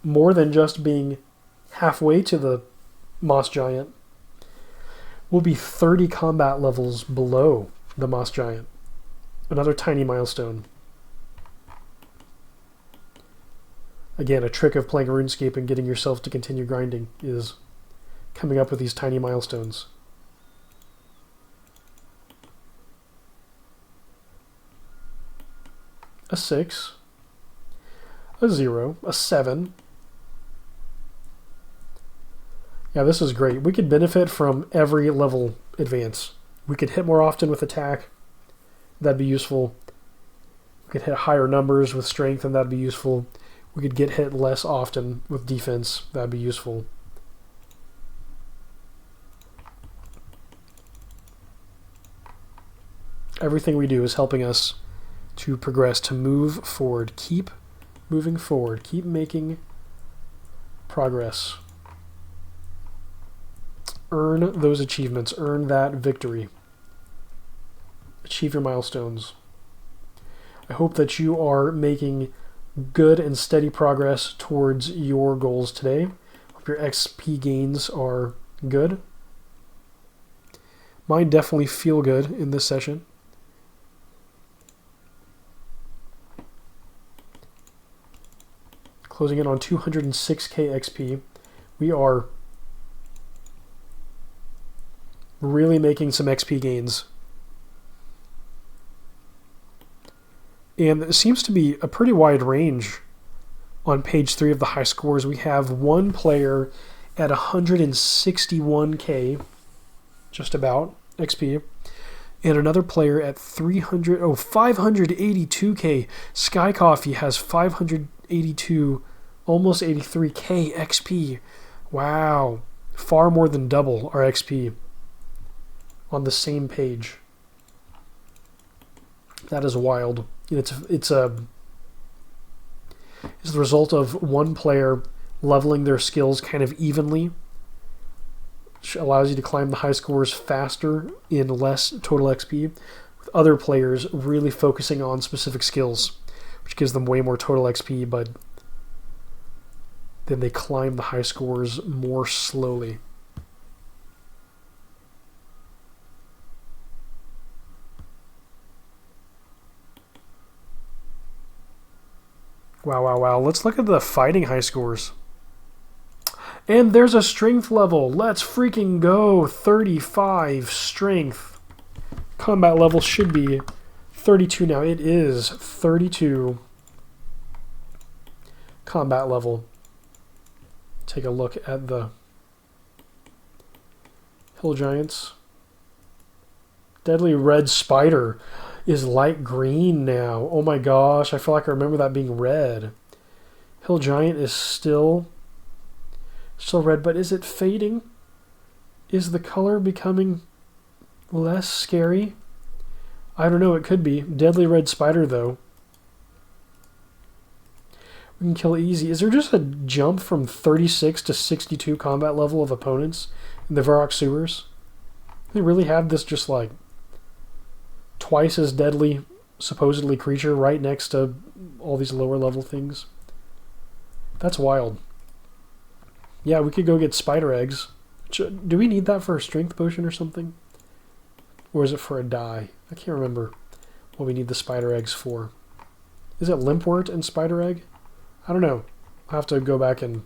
more than just being halfway to the Moss Giant, we'll be 30 combat levels below the Moss Giant. Another tiny milestone. Again, a trick of playing RuneScape and getting yourself to continue grinding is coming up with these tiny milestones. A 6, a 0, a 7. Yeah, this is great. We could benefit from every level advance. We could hit more often with attack. That'd be useful. We could hit higher numbers with strength, and that'd be useful. We could get hit less often with defense. That'd be useful. Everything we do is helping us to progress, to move forward. Keep moving forward. Keep making progress. Earn those achievements. Earn that victory. Achieve your milestones. I hope that you are making good and steady progress towards your goals today. Hope your XP gains are good. Mine definitely feel good in this session. Closing in on 206k XP. We are really making some XP gains. And it seems to be a pretty wide range on page 3 of the high scores. We have one player at 161k, just about, XP, and another player at 582k. Sky Coffee has 582, almost 83k XP. Wow, far more than double our XP on the same page. That is wild. It's the result of one player leveling their skills kind of evenly, which allows you to climb the high scores faster in less total XP, with other players really focusing on specific skills, which gives them way more total XP, but then they climb the high scores more slowly. Wow, wow, wow. Let's look at the fighting high scores. And there's a strength level. Let's freaking go. 35 strength. Combat level should be 32 now. It is 32 combat level. Take a look at the Hill Giants. Deadly Red Spider is light green now. Oh my gosh, I feel like I remember that being red. Hill Giant is still red, but is it fading? Is the color becoming less scary? I don't know, it could be. Deadly Red Spider, though. We can kill easy. Is there just a jump from 36 to 62 combat level of opponents in the Verac sewers? They really have this just like twice as deadly, supposedly, creature right next to all these lower level things. That's wild. Yeah, we could go get spider eggs. Do we need that for a strength potion or something? Or is it for a dye? I can't remember what we need the spider eggs for. Is it limpwort and spider egg? I don't know. I'll have to go back and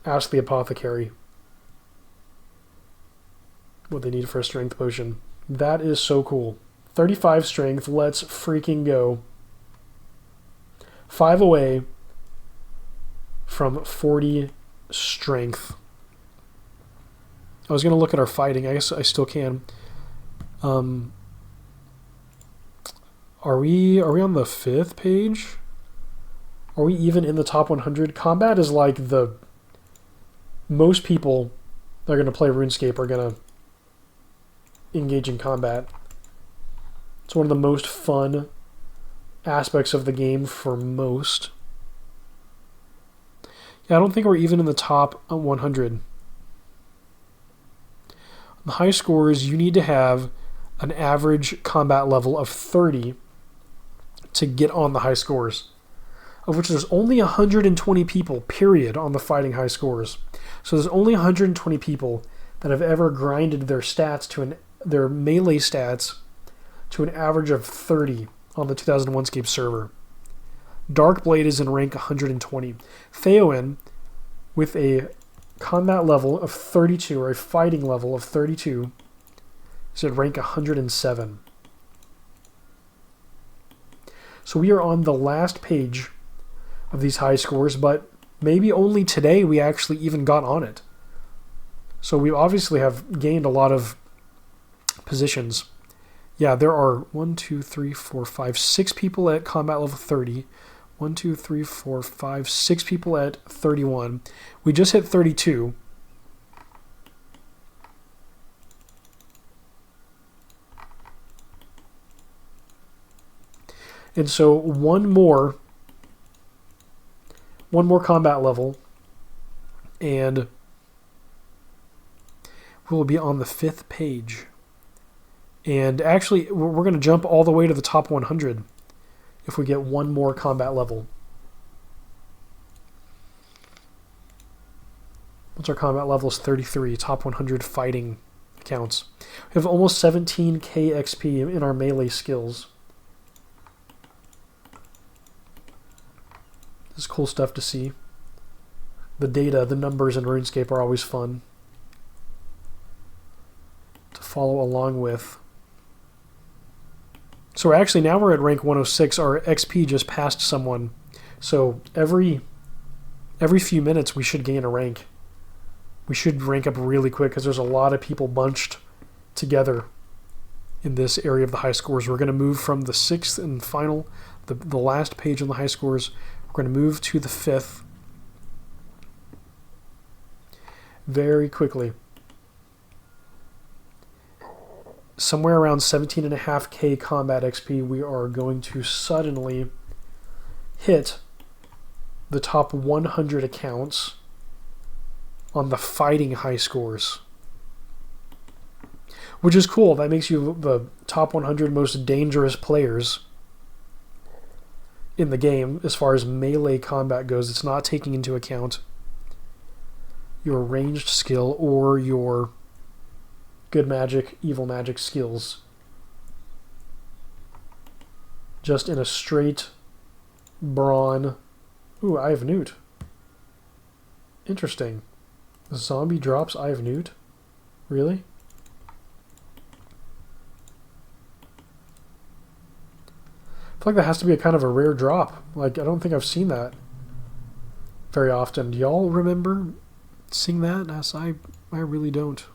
ask the apothecary what they need for a strength potion. That is so cool. 35 strength. Let's freaking go. 5 away from 40 strength. I was going to look at our fighting. I guess I still can. Are we on the 5th page? Are we even in the top 100? Combat is like the... Most people that are going to play RuneScape are going to engage in combat. It's one of the most fun aspects of the game for most. Yeah, I don't think we're even in the top 100. On the high scores, you need to have an average combat level of 30 to get on the high scores, of which there's only 120 people, period, on the fighting high scores. So there's only 120 people that have ever grinded their stats to their melee stats to an average of 30 on the 2001Scape server. Darkblade is in rank 120. Theoin, with a combat level of 32, or a fighting level of 32, is at rank 107. So we are on the last page of these high scores, but maybe only today we actually even got on it. So we obviously have gained a lot of positions. Yeah, there are 1, 2, 3, 4, 5, 6 people at combat level 30. 1, 2, 3, 4, 5, 6 people at 31. We just hit 32. And so one more combat level, and we'll be on the 5th page. And actually, we're going to jump all the way to the top 100 if we get one more combat level. Once our combat level is 33, top 100 fighting accounts. We have almost 17k XP in our melee skills. This is cool stuff to see. The data, the numbers in RuneScape are always fun to follow along with. So actually now we're at rank 106. Our XP just passed someone. So every few minutes we should gain a rank. We should rank up really quick because there's a lot of people bunched together in this area of the high scores. We're going to move from the 6th and final, the last page on the high scores. We're going to move to the 5th very quickly. Somewhere around 17.5k combat XP, we are going to suddenly hit the top 100 accounts on the fighting high scores. Which is cool. That makes you the top 100 most dangerous players in the game as far as melee combat goes. It's not taking into account your ranged skill or your good magic, evil magic skills. Just in a straight brawn. Ooh, Eye of Newt. Interesting. The zombie drops Eye of Newt? Really? I feel like that has to be a kind of a rare drop. Like, I don't think I've seen that very often. Do y'all remember seeing that? Yes, I really don't.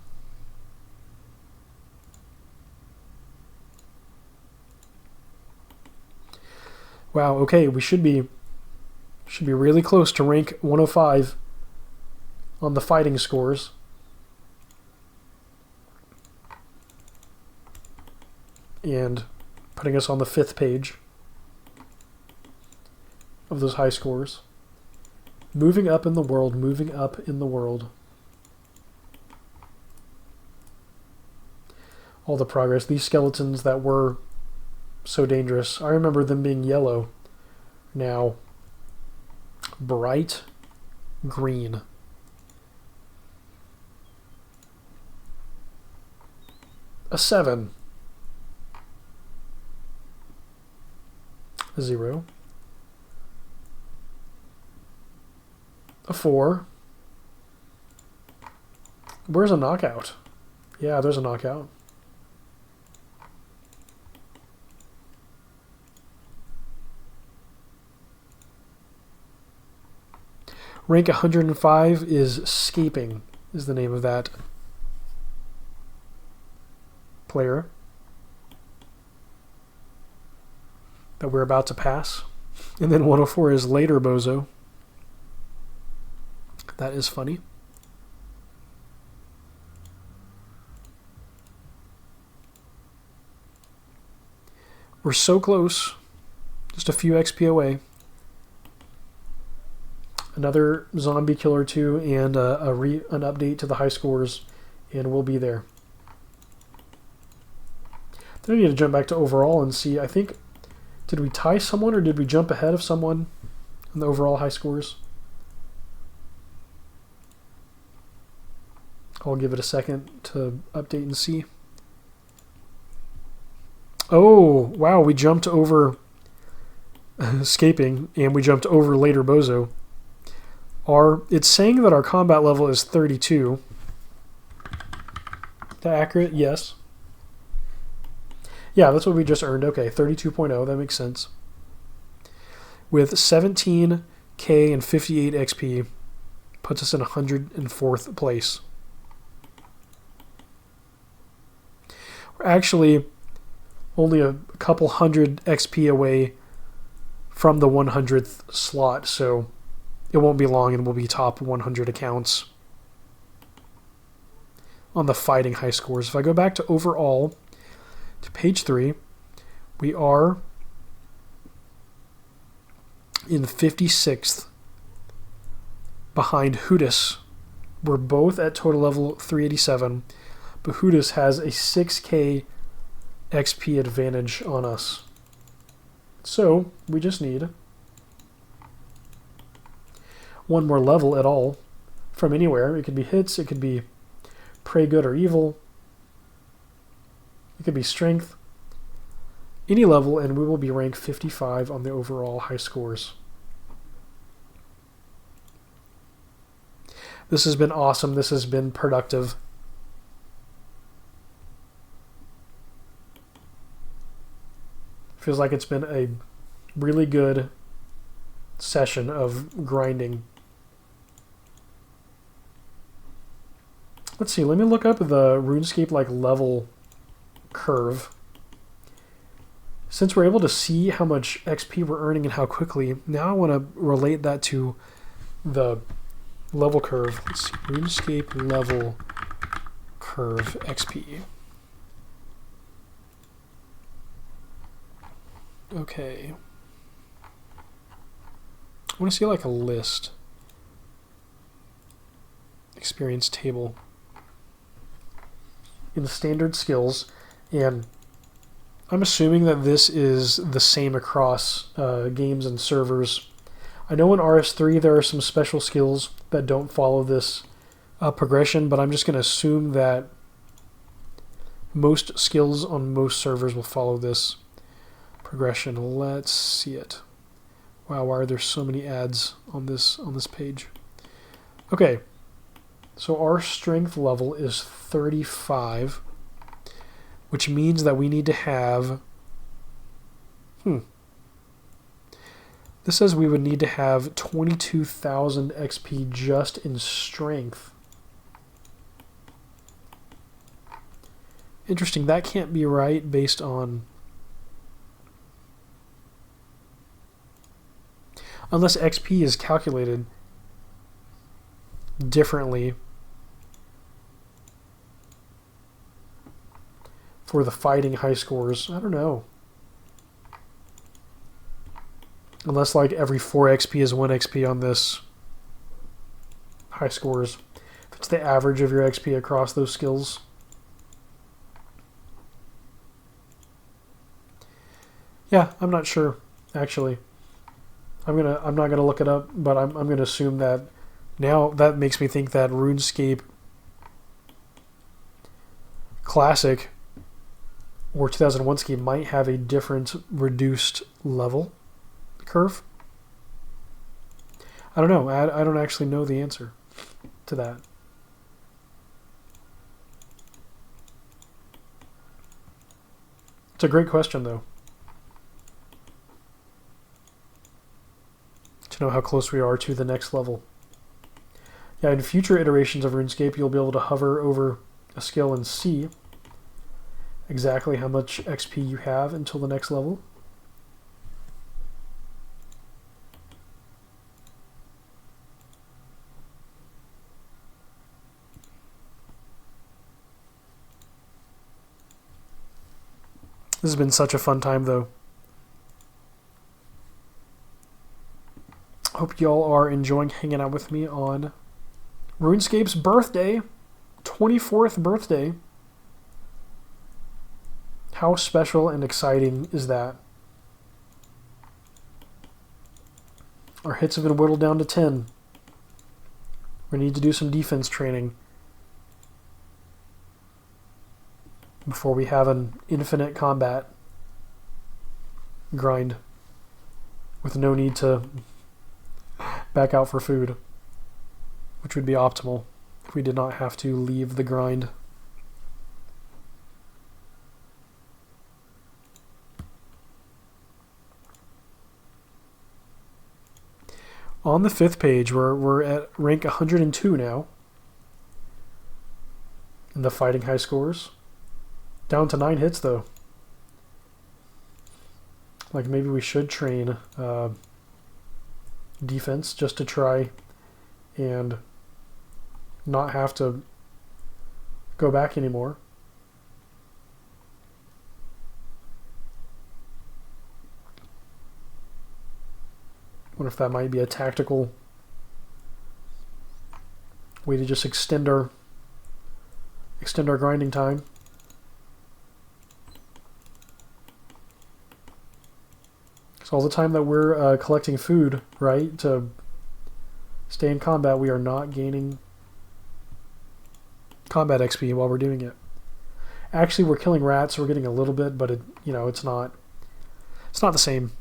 Wow, okay, we should be really close to rank 105 on the fighting scores. And putting us on the 5th page of those high scores. Moving up in the world, moving up in the world. All the progress. These skeletons that were so dangerous. I remember them being yellow. Now, bright green. A 7. A 0. A 4. Where's a knockout? Yeah, there's a knockout. Rank 105 is Scaping, is the name of that player that we're about to pass. And then 104 is Later Bozo. That is funny. We're so close. Just a few XP away. Another zombie kill or two and an update to the high scores, and we'll be there. Then I need to jump back to overall and see, I think, did we tie someone or did we jump ahead of someone in the overall high scores? I'll give it a second to update and see. Oh, wow, we jumped over Scaping and we jumped over Later Bozo. It's saying that our combat level is 32. Is that accurate? Yes. Yeah, that's what we just earned. Okay, 32.0. That makes sense. With 17k and 58 XP, puts us in 104th place. We're actually only a couple hundred XP away from the 100th slot, so it won't be long and we'll be top 100 accounts on the fighting high scores. If I go back to overall, to page 3, we are in 56th behind Hootis. We're both at total level 387, but Hootis has a 6k XP advantage on us. So we just need one more level at all from anywhere. It could be hits, it could be pray good or evil, it could be strength, any level, and we will be ranked 55 on the overall high scores. This has been awesome. This has been productive. Feels like it's been a really good session of grinding. Let's see, let me look up the RuneScape level curve. Since we're able to see how much XP we're earning and how quickly, now I want to relate that to the level curve. Let's see, RuneScape level curve XP. Okay. I want to see a list. Experience table. In the standard skills, and I'm assuming that this is the same across games and servers. I know in RS3 there are some special skills that don't follow this progression, but I'm just going to assume that most skills on most servers will follow this progression. Let's see it. Wow, why are there so many ads on this page? Okay, so our strength level is 35, which means that we need to have this says we would need to have 22,000 XP just in strength. Interesting, that can't be right based on... Unless XP is calculated differently for the fighting high scores. I don't know. Unless every 4 XP is 1 XP on this high scores. If it's the average of your XP across those skills. Yeah, I'm not sure, actually. I'm not gonna look it up, but I'm gonna assume that now that makes me think that RuneScape Classic or 2001Scape might have a different reduced level curve. I don't know. I don't actually know the answer to that. It's a great question, though. To know how close we are to the next level. Yeah, in future iterations of RuneScape, you'll be able to hover over a skill and see exactly how much XP you have until the next level. This has been such a fun time, though. Hope y'all are enjoying hanging out with me on RuneScape's birthday, 24th birthday. How special and exciting is that? Our hits have been whittled down to 10. We need to do some defense training before we have an infinite combat grind with no need to back out for food, which would be optimal if we did not have to leave the grind. On the 5th page, we're at rank 102 now in the fighting high scores. Down to 9 hits, though. Maybe we should train defense just to try and not have to go back anymore. Wonder if that might be a tactical way to just extend our grinding time. So all the time that we're collecting food, right, to stay in combat, we are not gaining combat XP while we're doing it. Actually, we're killing rats, so we're getting a little bit, but it's not the same.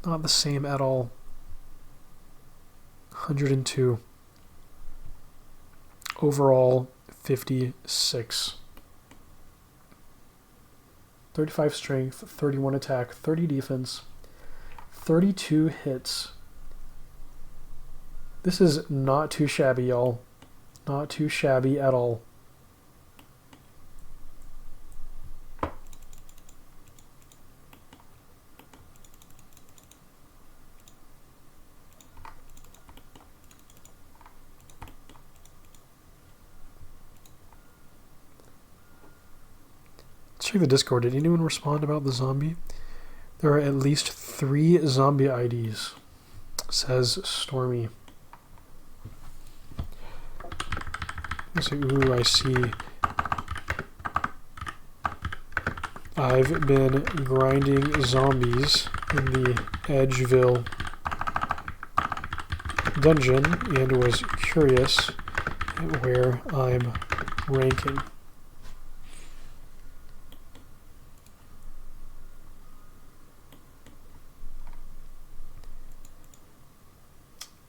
Not the same at all. 102. Overall, 56. 35 strength, 31 attack, 30 defense, 32 hits. This is not too shabby, y'all. Not too shabby at all. Check the Discord. Did anyone respond about the zombie? There are at least 3 zombie IDs, says Stormy. Ooh, I see. I've been grinding zombies in the Edgeville dungeon and was curious at where I'm ranking.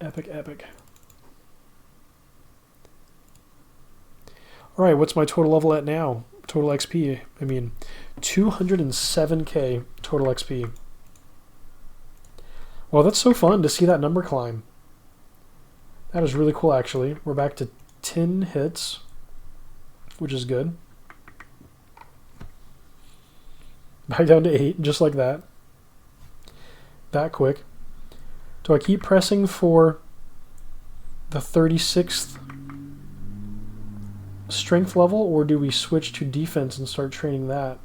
Epic, epic. Alright, what's my total level at now? Total XP, 207k total XP. Well, that's so fun to see that number climb. That is really cool, actually. We're back to 10 hits, which is good. Back down to 8, just like that. That quick. Do I keep pressing for the 36th strength level, or do we switch to defense and start training that?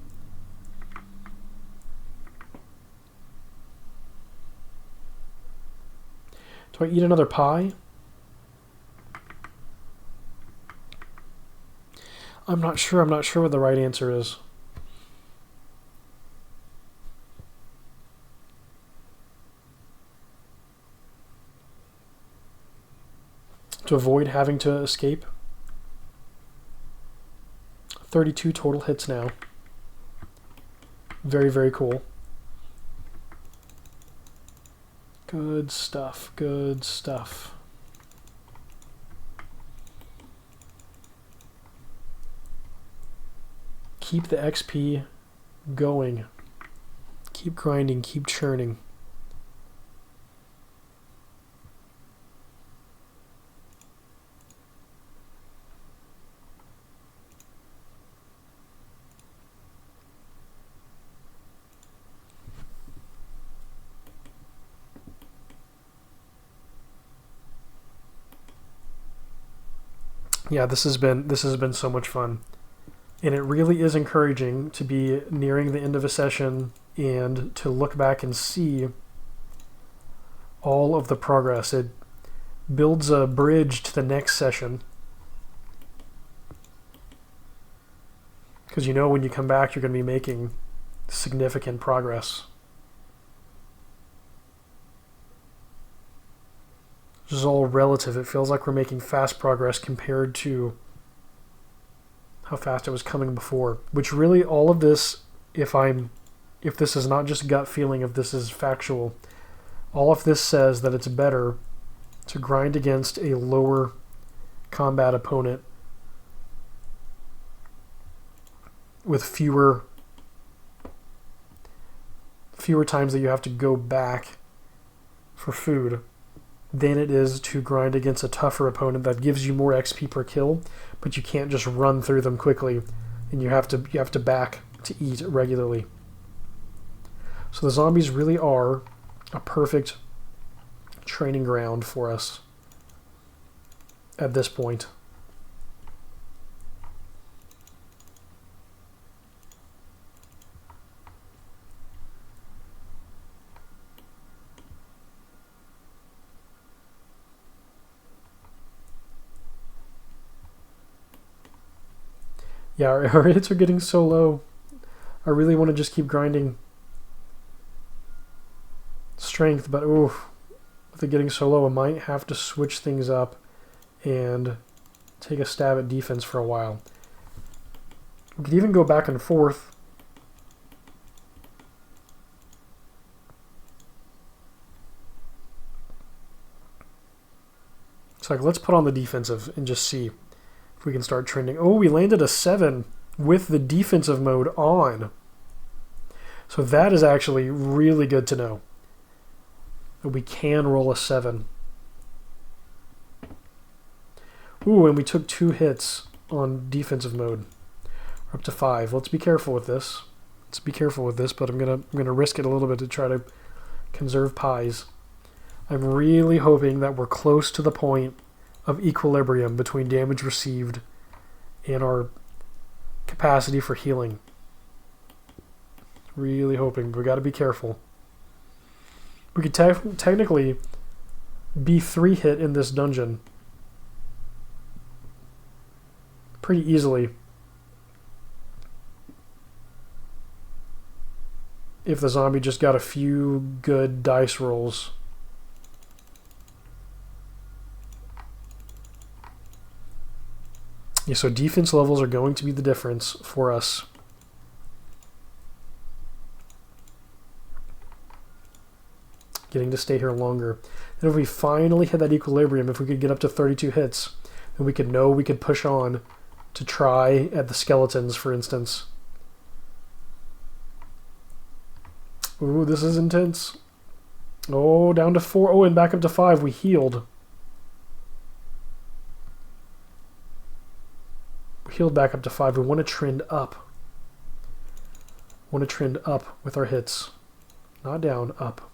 Do I eat another pie? I'm not sure. I'm not sure what the right answer is. To avoid having to escape. 32 total hits now. Very, very cool. Good stuff, good stuff. Keep the XP going. Keep grinding, keep churning. Yeah, this has been so much fun. And it really is encouraging to be nearing the end of a session and to look back and see all of the progress. It builds a bridge to the next session. Because when you come back, you're going to be making significant progress. This is all relative. It feels like we're making fast progress compared to how fast it was coming before. Which really, all of this, if this is not just gut feeling, if this is factual, all of this says that it's better to grind against a lower combat opponent with fewer times that you have to go back for food than it is to grind against a tougher opponent that gives you more XP per kill, but you can't just run through them quickly, and you have to back to eat regularly. So the zombies really are a perfect training ground for us at this point. Yeah, our hits are getting so low. I really want to just keep grinding strength, but oof, with it getting so low, I might have to switch things up and take a stab at defense for a while. We could even go back and forth. It's like, let's put on the defensive and just see if we can start trending. Oh, we landed a 7 with the defensive mode on. So that is actually really good to know. That we can roll a 7. Ooh, and we took 2 hits on defensive mode. We're up to 5. Let's be careful with this. Let's be careful with this, but I'm gonna risk it a little bit to try to conserve pies. I'm really hoping that we're close to the point of equilibrium between damage received and our capacity for healing. Really hoping. We got to be careful. We could technically be 3 hit in this dungeon pretty easily if the zombie just got a few good dice rolls. Yeah, so defense levels are going to be the difference for us. Getting to stay here longer. And if we finally hit that equilibrium, if we could get up to 32 hits, then we could push on to try at the skeletons, for instance. Ooh, this is intense. Oh, down to 4. Oh, and back up to 5. We healed. We healed back up to 5. We want to trend up. We want to trend up with our hits. Not down, up.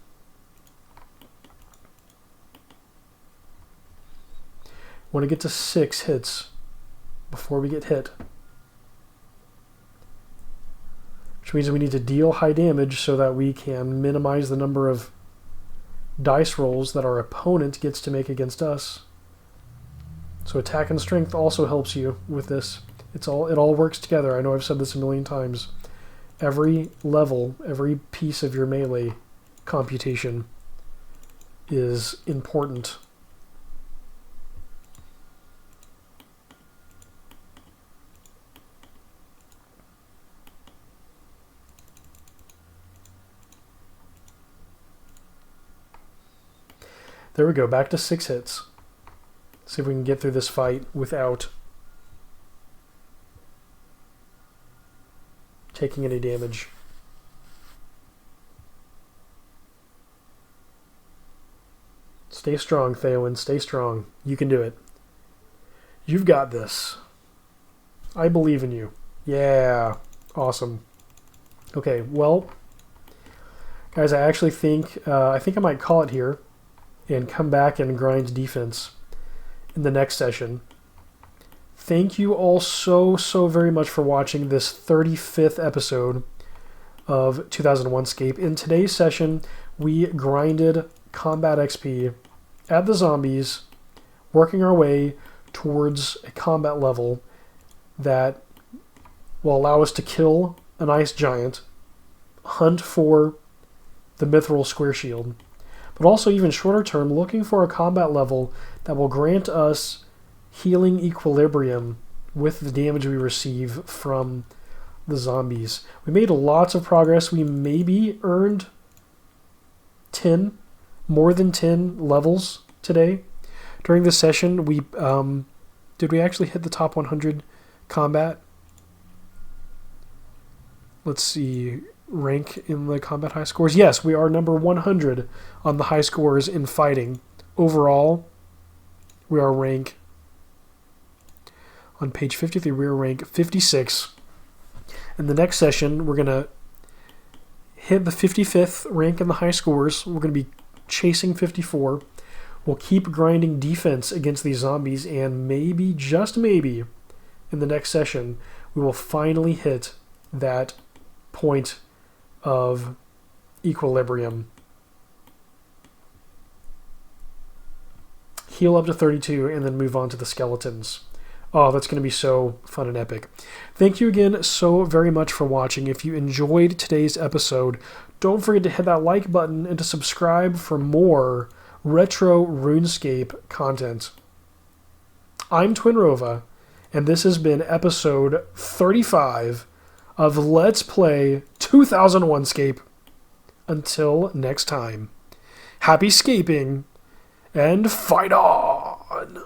We want to get to 6 hits before we get hit. Which means we need to deal high damage so that we can minimize the number of dice rolls that our opponent gets to make against us. So attack and strength also helps you with this. It all works together. I know I've said this a million times. Every level, every piece of your melee computation is important. There we go, back to 6 hits. See if we can get through this fight without taking any damage. Stay strong, Theoin. Stay strong. You can do it. You've got this. I believe in you. Yeah. Awesome. Okay, well, guys, I actually think I might call it here and come back and grind defense in the next session. Thank you all so very much for watching this 35th episode of 2001Scape. In today's session, we grinded combat XP at the zombies, working our way towards a combat level that will allow us to kill an ice giant, hunt for the mithril square shield, but also even shorter term, looking for a combat level that will grant us healing equilibrium with the damage we receive from the zombies. We made lots of progress. We maybe earned 10, more than 10 levels today. During this session, did we actually hit the top 100 combat? Let's see, rank in the combat high scores. Yes, we are number 100 on the high scores in fighting. Overall, we are rank on page 53, we are rank 56. In the next session, we're going to hit the 55th rank in the high scores. We're going to be chasing 54. We'll keep grinding defense against these zombies, and maybe, just maybe, in the next session, we will finally hit that point of equilibrium. Heal up to 32, and then move on to the skeletons. Oh, that's going to be so fun and epic. Thank you again so very much for watching. If you enjoyed today's episode, don't forget to hit that like button and to subscribe for more retro RuneScape content. I'm Twinrova, and this has been episode 35 of Let's Play 2001Scape. Until next time, happy scaping, and fight on!